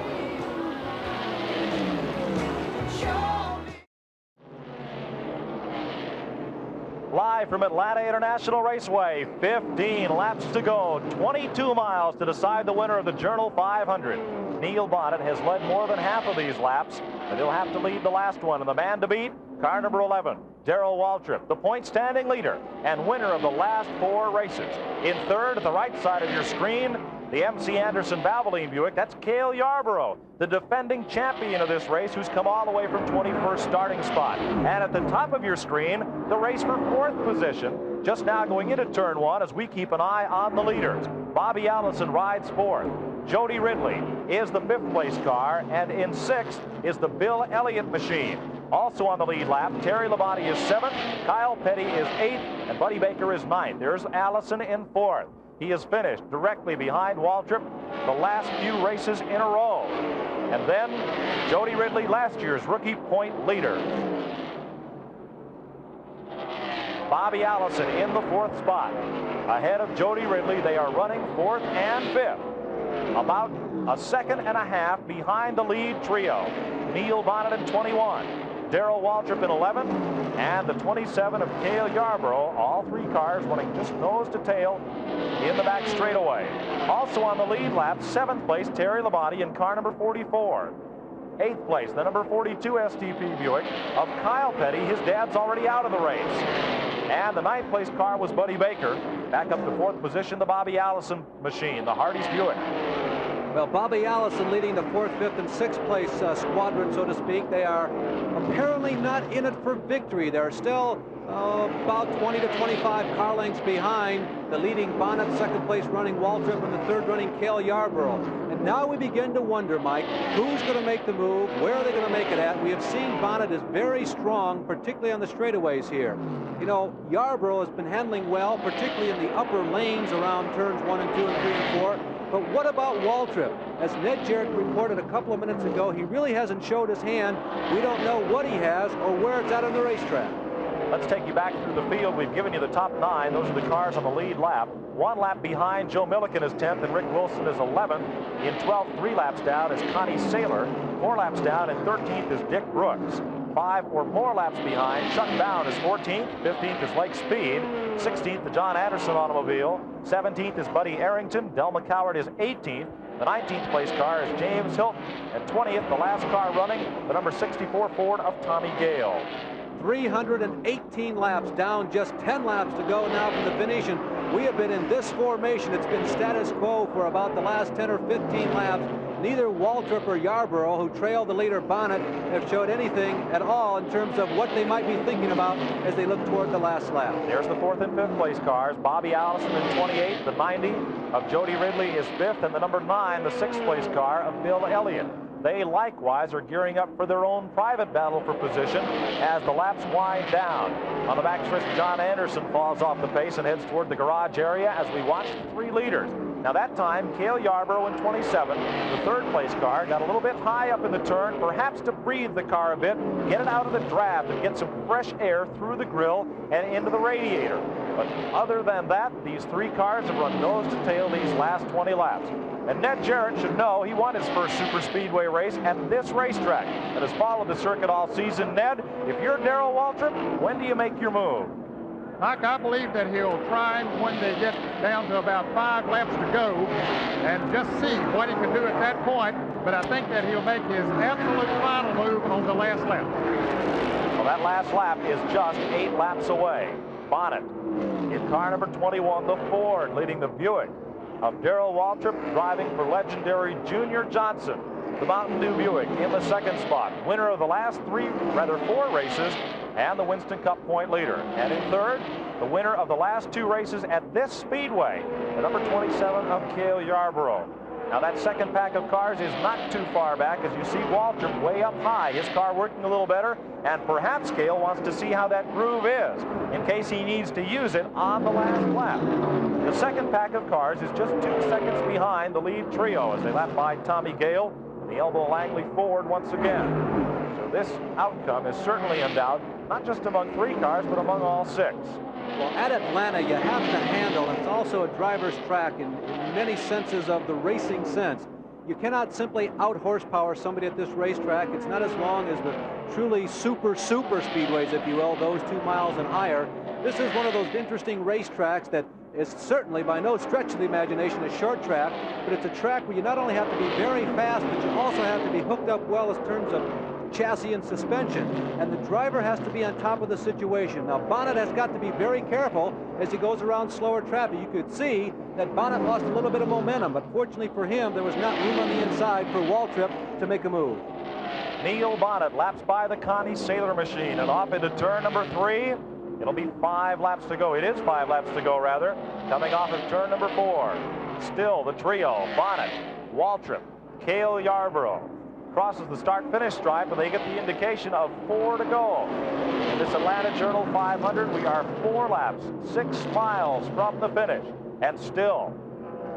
Live from Atlanta International Raceway, 15 laps to go, 22 miles to decide the winner of the Journal 500. Neil Bonnet has led more than half of these laps, but he'll have to lead the last one. And the man to beat, car number 11, Darrell Waltrip, the point standing leader and winner of the last 4 races. In 3rd, at the right side of your screen, the MC Anderson Valvoline Buick. That's Cale Yarborough, the defending champion of this race, who's come all the way from 21st starting spot. And at the top of your screen, the race for 4th position, just now going into turn 1 as we keep an eye on the leaders. Bobby Allison rides 4th. Jody Ridley is the 5th place car, and in 6th is the Bill Elliott machine. Also on the lead lap, Terry Labonte is 7th, Kyle Petty is 8th, and Buddy Baker is 9th. There's Allison in 4th. He is finished directly behind Waltrip the last few races in a row. And then Jody Ridley, last year's rookie point leader. Bobby Allison in the 4th spot. Ahead of Jody Ridley, they are running 4th and 5th. About a second and a half behind the lead trio. Neil Bonnet in 21. Darrell Waltrip in 11, and the 27 of Cale Yarborough, all 3 cars running just nose to tail in the back straightaway. Also on the lead lap, 7th place, Terry Labonte in car number 44. 8th place, the number 42 STP Buick of Kyle Petty. His dad's already out of the race. And the 9th place car was Buddy Baker. Back up to 4th position, the Bobby Allison machine, the Hardee's Buick. Well, Bobby Allison leading the 4th, 5th, and 6th place squadron, so to speak. They are apparently not in it for victory. They're still about 20 to 25 car lengths behind the leading Bonnet, 2nd place running Waltrip, and the 3rd running Cale Yarborough. And now we begin to wonder, Mike, who's going to make the move? Where are they going to make it at? We have seen Bonnet is very strong, particularly on the straightaways here. You know, Yarborough has been handling well, particularly in the upper lanes around turns 1 and 2 and 3 and 4. But what about Waltrip? As Ned Jarrett reported a couple of minutes ago, he really hasn't showed his hand. We don't know what he has or where it's at on the racetrack. Let's take you back through the field. We've given you the top 9. Those are the cars on the lead lap. 1 lap behind, Joe Milliken is 10th, and Rick Wilson is 11th. In 12th, 3 laps down is Connie Saylor. 4 laps down, and 13th is Dick Brooks. 5 or more laps behind, Chuck Bound is 14th. 15th is Lake Speed. 16th, the John Anderson automobile. 17th is Buddy Arrington. Del McCoward is 18th. The 19th place car is James Hilton. And 20th, the last car running, the number 64 Ford of Tommy Gale. 318 laps down, just 10 laps to go now from the finish, and we have been in this formation. It's been status quo for about the last 10 or 15 laps. Neither Waltrip or Yarborough, who trailed the leader Bonnet, have showed anything at all in terms of what they might be thinking about as they look toward the last lap. There's the 4th and 5th place cars. Bobby Allison in 28th. The 90 of Jody Ridley is 5th, and the number 9, the 6th place car of Bill Elliott. They likewise are gearing up for their own private battle for position as the laps wind down. On the backstretch, John Anderson falls off the pace and heads toward the garage area as we watch the 3 leaders. Now that time, Cale Yarborough in 27, the 3rd place car, got a little bit high up in the turn, perhaps to breathe the car a bit, get it out of the draft and get some fresh air through the grill and into the radiator. But other than that, these 3 cars have run nose to tail these last 20 laps. And Ned Jarrett should know he won his first super speedway race at this racetrack and has followed the circuit all season. Ned, if you're Darrell Waltrip, when do you make your move? Mike, I believe that he'll try when they get down to about 5 laps to go and just see what he can do at that point. But I think that he'll make his absolute final move on the last lap. Well, that last lap is just 8 laps away. Bonnet in car number 21, the Ford, leading the Buick of Darrell Waltrip, driving for legendary Junior Johnson. The Mountain Dew Buick in the 2nd spot, winner of the last 4 races and the Winston Cup point leader. And in 3rd, the winner of the last 2 races at this speedway, the number 27 of Cale Yarborough. Now that 2nd pack of cars is not too far back as you see Waltrip way up high. His car working a little better, and perhaps Cale wants to see how that groove is in case he needs to use it on the last lap. The 2nd pack of cars is just 2 seconds behind the lead trio as they lap by Tommy Gale, the Elbow Langley Ford once again. So this outcome is certainly in doubt, not just among 3 cars, but among all 6. Well, at Atlanta, you have to handle, and it's also a driver's track in many senses of the racing sense. You cannot simply out-horsepower somebody at this racetrack. It's not as long as the truly super speedways, if you will, those 2 miles and higher. This is one of those interesting racetracks that is certainly by no stretch of the imagination a short track, but it's a track where you not only have to be very fast, but you also have to be hooked up well in terms of chassis and suspension, and the driver has to be on top of the situation. Now Bonnet has got to be very careful as he goes around slower traffic. You could see that Bonnet lost a little bit of momentum, but fortunately for him there was not room on the inside for Waltrip to make a move. Neil Bonnet laps by the Connie Saylor machine and off into turn number 3. It'll be 5 laps to go. It is 5 laps to go, rather, coming off of turn number 4. Still the trio, Bonnet, Waltrip, Cale Yarborough. Crosses the start-finish stripe, and they get the indication of 4 to go. In this Atlanta Journal 500, we are 4 laps, 6 miles from the finish. And still,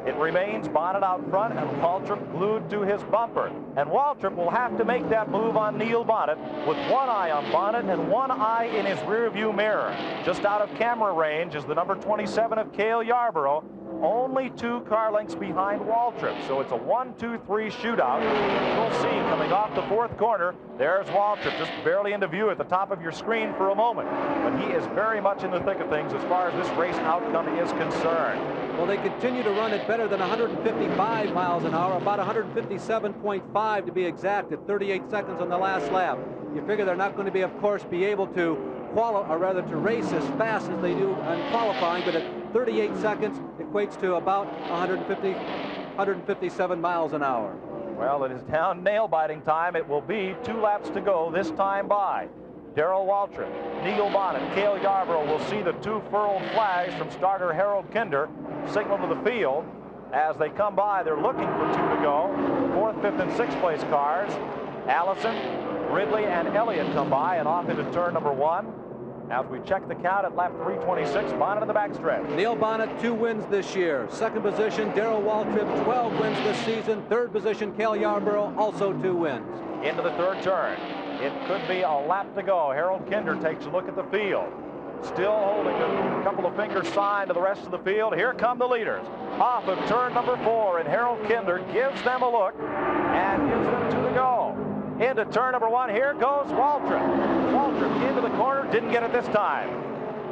it remains Bonnet out front and Waltrip glued to his bumper. And Waltrip will have to make that move on Neil Bonnet with 1 eye on Bonnet and 1 eye in his rearview mirror. Just out of camera range is the number 27 of Cale Yarborough. only 2 car lengths behind Waltrip. So it's a 1-2-3 shootout. We'll see coming off the 4th corner. There's Waltrip, just barely into view at the top of your screen for a moment. But he is very much in the thick of things as far as this race outcome is concerned. Well, they continue to run it better than 155 miles an hour, about 157.5 to be exact, at 38 seconds on the last lap. You figure they're not going to be, of course, be able to to race as fast as they do in qualifying, but at 38 seconds equates to about 157 miles an hour. Well, it is down nail-biting time. It will be 2 laps to go this time by. Darrell Waltrip, Neil Bonnet, Cale Yarborough will see the 2 furled flags from starter Harold Kinder signal to the field. As they come by, they're looking for 2 to go. 4th, 5th, and 6th place cars. Allison, Ridley, and Elliott come by and off into turn number 1. As we check the count at lap 326, Bonnet in the backstretch. Neil Bonnet, 2 wins this year. 2nd position, Darrell Waltrip, 12 wins this season. 3rd position, Cale Yarborough, also 2 wins. Into the 3rd turn. It could be a lap to go. Harold Kinder takes a look at the field. Still holding a couple of fingers sign to the rest of the field. Here come the leaders. Off of turn number 4, and Harold Kinder gives them a look and gives them 2 to go. Into turn number 1, here goes Waltrip. Waltrip into the corner, didn't get it this time.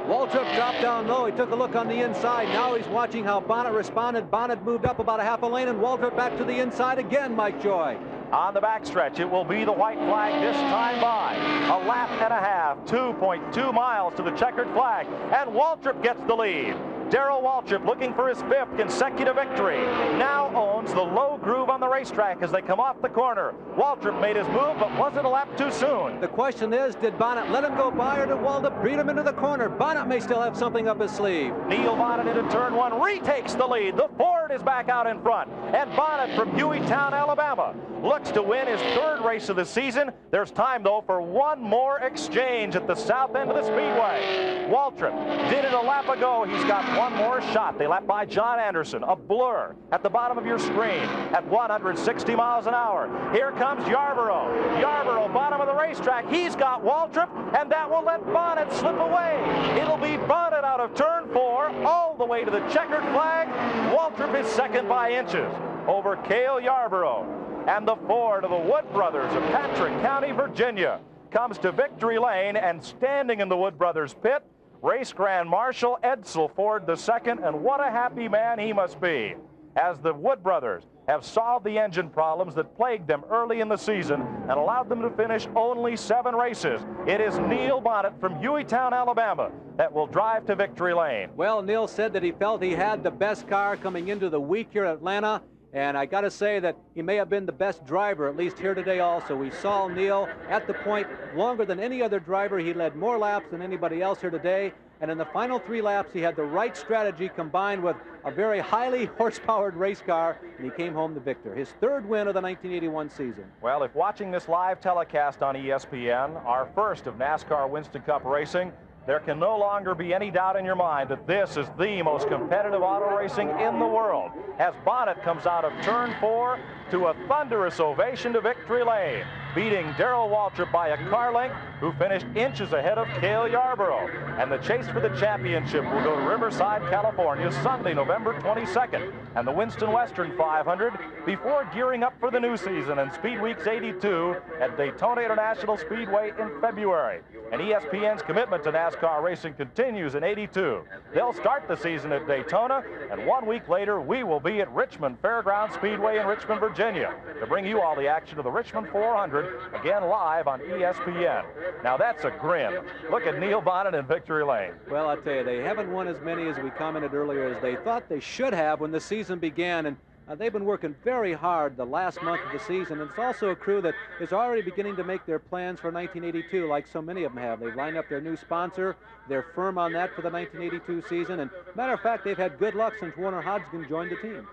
Waltrip dropped down low. He took a look on the inside. Now he's watching how Bonnet responded. Bonnet moved up about a half a lane, and Waltrip back to the inside again, Mike Joy. On the backstretch, it will be the white flag this time by. A lap and a half, 2.2 miles to the checkered flag, and Waltrip gets the lead. Darrell Waltrip, looking for his 5th consecutive victory, now owns the low groove on the racetrack as they come off the corner. Waltrip made his move, but was it a lap too soon? The question is, did Bonnet let him go by, or did Waltrip beat him into the corner? Bonnet may still have something up his sleeve. Neil Bonnet into turn 1 retakes the lead. The Ford is back out in front, and Bonnet from Hueytown, Alabama, looks to win his 3rd race of the season. There's time, though, for 1 more exchange at the south end of the speedway. Waltrip did it a lap ago. He's got 1 more shot. They lap by John Anderson, a blur at the bottom of your screen at 160 miles an hour. Here comes Yarborough. Yarborough, bottom of the racetrack. He's got Waltrip, and that will let Bonnet slip away. It'll be Bonnet out of turn 4 all the way to the checkered flag. Waltrip is 2nd by inches over Cale Yarborough. And the Ford of the Wood Brothers of Patrick County, Virginia, comes to victory lane, and standing in the Wood Brothers pit, Race Grand Marshal Edsel Ford II, and what a happy man he must be, as the Wood Brothers have solved the engine problems that plagued them early in the season and allowed them to finish only 7 races. It is Neil Bonnet from Hueytown, Alabama, that will drive to victory lane. Well, Neil said that he felt he had the best car coming into the week here at Atlanta. And I got to say that he may have been the best driver, at least here today also. We saw Neil at the point longer than any other driver. He led more laps than anybody else here today. And in the final 3 laps, he had the right strategy combined with a very highly horsepowered race car, and he came home the victor. His 3rd win of the 1981 season. Well, if watching this live telecast on ESPN, our first of NASCAR Winston Cup racing, there can no longer be any doubt in your mind that this is the most competitive auto racing in the world, as Bonnet comes out of turn 4 to a thunderous ovation to victory lane, beating Darrell Waltrip by a car length, who finished inches ahead of Cale Yarborough. And the chase for the championship will go to Riverside, California, Sunday, November 22nd, and the Winston Western 500 before gearing up for the new season and Speed Weeks 82 at Daytona International Speedway in February. And ESPN's commitment to NASCAR racing continues in 82. They'll start the season at Daytona, and 1 week later, we will be at Richmond Fairgrounds Speedway in Richmond, Virginia, to bring you all the action of the Richmond 400, again live on ESPN. Now that's a grin. Look at Neil Bonnet in victory lane. Well, I tell you, they haven't won as many, as we commented earlier, as they thought they should have when the season began. And they've been working very hard the last month of the season. And it's also a crew that is already beginning to make their plans for 1982, like so many of them have. They've lined up their new sponsor. They're firm on that for the 1982 season. And matter of fact, they've had good luck since Warner Hodgkin joined the team.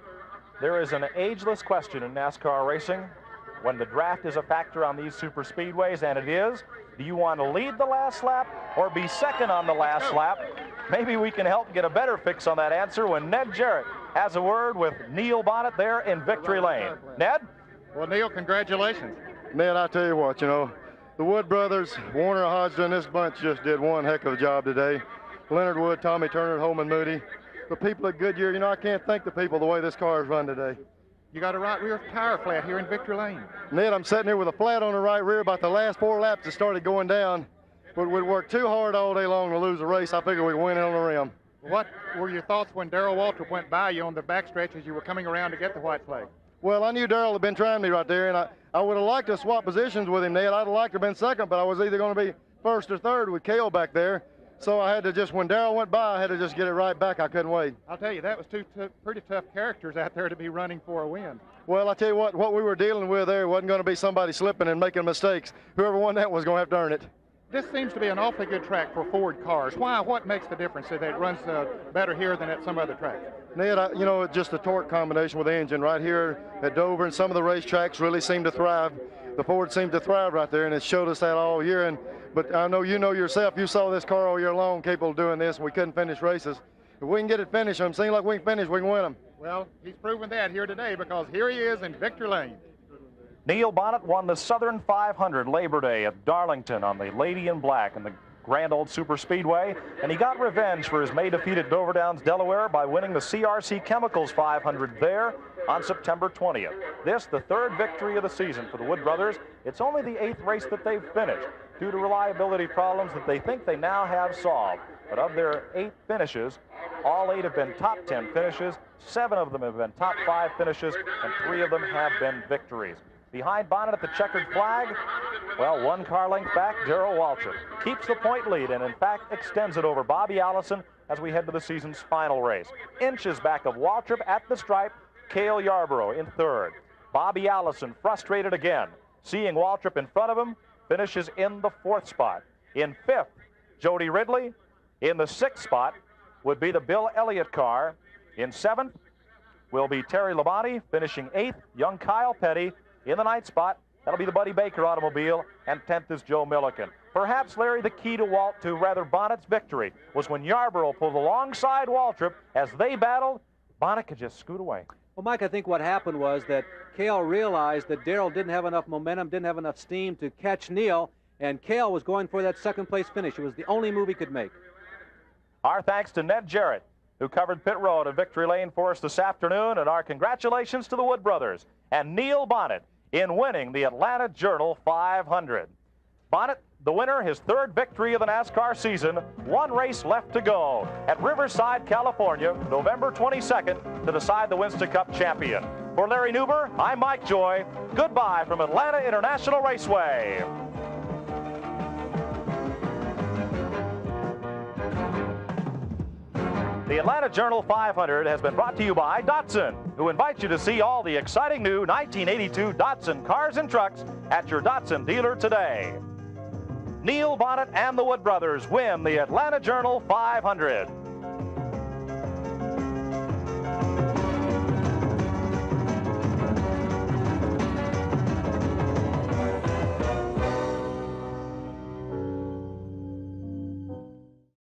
There is an ageless question in NASCAR racing. When the draft is a factor on these super speedways, and it is, do you want to lead the last lap or be 2nd on the last lap? Maybe we can help get a better fix on that answer when Ned Jarrett has a word with Neil Bonnet there in victory lane. Ned? Well, Neil, congratulations. Ned, I tell you what, you know, the Wood Brothers, Warner Hodgkin, this bunch just did one heck of a job today. Leonard Wood, Tommy Turner, Holman Moody, the people at Goodyear, you know, I can't thank the people the way this car is run today. You got a right rear tire flat here in Victory Lane. Ned, I'm sitting here with a flat on the right rear. About the last 4 laps it started going down. But we'd worked too hard all day long to lose a race. I figured we'd win it on the rim. What were your thoughts when Darrell Waltrip went by you on the backstretch as you were coming around to get the white flag? Well, I knew Darrell had been trying me right there, and I would have liked to swap positions with him, Ned. I'd have liked to have been second, but I was either going to be first or third with Cale back there. So I had to just, when Darrell went by, I had to just get it right back. I couldn't wait. I'll tell you, that was two pretty tough characters out there to be running for a win. Well, I tell you what we were dealing with there wasn't going to be somebody slipping and making mistakes. Whoever won that was going to have to earn it. This seems to be an awfully good track for Ford cars. Why? What makes the difference that it runs better here than at some other tracks? Ned, you know, just the torque combination with the engine right here at Dover and some of the racetracks really seem to thrive. The Ford seemed to thrive right there, and it showed us that all year. But I know you know yourself, you saw this car all year long capable of doing this, and we couldn't finish races. If we can get it finished, it seems like we can finish, we can win them. Well, he's proven that here today because here he is in Victory Lane. Neil Bonnet won the Southern 500 Labor Day at Darlington on the Lady in Black in the Grand Old Super Speedway, and he got revenge for his May defeat at Dover Downs, Delaware by winning the CRC Chemicals 500 there on September 20th. This, the 3rd victory of the season for the Wood brothers. It's only the 8th race that they've finished due to reliability problems that they think they now have solved. But of their 8 finishes, all 8 have been top 10 finishes, 7 of them have been top 5 finishes, and 3 of them have been victories. Behind Bonnet at the checkered flag, well, 1 car length back, Darrell Waltrip keeps the point lead and, in fact, extends it over Bobby Allison as we head to the season's final race. Inches back of Waltrip at the stripe, Cale Yarborough in 3rd. Bobby Allison frustrated again, seeing Waltrip in front of him, finishes in the 4th spot. In 5th, Jody Ridley. In the 6th spot would be the Bill Elliott car. In 7th will be Terry Labonte, finishing 8th. Young Kyle Petty in the 9th spot. That'll be the Buddy Baker automobile, and 10th is Joe Milliken. Perhaps, Larry, the key to Bonnet's victory was when Yarborough pulled alongside Waltrip. As they battled, Bonnet could just scoot away. Well, Mike, I think what happened was that Cale realized that Darrell didn't have enough momentum, didn't have enough steam to catch Neil, and Cale was going for that 2nd place finish. It was the only move he could make. Our thanks to Ned Jarrett, who covered pit road at Victory Lane for us this afternoon, and our congratulations to the Wood brothers and Neil Bonnet in winning the Atlanta Journal 500. Bonnet, the winner, his 3rd victory of the NASCAR season. 1 race left to go at Riverside, California, November 22nd, to decide the Winston Cup champion. For Larry Newber, I'm Mike Joy. Goodbye from Atlanta International Raceway. The Atlanta Journal 500 has been brought to you by Datsun, who invites you to see all the exciting new 1982 Datsun cars and trucks at your Datsun dealer today. Neil Bonnet and the Wood brothers win the Atlanta Journal 500.